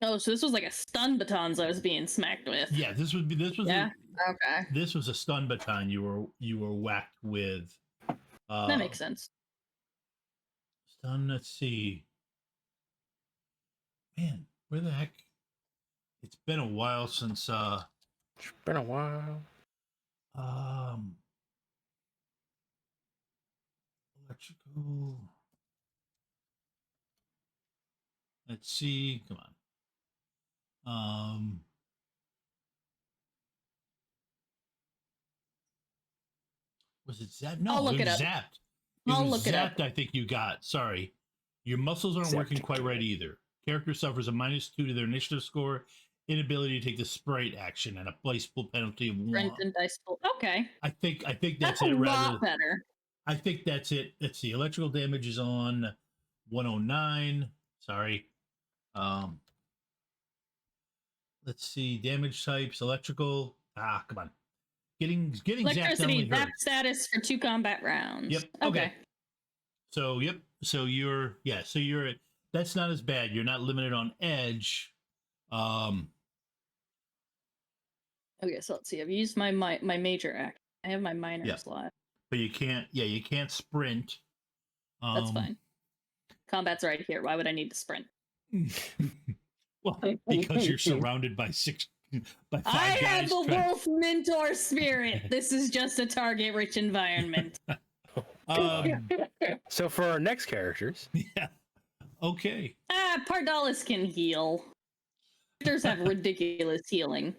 Oh, so this was like a stun batons I was being smacked with. Yeah, this was okay. This was a stun baton you were whacked with. That makes sense. Stun, let's see. Man, where the heck? It's been a while since It's been a while. Electrical. Let's see. Come on. Was it zapped? No, I'll look it was it up. zapped. I'll was look it up. zapped, I think you got. Sorry. Your muscles aren't working quite right either. Character suffers a -2 to their initiative score, inability to take the sprite action, and a dice pool penalty of 1. Sprint and dice pool. Okay. I think that's a it. lot better. I think that's it. Let's see. Electrical damage is on 109. Sorry. Let's see. Damage types. Electrical. Come on. Getting Electricity. zapped Zap status for 2 combat rounds. Yep. Okay. So yep. So you're that's not as bad. You're not limited on edge. Okay, so let's see. I've used my major act. I have my minor slot. But you can't sprint. That's fine. Combat's right here. Why would I need to sprint? Well, because you're surrounded by 5 guys. I have the wolf mentor spirit. This is just a target-rich environment. So for our next characters. Yeah. Okay. Pardalis can heal. Characters have ridiculous healing.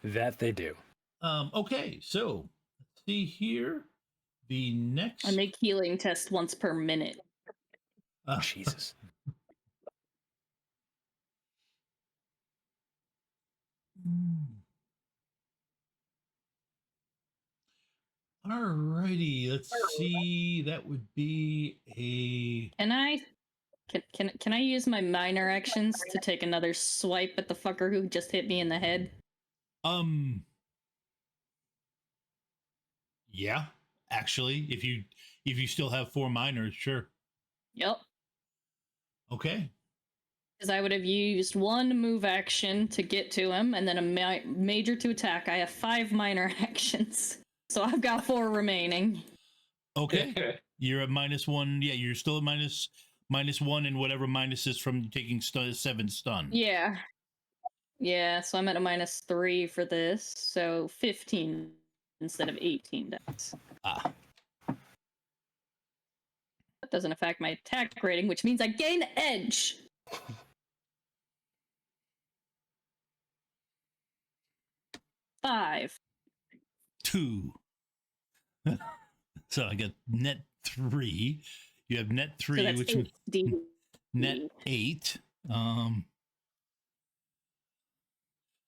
That they do. Okay, so let's see here. The next I make healing tests once per minute. Jesus. Alrighty, let's see. That would be a. Can I Can I use my minor actions to take another swipe at the fucker who just hit me in the head? Yeah, actually, if you still have 4 minors, sure. Yep. Okay. Because I would have used 1 move action to get to him, and then a major to attack. I have 5 minor actions, so I've got 4 remaining. Okay. You're at -1. Yeah, you're still at -1, and whatever minus is from taking 7 stun. Yeah. Yeah, so I'm at a -3 for this, so 15 instead of 18 dice. Ah. That doesn't affect my attack rating, which means I gain edge. Five. 2. So I get net 3. You have net 3, So that's which 8 net 8.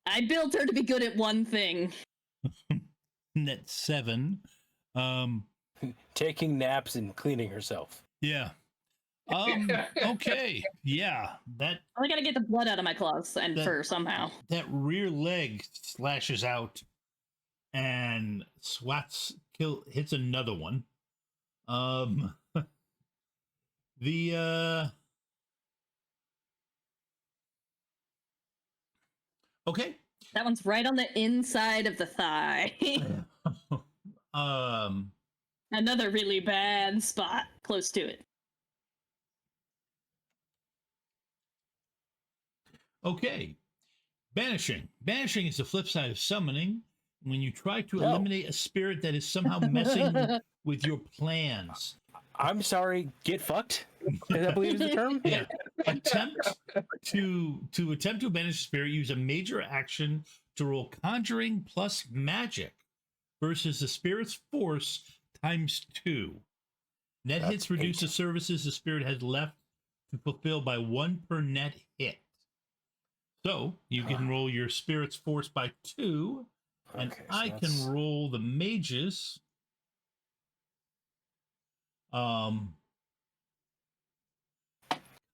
I built her to be good at one thing. Net 7. Taking naps and cleaning herself. Yeah. Okay. Yeah. That I gotta get the blood out of my claws and fur somehow. that rear leg slashes out and hits another one. Okay. That one's right on the inside of the thigh. Another really bad spot close to it. Okay. Banishing. Banishing is the flip side of summoning. When you try to eliminate a spirit that is somehow messing with your plans. I'm sorry, get fucked? I believe is the term? Yeah. Attempt to banish a spirit, use a major action to roll conjuring plus magic versus the spirit's force ×2. Net hits reduce the services the spirit has left to fulfill by 1 per net hit. So you can roll your spirit's force by 2, and I can roll the mages.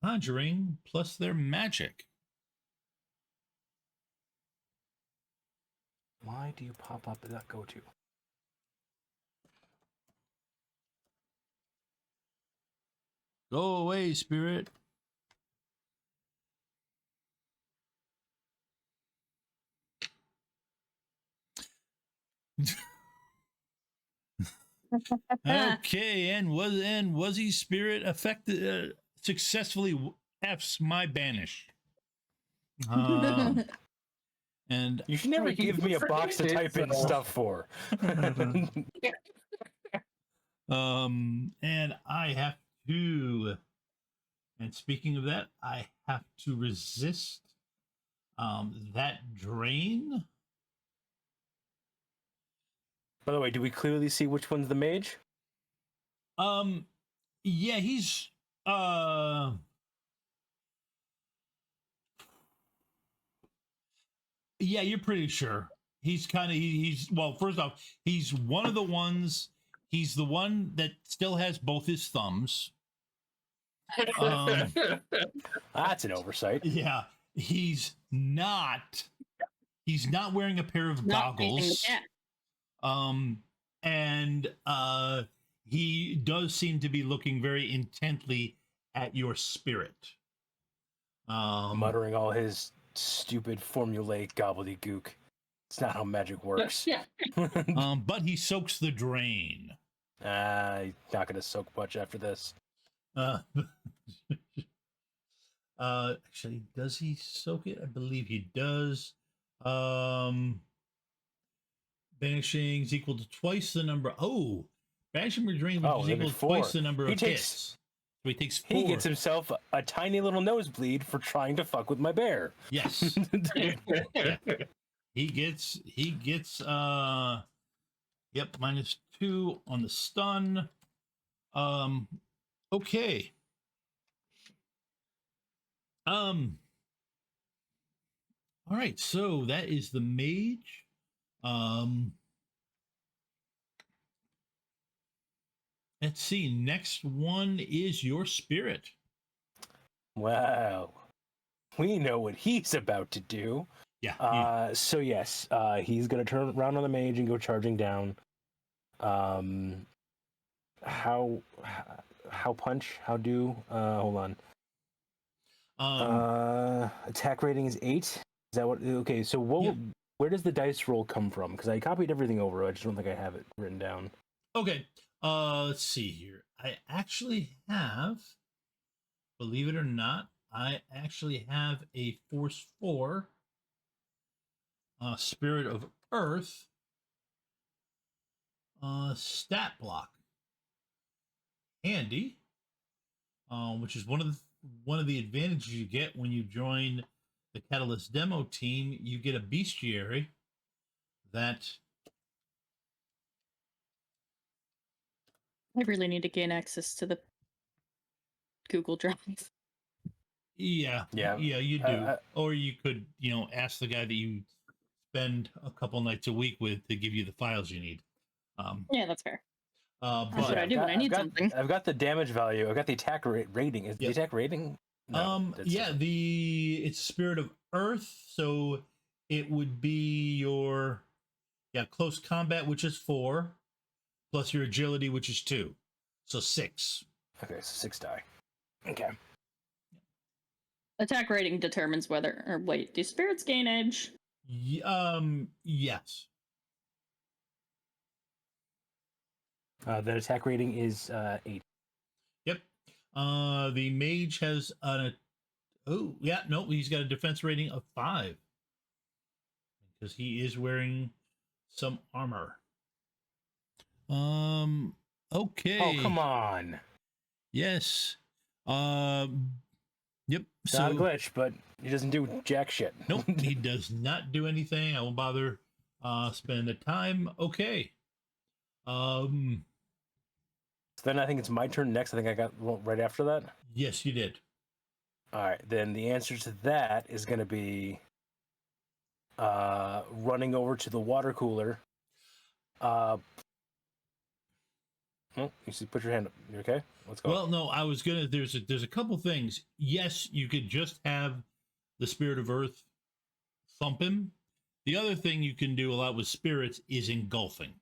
Conjuring plus their magic. Why do you pop up at that go-to? Go away, spirit. Okay, and was he spirit affected successfully F's my banish. And you should never give me a box to type in stuff for. And I have to, and speaking of that, I have to resist that drain. By the way, do we clearly see which one's the mage? Yeah, he's yeah, you're pretty sure. He's kind of he's well, first off, he's one of the ones, he's the one that still has both his thumbs. That's an oversight. Yeah, he's not wearing a pair of goggles. And he does seem to be looking very intently at your spirit. Muttering all his stupid formulaic gobbledygook. It's not how magic works. But he soaks the drain. He's not going to soak much after this. Actually, does he soak it? I believe he does. Banishing is equal to twice the number. Oh, banishing or drain is equal to twice the number of hits. So he takes 4. He gets himself a tiny little nosebleed for trying to fuck with my bear. Yes. Yeah. He gets yep, -2 on the stun. Okay. All right, so that is the mage. Let's see. Next one is your spirit. Wow. We know what he's about to do. Yeah. So yes, he's gonna turn around on the mage and go charging down. How punch? How do? Hold on. Attack rating is 8. Is that what? Okay, so what? Yeah. Where does the dice roll come from? Because I copied everything over. I just don't think I have it written down. Okay. Let's see here. I actually have, believe it or not, I actually have a Force 4 Spirit of Earth stat block. Handy. Which is one of the advantages you get when you join the Catalyst demo team. You get a bestiary that I really need to gain access to the Google Drive. yeah you do. Or you could ask the guy that you spend a couple nights a week with to give you the files you need. Yeah, that's fair. But That's what I do when I need something. I've got the damage value. I've got the attack rating. Is the attack rating? No, yeah, it's Spirit of Earth, so it would be your close combat, which is 4, plus your agility, which is 2, so 6. Okay, so 6 die. Okay. Attack rating determines whether, or wait, do spirits gain edge? Yes. The attack rating is 8. Yep. The mage has he's got a defense rating of 5 because he is wearing some armor. Okay. Oh, come on. Yes. Yep. It's not a glitch, but he doesn't do jack shit. Nope, he does not do anything. I won't bother spending the time. Okay. So then I think it's my turn next. I think I got right after that. Yes, you did. All right. Then the answer to that is going to be running over to the water cooler. You see, put your hand up. You okay? Let's go. Well, no, I was gonna. There's a couple things. Yes, you could just have the Spirit of Earth thump him. The other thing you can do a lot with spirits is engulfing.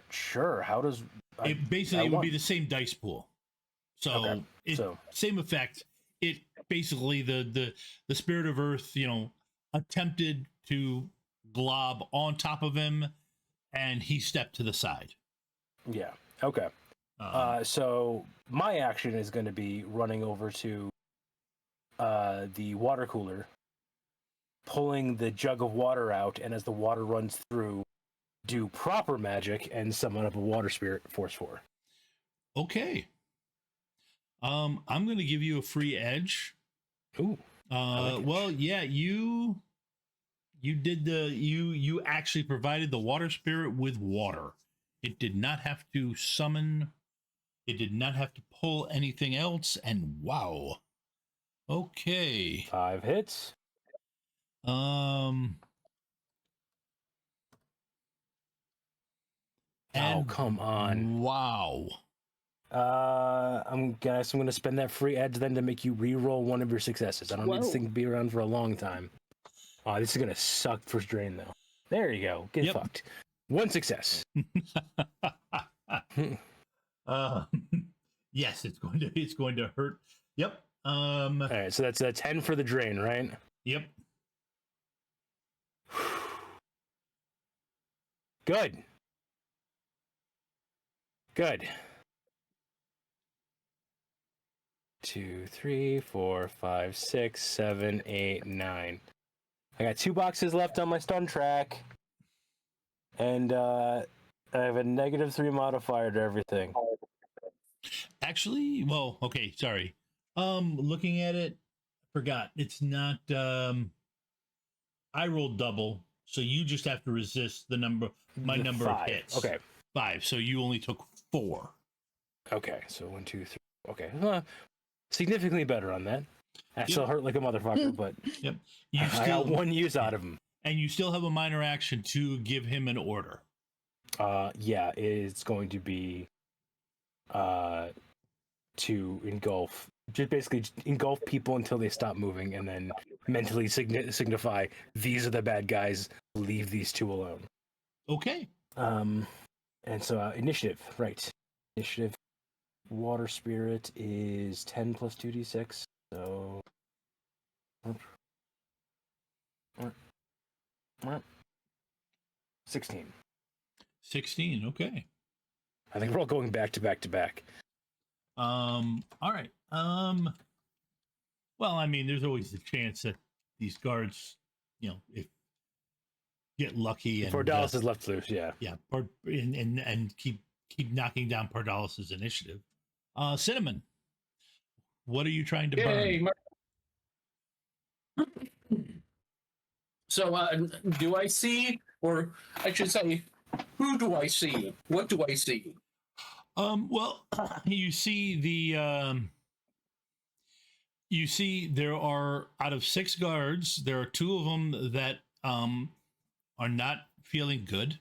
Sure. How does It would be the same dice pool. So okay. Same effect. It basically the Spirit of Earth, attempted to glob on top of him, and he stepped to the side. Yeah. Okay. So my action is going to be running over to the water cooler, pulling the jug of water out, and as the water runs through, do proper magic and summon up a water spirit, Force 4. Okay. I'm going to give you a free edge. Ooh. Well, yeah, you did you actually provided the water spirit with water. It did not have to summon. It did not have to pull anything else. And wow. Okay. 5 hits. And come on. Wow. I'm going to spend that free edge then to make you re-roll one of your successes. I don't need this thing to be around for a long time. Oh, this is going to suck first drain, though. There you go. Get fucked. 1 success. Yes, it's going to hurt. Yep. All right, so that's a 10 for the drain, right? Yep. Good. 2, 3, 4, 5, 6, 7, 8, 9. I got 2 boxes left on my stun track. And I have a -3 modifier to everything. Actually, well, okay, sorry. Looking at it, forgot. It's not I rolled double, so you just have to resist number of 5. hits. Okay. 5, so you only took 4. Okay, so 1, 2, 3. Okay. Significantly better on that. I still hurt like a motherfucker, but yep. I got 1 use out of him. And you still have a minor action to give him an order. Yeah, it's going to be to engulf, just basically engulf people until they stop moving, and then mentally signify these are the bad guys. Leave these two alone. Okay. And so initiative, right? Initiative. Water spirit is 10 plus 2d6. So 16. 16. Okay. I think we're all going back to back to back. All right. Well, I mean, there's always the chance that these guards, if get lucky and Dallas is left loose, yeah. Yeah, and keep burning down Pardalis's initiative. Cinnamon, what are you trying to burn? So, do I see, or I should say, who do I see? What do I see? Well, you see there are, out of 6 guards, there are 2 of them that are not feeling good.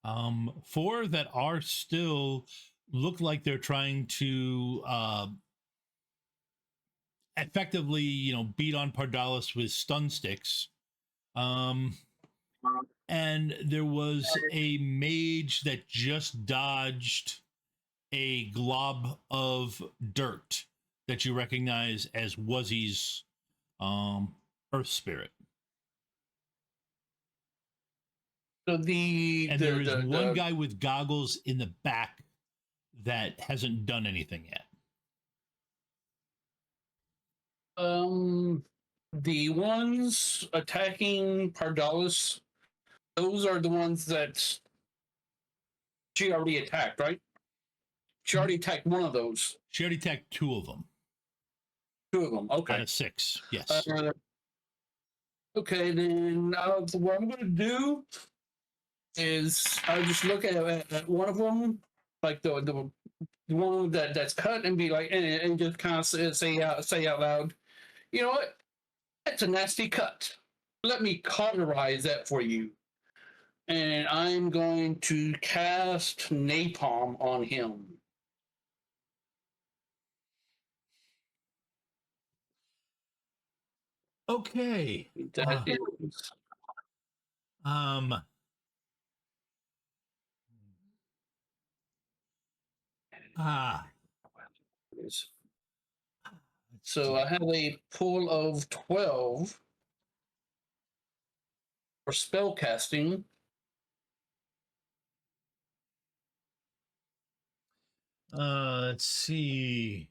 4 that are still look like they're trying to effectively, beat on Pardalis with stun sticks. And there was a mage that just dodged a glob of dirt that you recognize as Wuzzy's earth spirit. So there is one guy with goggles in the back that hasn't done anything yet. The ones attacking Pardalis, those are the ones that she already attacked, right? She already attacked one of those. She already attacked 2 of them. 2 of them, okay. Out of 6, yes. Okay, then what I'm going to do is I'll just look at one of them, like the one that's cut, and be like, and just kind of say out loud, you know what? That's a nasty cut. Let me cauterize that for you. And I'm going to cast napalm on him. Okay. That is. So I have a pool of 12 for spell casting. Let's see.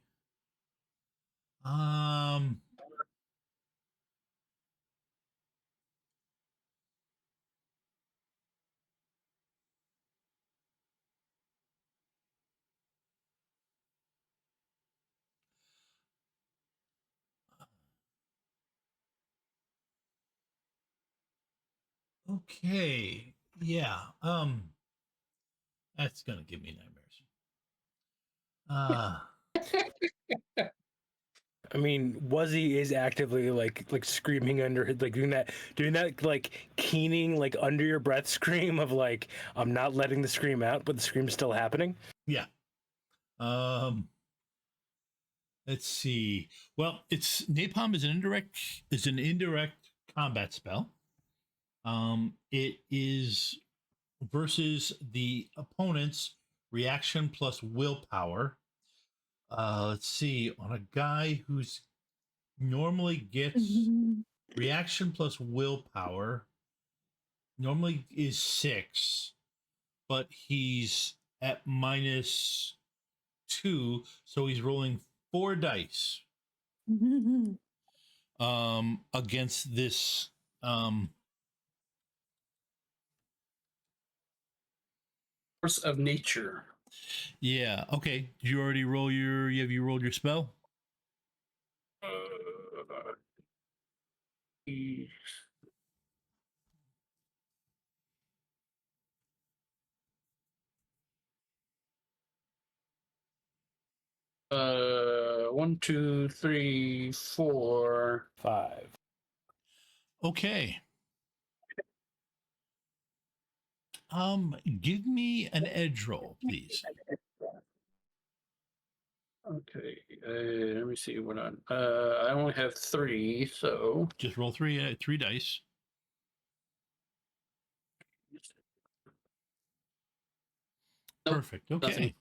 Okay. Yeah. That's gonna give me nightmares. I mean, Wuzzy is actively like screaming under, like doing that like keening, like under your breath scream of like, I'm not letting the scream out, but the scream's still happening. Yeah. Let's see. Well, it's napalm is an indirect combat spell. It is versus the opponent's reaction plus willpower. Let's see, on a guy who's normally gets reaction plus willpower, normally is 6, but he's at -2, so he's rolling 4 dice against this Force of nature. Yeah. Okay. Did you already roll have you rolled your spell? One, two, three, 4, 5. Okay. Give me an edge roll, please. Okay, let me see what I only have 3, so Just roll three dice. Nope, Perfect. Okay. nothing.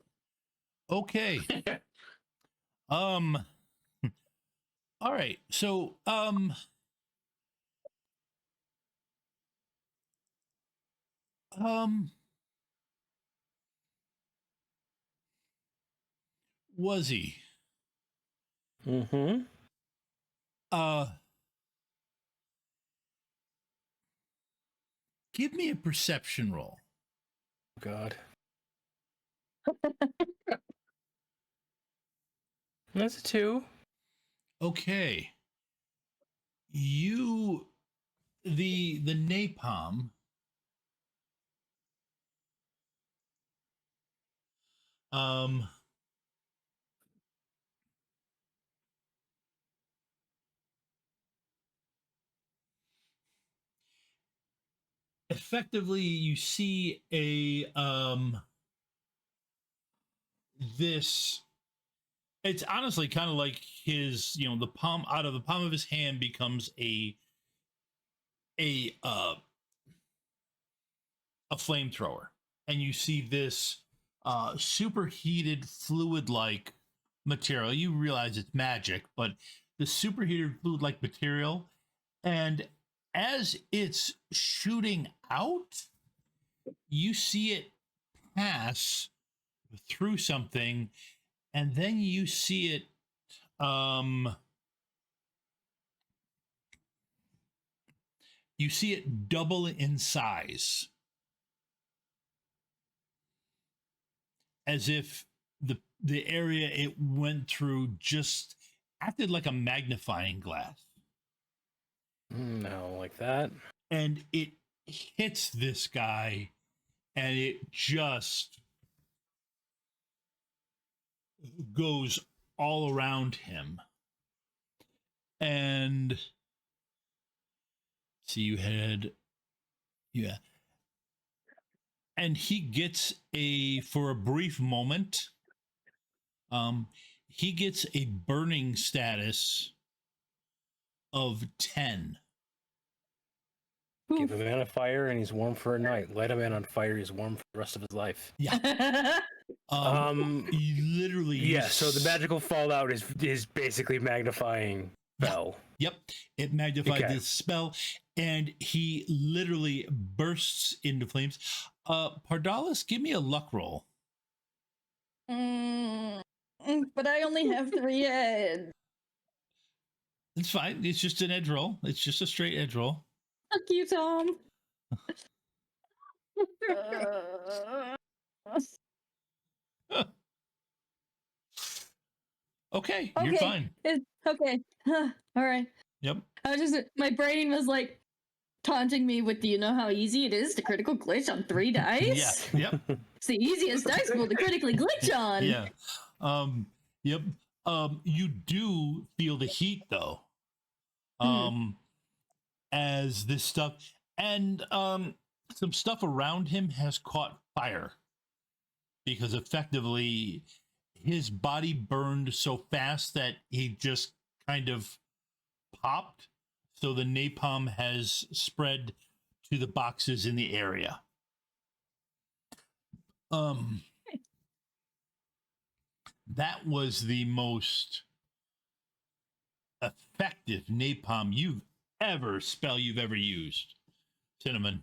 Okay. Um. All right. So um. Was he? Mm-hmm. Uh. Give me a perception roll. God. That's a 2. Okay. You the napalm um effectively you see a this it's honestly kind of like his the palm out of the palm of his hand becomes a uh a flamethrower, and you see this superheated fluid like material. You realize it's magic, but the superheated fluid like material, and as it's shooting out, you see it pass through something, and then you see it double in size, as if the area it went through just acted like a magnifying glass, No, like that. and it hits this guy, and it just goes all around him. And see, you had, yeah, and he gets for a brief moment, he gets a burning status of 10. Give a man a fire and he's warm for a night. Light a man on fire, he's warm for the rest of his life. Yeah. You literally. Yeah, so the magical fallout is basically magnifying spell. Yep. It magnified Okay. this spell, and he literally bursts into flames. Pardalis, give me a luck roll. But I only have 3 heads. It's fine. It's just an edge roll. It's just a straight edge roll. Fuck you, Tom. Okay, you're fine. Okay. All right. Yep. My brain was like taunting me with, do you know how easy it is to critical glitch on 3 dice? Yeah. Yep. It's the easiest dice pool to critically glitch on. Yeah. Yep. You do feel the heat though. As this stuff and some stuff around him has caught fire, because effectively his body burned so fast that he just kind of popped. So the napalm has spread to the boxes in the area. That was the most effective napalm you've ever used, Cinnamon.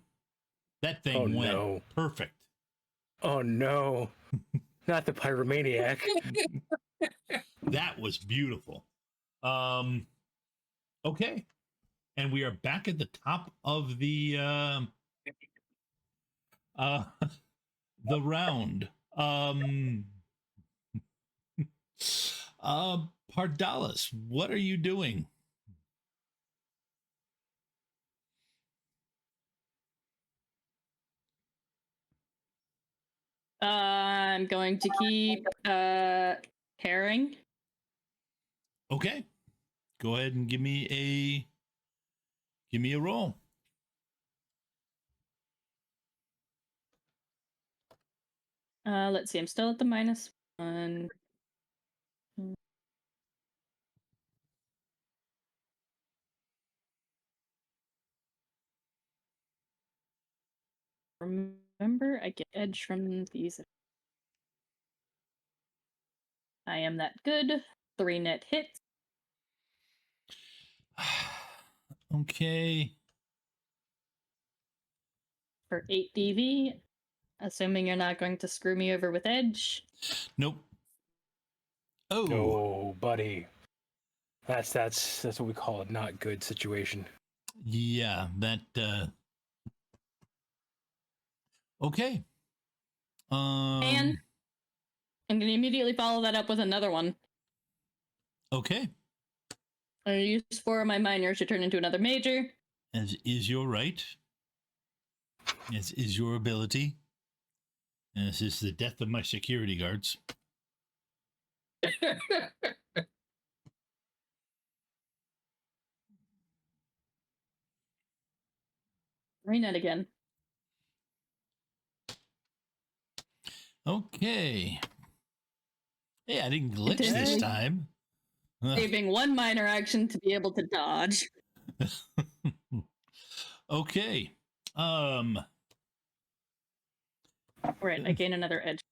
That thing went perfect. Oh no. Not the pyromaniac. That was beautiful. Okay. And we are back at the top of the round. Pardalis, what are you doing? I'm going to keep caring. Okay. Go ahead and give me a roll. Let's see, I'm still at the -1. remember, I get edge from these. I am that good. 3 net hits. Okay. For 8 DV. Assuming you're not going to screw me over with edge. Nope. Oh. No, buddy. That's what we call a not good situation. Yeah, that okay. And I'm gonna immediately follow that up with another one. Okay. I'm gonna use 4 of my minors to turn into another major. As is your right. As is your ability. And this is the death of my security guards. Renet again. Okay. Hey, I didn't glitch this time. Saving 1 minor action to be able to dodge. Okay. Right, I gain another edge.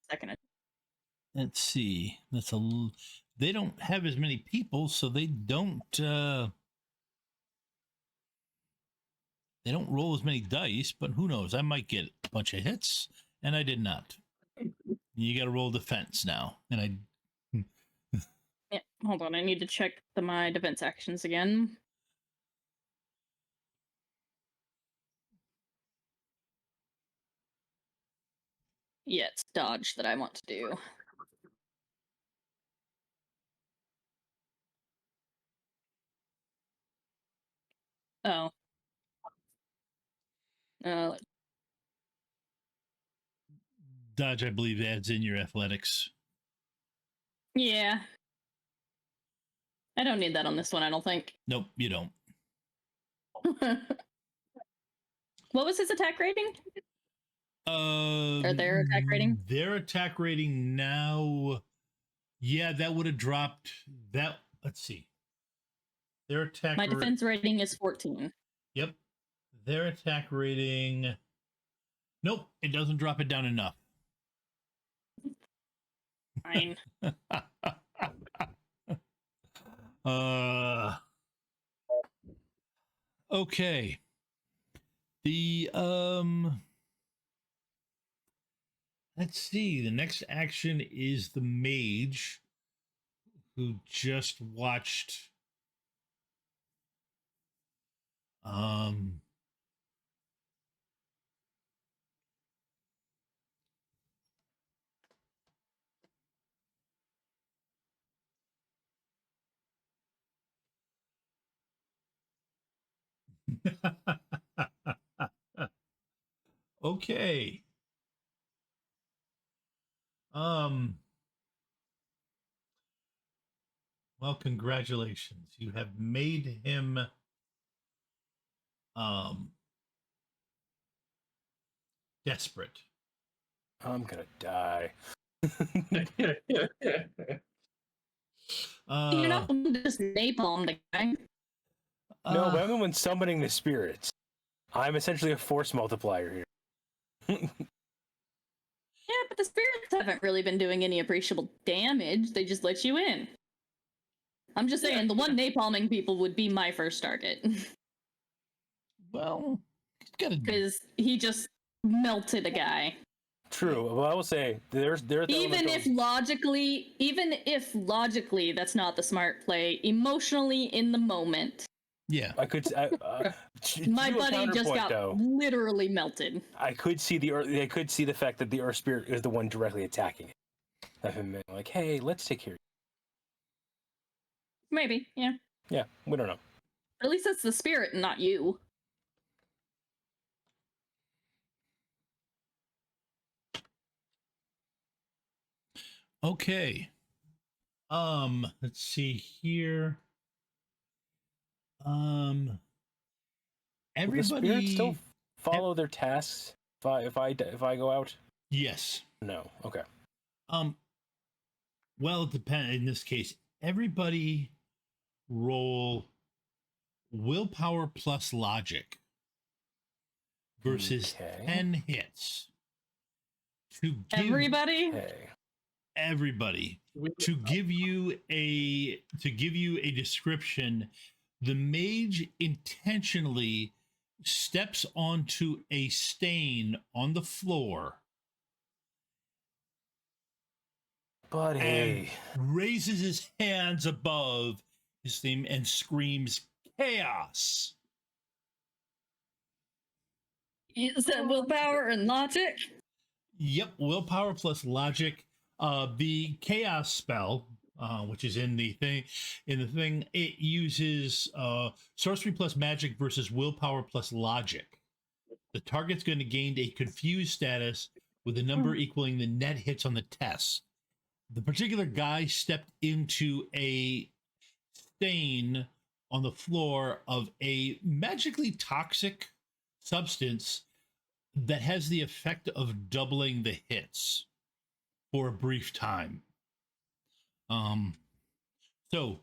Second. Let's see. They don't have as many people, so they don't roll as many dice, but who knows? I might get a bunch of hits, and I did not. You got to roll defense now, and I. Yeah, hold on. I need to check my defense actions again. Yeah, it's dodge that I want to do. Oh. Dodge, I believe, adds in your athletics. Yeah. I don't need that on this one, I don't think. Nope, you don't. What was his attack rating? Or their attack rating? Their attack rating now. Yeah, that would have dropped. That. Let's see. Their attack. My defense rating is 14. Yep. Their attack rating. Nope, it doesn't drop it down enough. Fine. Okay. The let's see. The next action is the mage who just watched okay. Well, congratulations. You have made him desperate. I'm gonna die. You're not the one to just napalm the guy. No, but I'm the one summoning the spirits. I'm essentially a force multiplier here. Yeah, but the spirits haven't really been doing any appreciable damage. They just let you in. I'm just saying, the one napalming people would be my first target. Well, because he just melted a guy. True. Well, I will say there's even if logically that's not the smart play. Emotionally, in the moment, yeah, I could. my buddy just got literally melted. I could see the fact that the Earth Spirit is the one directly attacking it. Of him being like, "Hey, let's take care of you." Maybe, yeah. Yeah, we don't know. At least it's the spirit, and not you. Okay. Let's see here. Everybody. Will the spirits still follow their tasks if I go out? Yes. No. Okay. Well, it depends. In this case, everybody roll willpower plus logic. versus Okay. 10 hits. To give Everybody? everybody to give you a description, the mage intentionally steps onto a stain on the floor Buddy. and raises his hands above his theme and screams chaos. Is that willpower and logic? Yep, willpower plus logic. The chaos spell, which is in the thing, it uses sorcery plus magic versus willpower plus logic. The target's going to gain a confused status with a number equaling the net hits on the test. The particular guy stepped into a stain on the floor of a magically toxic substance that has the effect of doubling the hits for a brief time. So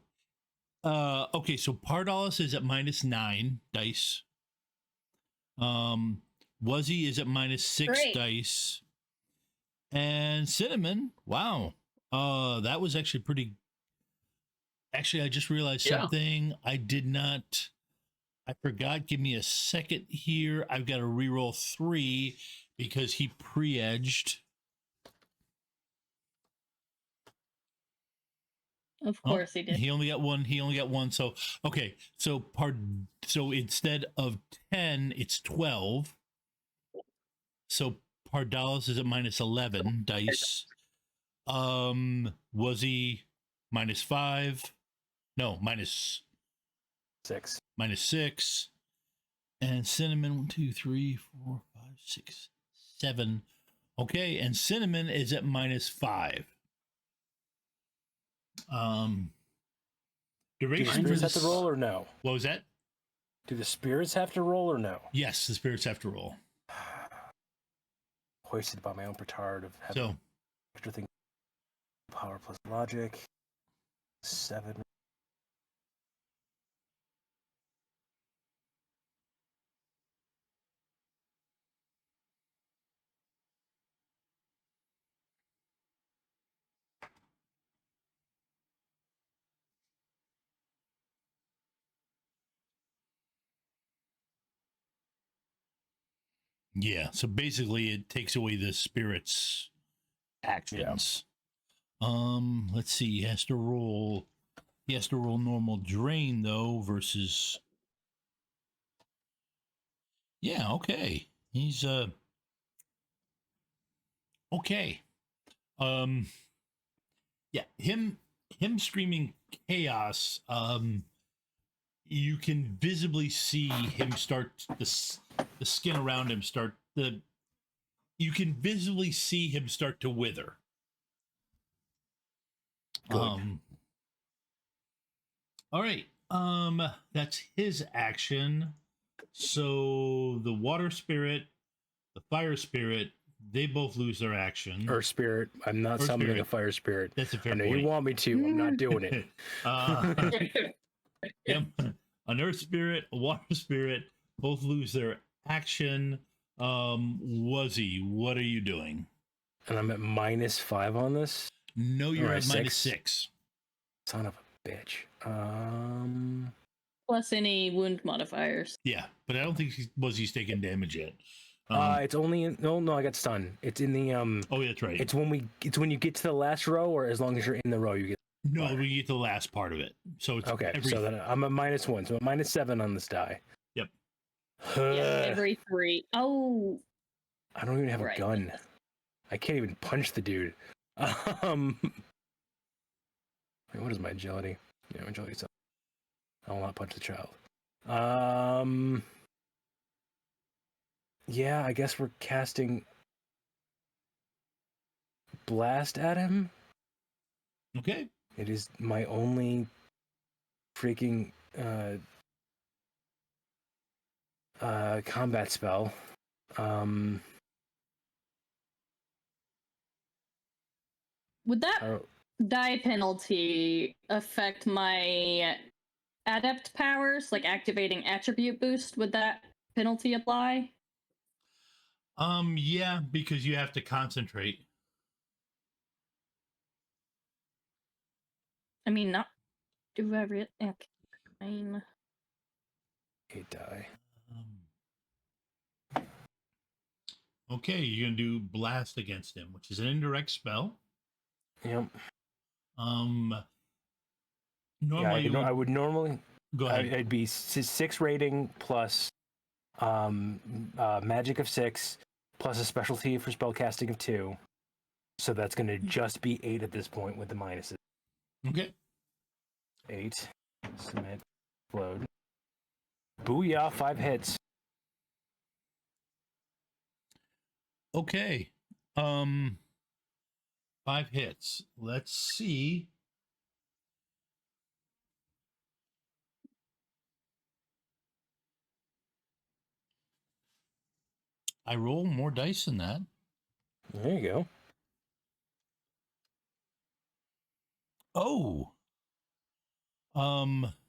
Pardalis is at -9 dice. Wuzzy is at -6 Great. dice. And Cinnamon, wow. That was actually pretty. Actually, I just realized something. I forgot. Give me a second here. I've got to reroll 3 because he pre-edged. Of course he did. He only got one. So okay. So instead of 10, it's 12. So Pardalis is at -11 dice. Was he -5? No, -6. -6. And Cinnamon 1, 2, 3, 4, 5, 6, 7. Okay, and Cinnamon is at -5. Do the Duration for spirits have this. to roll or no? What was that? Do the spirits have to roll or no? Yes, the spirits have to roll. Hoisted by my own petard of having So extra thing. Power plus logic. 7. yeah, so basically it takes away the spirit's actions. Let's see. He has to roll normal drain though versus. Yeah, okay. He's okay. Yeah, him screaming chaos. You can visibly see him start the skin around him start you can visibly see him start to wither. Good. All right. That's his action. So the water spirit, the fire spirit, they both lose their action. Earth spirit. I'm not Earth summoning spirit. a fire spirit. That's a fair I know point. you want me to. I'm not doing it. Yep. An earth spirit, a water spirit, both lose their action. Wuzzy, what are you doing? And I'm at -5 on this. No, you're Or at a -6. Son of a bitch. Plus any wound modifiers. Yeah, but I don't think Wuzzy's taking damage yet. It's only in, no, I got stunned. It's in the Oh, yeah, that's right. It's when you get to the last row, or as long as you're in the row, you get. No, we get to the last part of it. So it's Okay, so then I'm at -1, so I'm at -7 on this die. Yep. Yeah, every 3. Oh. I don't even have Right. a gun. I can't even punch the dude. Wait, what is my agility? Yeah, my agility. I will not punch the child. Yeah, I guess we're casting blast at him. Okay. It is my only freaking combat spell. Would that die penalty affect my adept powers, like activating attribute boost? Would that penalty apply? Yeah, because you have to concentrate. I mean, not do every. Okay. Fine. 8 die. Okay, you're gonna do blast against him, which is an indirect spell. Yep. Normally, I would normally. go ahead. I'd be 6 rating plus magic of 6 plus a specialty for spellcasting of 2. So that's going to just be 8 at this point with the minuses. Okay. 8. Submit. Load. Booyah, 5 hits. Okay. 5 hits. Let's see. I roll more dice than that. There you go. Oh.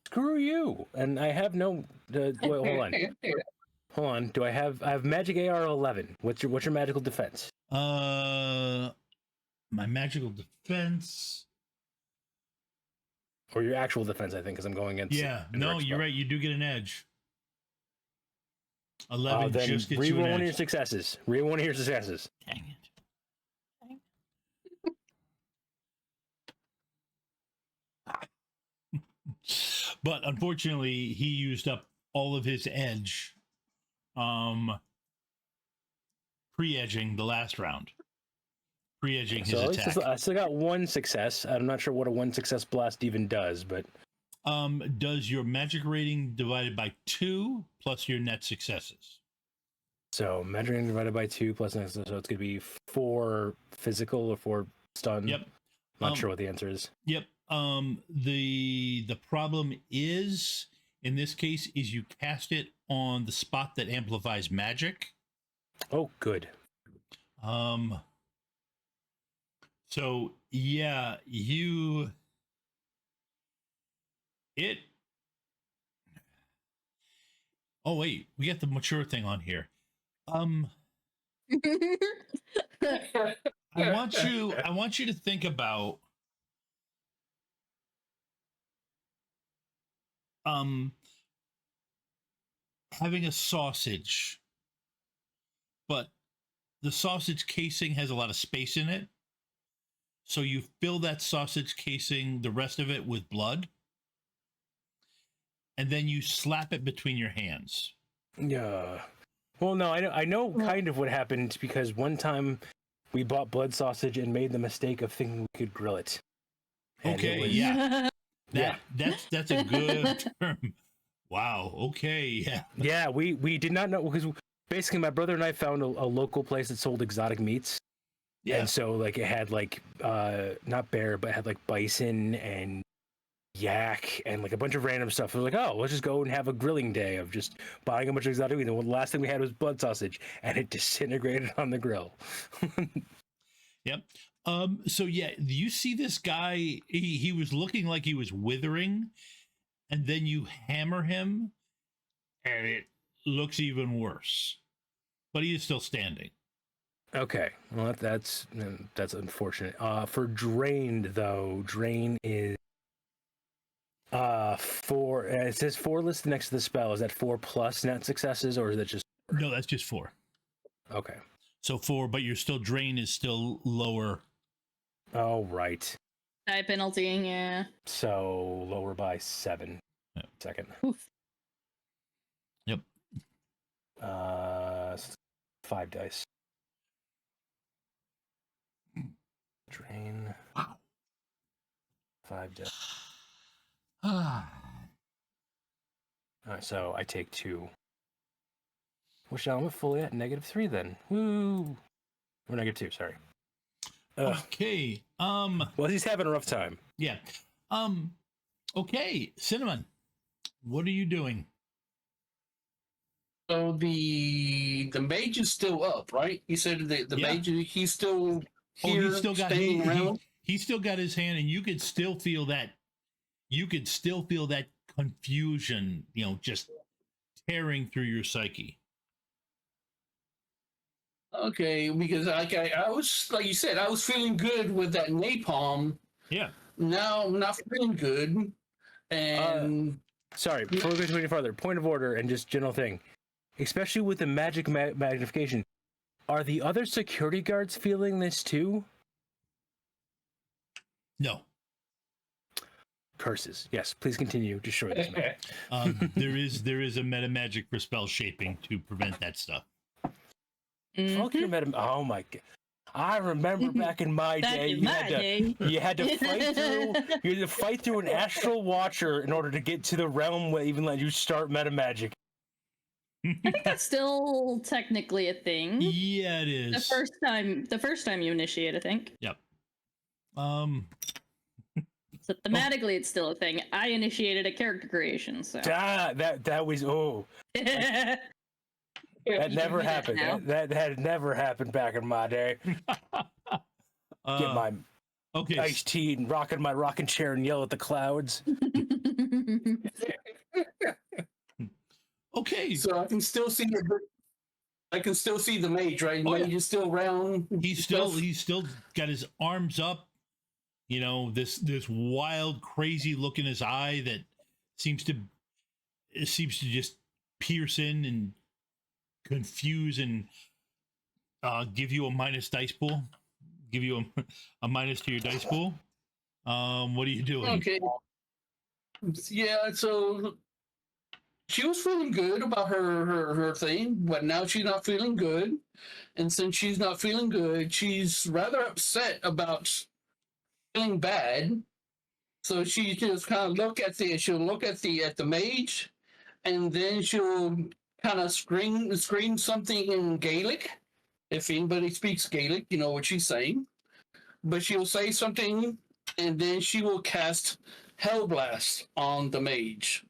Screw you. And I have no wait, hold on. Hold on. I have magic AR 11. What's your magical defense? My magical defense. Or your actual defense, I think, because I'm going against. Yeah, no, you're right. You do get an edge. 11 then just gets you reroll an one of edge. your successes. Reroll one of your successes. Dang it. But unfortunately, he used up all of his edge pre-edging the last round. Pre-edging his So at least attack. I still got 1 success. I'm not sure what a 1 success blast even does, but Does your magic rating divided by 2 plus your net successes? so magic rating divided by 2 plus next, so it's going to be 4 physical or 4 stun. Yep. Not sure what the answer is. Yep. The problem is, in this case, is you cast it on the spot that amplifies magic. Oh, good. So yeah, oh wait, we got the mature thing on here. I want you to think about having a sausage, but the sausage casing has a lot of space in it. So you fill that sausage casing, the rest of it, with blood, and then you slap it between your hands. Yeah. Well, no, I know kind of what happened because one time we bought blood sausage and made the mistake of thinking we could grill it. And Okay, it was- yeah. Yeah. That's a good term. Wow. Okay. Yeah. Yeah, we did not know because basically my brother and I found a local place that sold exotic meats. Yeah. And so like it had like not bear, but it had like bison and yak and like a bunch of random stuff. We're like, oh, let's just go and have a grilling day of just buying a bunch of exotic meat. And the last thing we had was blood sausage, and it disintegrated on the grill. Yep. So yeah, you see this guy, he was looking like he was withering, and then you hammer him and it looks even worse. But he is still standing. Okay, well that's unfortunate. For drained though, drain is 4. It says 4 listed next to the spell. Is that 4 plus net successes, or is that just? No, that's just 4. Okay. So 4, but your still drain is still lower. Oh right. Die penalty, yeah. So lower by 7. Yeah. Second. Oof. Yep. 5 dice. Drain. Wow. 5 dice. Ah. All right, so I take 2. Which I'm fully at -3 then. Woo! Or -2, sorry. Okay. Well, he's having a rough time. Yeah. Okay, Cinnamon. What are you doing? So the mage is still up, right? You said the Yeah. mage, he's still Oh, here, he's still got staying around. he still got his hand, and you could still feel that confusion, just tearing through your psyche. Okay, because I was like you said, I was feeling good with that napalm. Yeah. Now I'm not feeling good, and Sorry, before we go too any farther, point of order and just general thing, especially with the magic magnification, are the other security guards feeling this too? No. Curses. Yes, please continue. Destroy this man. There is a meta magic for spell shaping to prevent that stuff. Fuck your meta. Oh my god. I remember back in my Back day, in my day. you had to fight through. You had to fight through an astral watcher in order to get to the realm where even let you start meta magic. I think that's still technically a thing. Yeah, it is. The first time you initiate, I think. Yep. So thematically, it's still a thing. I initiated a character creation, so That was that never happened. That had never happened back in my day. Get my iced tea and rocking my rocking chair and yell at the clouds. Okay. So I can still see the mage, right? The mage is still around. He's still got his arms up. You know, this wild, crazy look in his eye that seems to just pierce in and confuse and give you a minus dice pool. Give you a minus to your dice pool. What are you doing? Okay. Yeah, so she was feeling good about her thing, but now she's not feeling good. And since she's not feeling good, she's rather upset about feeling bad. So she just kind of look at the mage, and then she'll kind of scream something in Gaelic. If anybody speaks Gaelic, you know what she's saying. But she'll say something, and then she will cast Hellblast on the mage.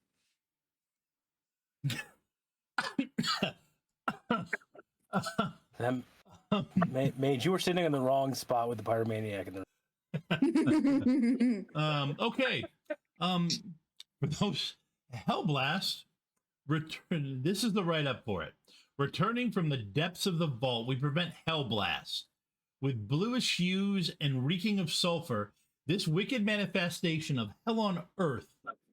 Mage, you were sitting in the wrong spot with the pyromaniac in the Okay. For those Hellblast, return. This is the write-up for it. Returning from the depths of the vault, we prevent Hellblast. With bluish hues and reeking of sulfur, this wicked manifestation of hell on earth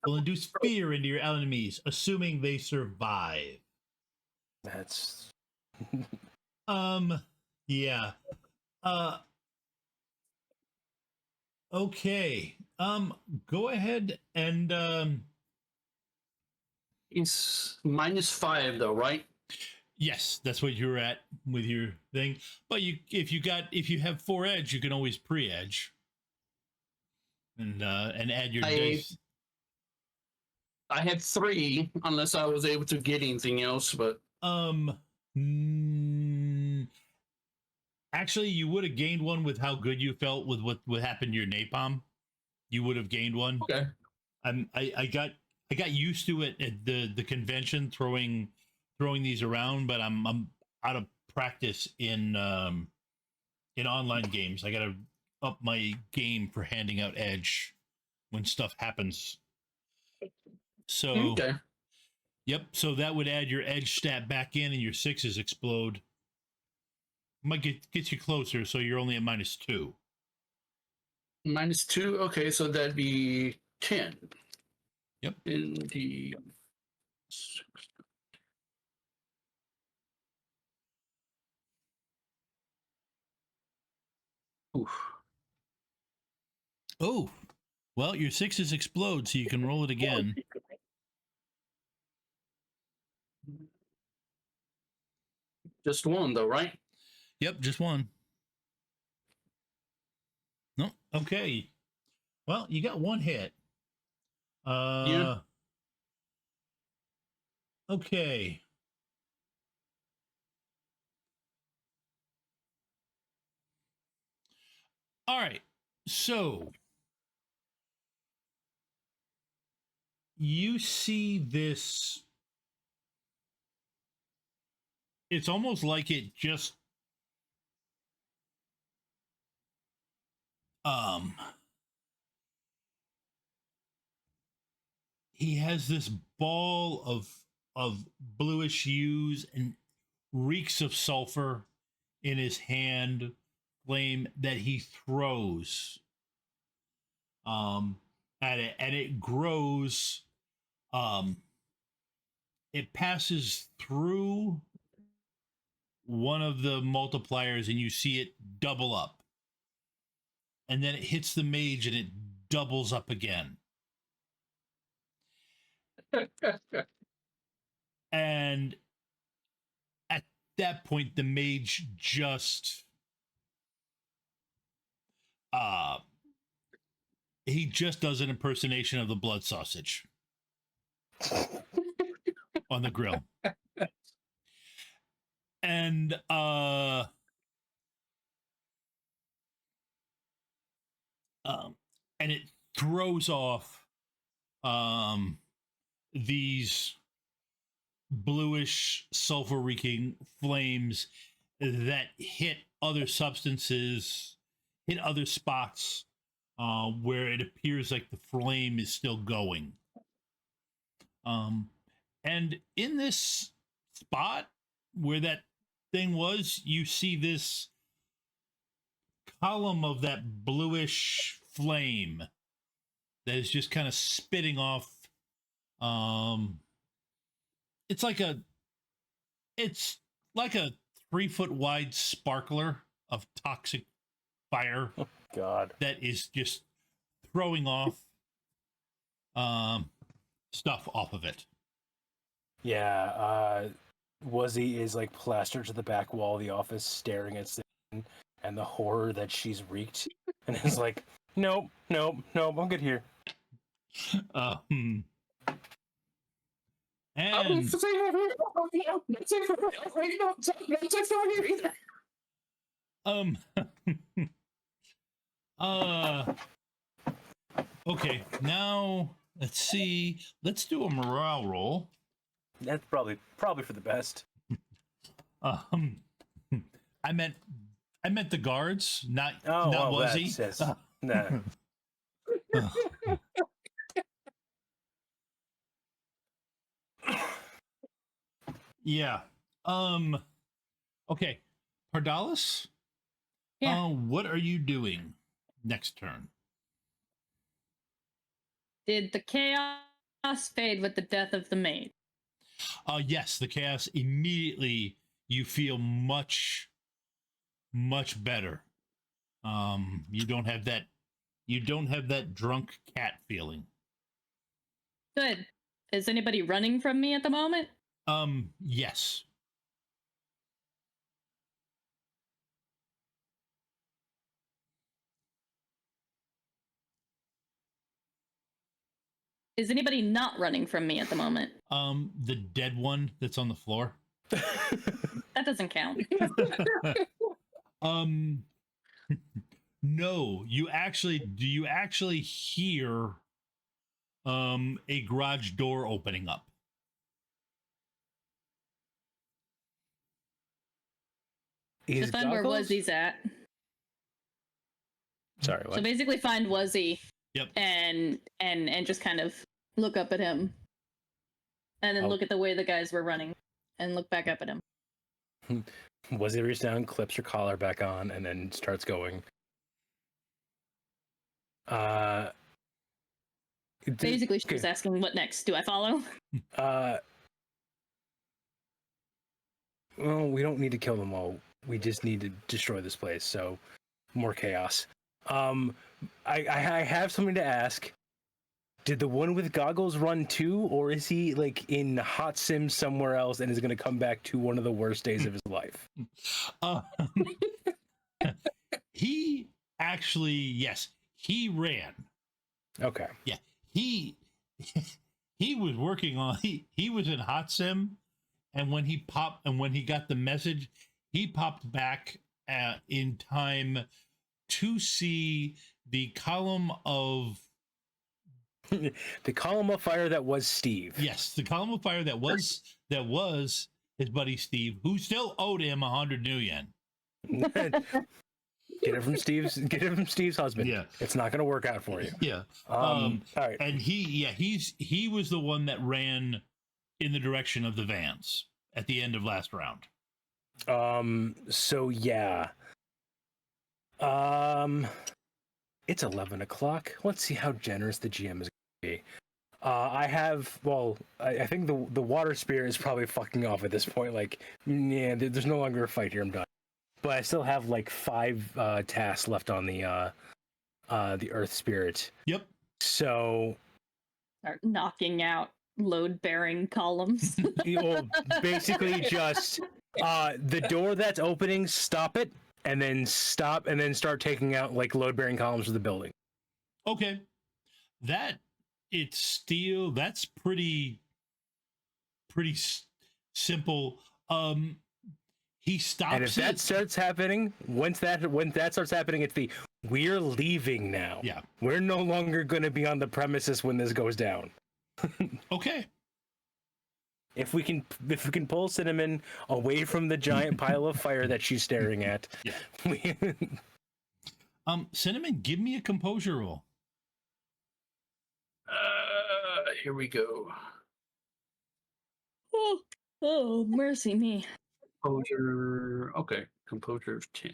will induce fear into your enemies, assuming they survive. That's yeah. Okay. Go ahead and It's -5 though, right? yes, that's what you're at with your thing. But if you have 4 edge, you can always pre-edge and add your dice. I had 3, unless I was able to get anything else. But actually, you would have gained one with how good you felt with what happened to your napalm. You would have gained one. okay, I got used to it at the convention throwing these around, but I'm out of practice in online games. I gotta up my game for handing out edge when stuff happens. So okay. Yep, so that would add your edge stat back in and your 6s explode. Might get you closer, so you're only at -2. -2. Okay, so that'd be 10. Yep. In the oof. Oh, well, your 6s explode, so you can roll it again. Just one though, right? Yep, just one. No, okay. Well, you got one hit. Yeah. Okay. All right. So you see this. It's almost like it just he has this ball of bluish hues and reeks of sulfur in his hand, flame that he throws at it, and it grows. It passes through one of the multipliers, and you see it double up, and then it hits the mage, and it doubles up again. And at that point, the mage just he just does an impersonation of the blood sausage on the grill. And and it throws off these bluish sulfur reeking flames that hit other substances, hit other spots where it appears like the flame is still going. And in this spot where that thing was, you see this column of that bluish flame that is just kind of spitting off. It's like a 3-foot wide sparkler of toxic fire. Oh, God. That is just throwing off stuff off of it. Yeah, Wuzzy is like plastered to the back wall of the office, staring at Sin and the horror that she's wreaked, and is like, nope, I'm good here. And okay, now let's see. Let's do a morale roll. That's probably for the best. I meant the guards, not Oh, Wuzzy. that's nah. Yeah. Okay. Pardalis? Yeah. What are you doing next turn? Did the chaos fade with the death of the maid? Yes, the chaos immediately you feel much better. You don't have that drunk cat feeling. Good. Is anybody running from me at the moment? Yes. Is anybody not running from me at the moment? The dead one that's on the floor. That doesn't count. No, do you actually hear a garage door opening up? To find where Wuzzy's at. Sorry, what? So basically find Wuzzy. Yep. And just kind of look up at him. And then look at the way the guys were running. And look back up at him. Wuzzy reaches down, clips her collar back on, and then starts going. Basically, she was asking, what next? Do I follow? Well, we don't need to kill them all. We just need to destroy this place, so more chaos. I have something to ask. Did the one with goggles run too, or is he like in hot sim somewhere else and is going to come back to one of the worst days of his life? He actually, yes, he ran. Okay. Yeah, he was working on. He was in hot sim, and when he got the message, he popped back in time to see the column of fire that was Steve. Yes, the column of fire that was his buddy Steve, who still owed him 100 new yen. Get it from Steve's husband. Yeah, it's not going to work out for you. Yeah. All right. And he was the one that ran in the direction of the vans at the end of last round. So yeah. It's 11 o'clock. Let's see how generous the GM is going to be. I think the water spirit is probably fucking off at this point. Like, yeah, there's no longer a fight here. I'm done. But I still have like 5 tasks left on the earth spirit. Yep. So Start knocking out load-bearing columns. you'll basically just the door that's opening, stop it, and then start taking out like load-bearing columns of the building. Okay. That's pretty simple. He stops And if that starts happening, when that starts happening, it's we're leaving now. Yeah. We're no longer going to be on the premises when this goes down. Okay. If we can pull Cinnamon away from the giant pile of fire that she's staring at. Yeah. Cinnamon, give me a composure roll. Here we go. Oh, mercy me. Composure. Okay, composure of 10.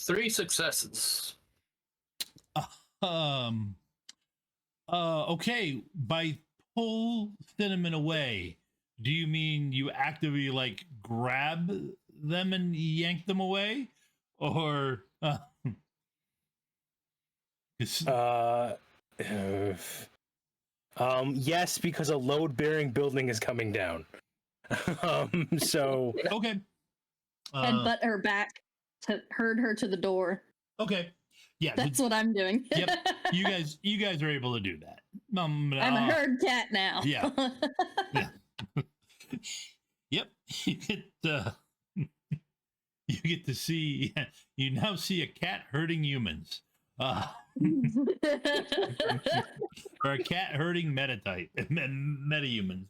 Three successes. Okay. By pull Cinnamon away, do you mean you actively like grab them and yank them away, or? Yes, because a load-bearing building is coming down. So Okay. Headbutt her back to herd her to the door. Okay. Yeah. That's what I'm doing. Yep. You guys are able to do that. I'm a herd cat now. Yeah. Yeah. Yep. You get to see. You now see a cat herding humans. Or a cat herding meta-humans.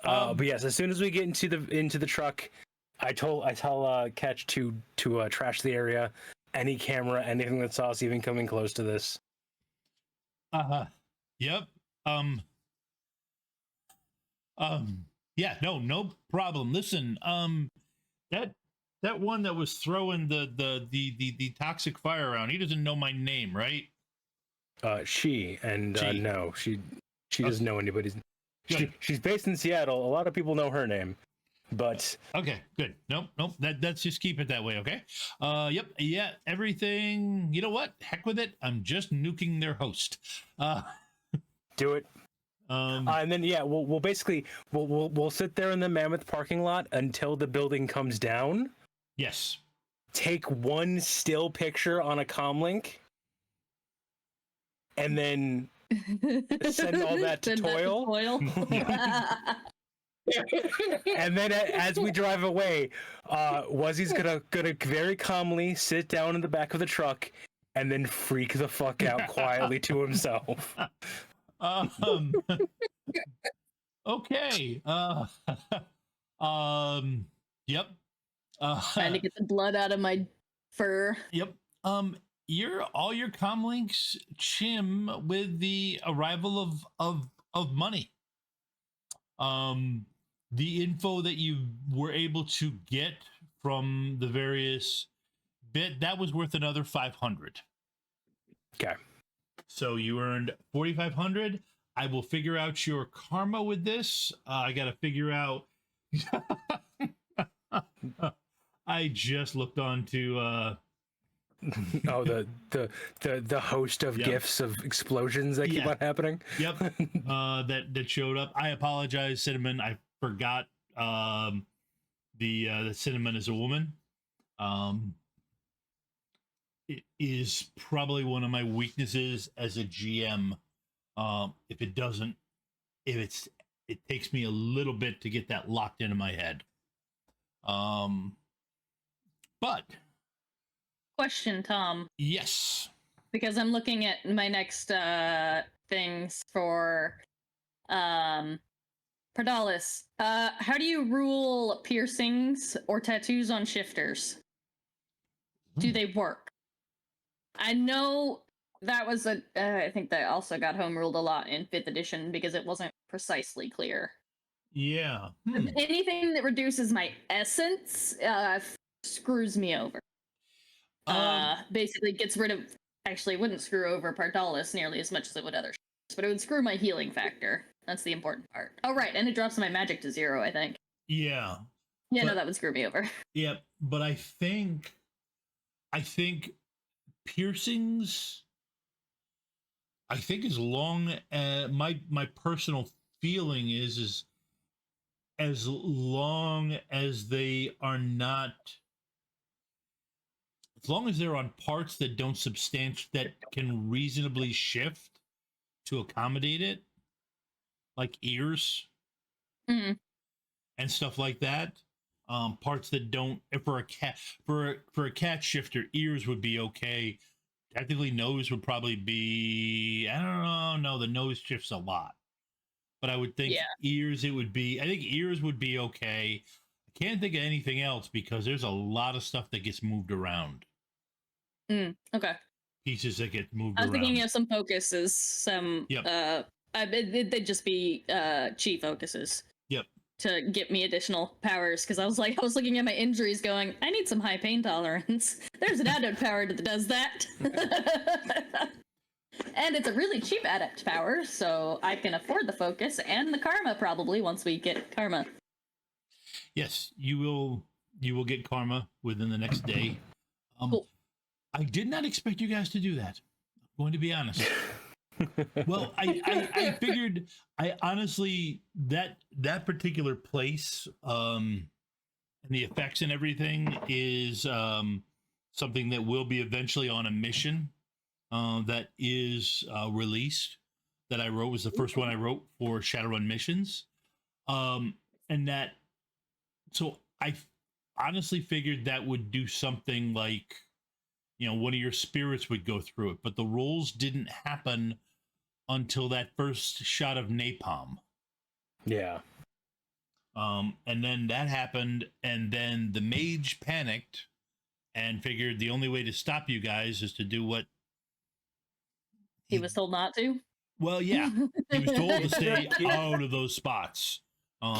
But yes, as soon as we get into the truck, I tell Catch to trash the area. Any camera, anything that saw us even coming close to this. Yep. Yeah. No problem. Listen. That one that was throwing the toxic fire around. He doesn't know my name, right? She no, she doesn't know anybody's. She's based in Seattle. A lot of people know her name, but okay, good. Nope. Let's just keep it that way, okay? Yep. Yeah. Everything. You know what? Heck with it. I'm just nuking their host. Do it. And then yeah, we'll basically we'll sit there in the Mammoth parking lot until the building comes down. Yes. Take one still picture on a comlink, and then send all that to Toil. And then as we drive away, Wuzzy's gonna very calmly sit down in the back of the truck and then freak the fuck out quietly to himself. Okay. Yep. Trying to get the blood out of my fur. Yep. All your comlinks chim with the arrival of money. The info that you were able to get from the various bit that was worth another 500. Okay. So you earned 4,500. I will figure out your karma with this. I got to figure out. I just looked on to. Oh, the host of gifts of explosions that keep on happening. Yep. That showed up. I apologize, Cinnamon. I forgot. The Cinnamon is a woman. It is probably one of my weaknesses as a GM. It takes me a little bit to get that locked into my head. But question, Tom. Yes. Because I'm looking at my next things for Pardalis, how do you rule piercings or tattoos on shifters? Do they work? I know that was I think that also got home ruled a lot in 5th edition because it wasn't precisely clear. Yeah. Anything that reduces my essence screws me over. Basically gets rid of. Actually, it wouldn't screw over Pardalis nearly as much as it would other ships, but it would screw my healing factor. That's the important part. Oh, right, and it drops my magic to 0, I think. Yeah. Yeah, no, that would screw me over. Yeah, but I think piercings. I think as long as my personal feeling is as long as they are not, as long as they're on parts that don't that can reasonably shift to accommodate it, like ears and stuff like that. Parts that don't, for a cat shifter, ears would be okay. Technically, nose would probably be, I don't know. No, the nose shifts a lot, but I would think ears. I think ears would be okay. I can't think of anything else because there's a lot of stuff that gets moved around. Okay. Pieces that get moved I was around. thinking of some focuses, some they'd just be chi focuses. Yep. To get me additional powers, because I was looking at my injuries going, I need some high pain tolerance. There's an adept power that does that. And it's a really cheap adept power, so I can afford the focus and the karma probably once we get karma. Yes, you will get karma within the next day. Cool. I did not expect you guys to do that. I'm going to be honest. Well, I figured, I honestly, that particular place and the effects and everything is something that will be eventually on a mission that is released, that I wrote, was the first one I wrote for Shadowrun missions. And that, so I honestly figured that would do something like, one of your spirits would go through it, but the rolls didn't happen until that first shot of napalm. Yeah. And then that happened, and then the mage panicked and figured the only way to stop you guys is to do what he was told not to. Well, yeah, he was told to stay out of those spots.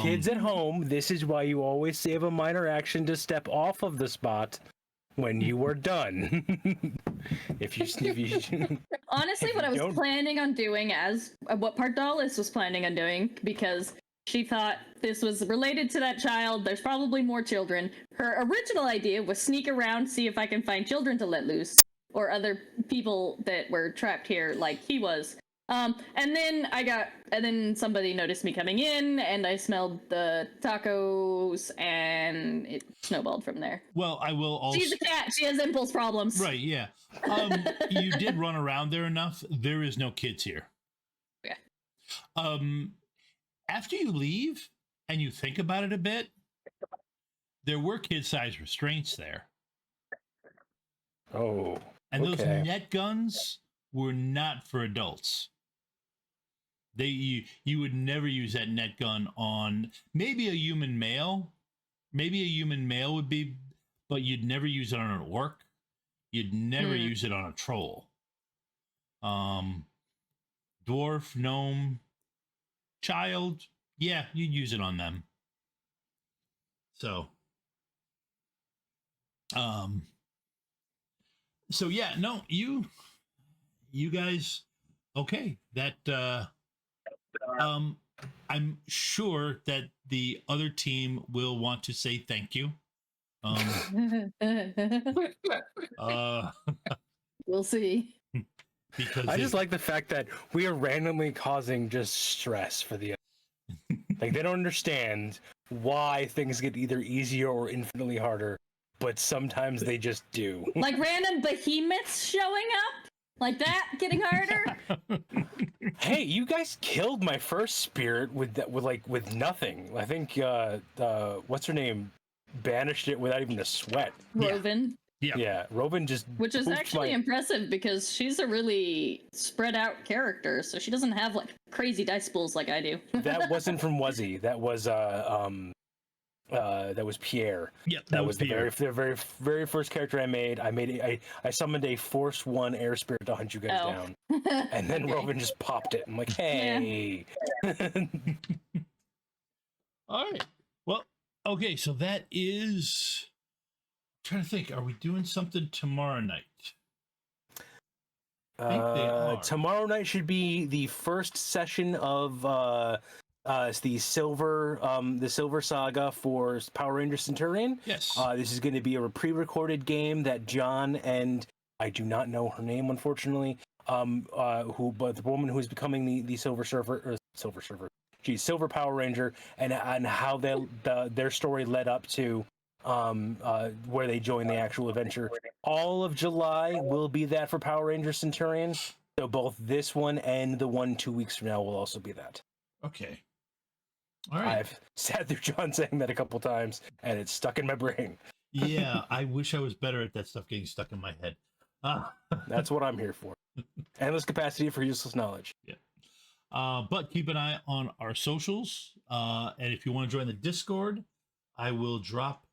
Kids at home, this is why you always save a minor action to step off of the spot when you are done. if you honestly, what I was planning on doing, as what Pardalis was planning on doing, because she thought this was related to that child, there's probably more children. Her original idea was sneak around, see if I can find children to let loose, or other people that were trapped here like he was. And then somebody noticed me coming in, and I smelled the tacos, and it snowballed from there. Well, I will also... She's a cat. She has impulse problems. Right, yeah. You did run around there enough. There is no kids here. Yeah. After you leave, and you think about it a bit, there were kid-sized restraints there. Oh, and those net guns were not for adults. You would never use that net gun on maybe a human male. Maybe a human male would be, but you'd never use it on an orc. You'd never use it on a troll. Dwarf, gnome, child, yeah, you'd use it on them. So yeah, no, you guys, okay, that I'm sure that the other team will want to say thank you. We'll see. Because I just like the fact that we are randomly causing just stress for the like, they don't understand why things get either easier or infinitely harder, but sometimes they just do. Like random behemoths showing up? Like that getting harder? Hey, you guys killed my first spirit with nothing. I think what's her name banished it without even a sweat. Roven. Yeah, Robin just Which is poofed actually my- impressive because she's a really spread out character, so she doesn't have like crazy dice pools like I do. That wasn't from Wuzzy. That was Pierre. Yep, That was Pierre. the very first character I made. I summoned a Force 1 air spirit to hunt you guys down, and then Okay. Robin just popped it. I'm like, hey. All right. Well, okay, so that is. I'm trying to think. Are we doing something tomorrow night? I think they are. Tomorrow night should be the first session of the Silver Saga for Power Ranger Centurion. Yes. This is going to be a pre-recorded game that John and I do not know her name, unfortunately. But the woman who is becoming the Silver Power Ranger, and how their story led up to where they join the actual adventure. All of July will be that for Power Ranger Centurion. So both this one and the one 2 weeks from now will also be that. Okay. All right. I've sat through John saying that a couple times, and it's stuck in my brain. Yeah, I wish I was better at that stuff getting stuck in my head. That's what I'm here for. Endless capacity for useless knowledge. Yeah. But keep an eye on our socials. And if you want to join the Discord, I will drop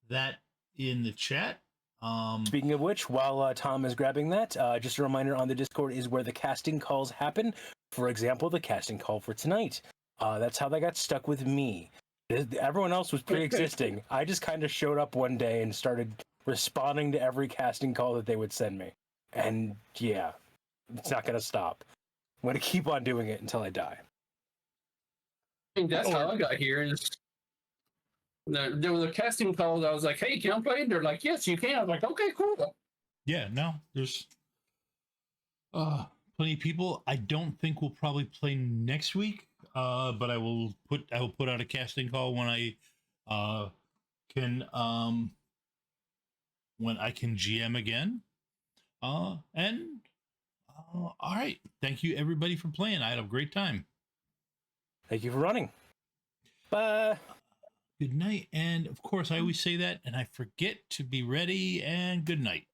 that in the chat. Speaking of which, while Tom is grabbing that, just a reminder on the Discord is where the casting calls happen. For example, the casting call for tonight. That's how that got stuck with me. Everyone else was pre-existing. I just kind of showed up one day and started responding to every casting call that they would send me. And yeah, it's not going to stop. I'm going to keep on doing it until I die. I think that's how I got here. Is there was a casting call that I was like, hey, can I play? And they're like, yes, you can. I was like, okay, cool. Yeah, no, there's plenty of people. I don't think we'll probably play next week. But I will put out a casting call when I can GM again. All right. Thank you everybody for playing. I had a great time. Thank you for running. Bye. Good night. And of course I always say that and I forget to be ready, and good night.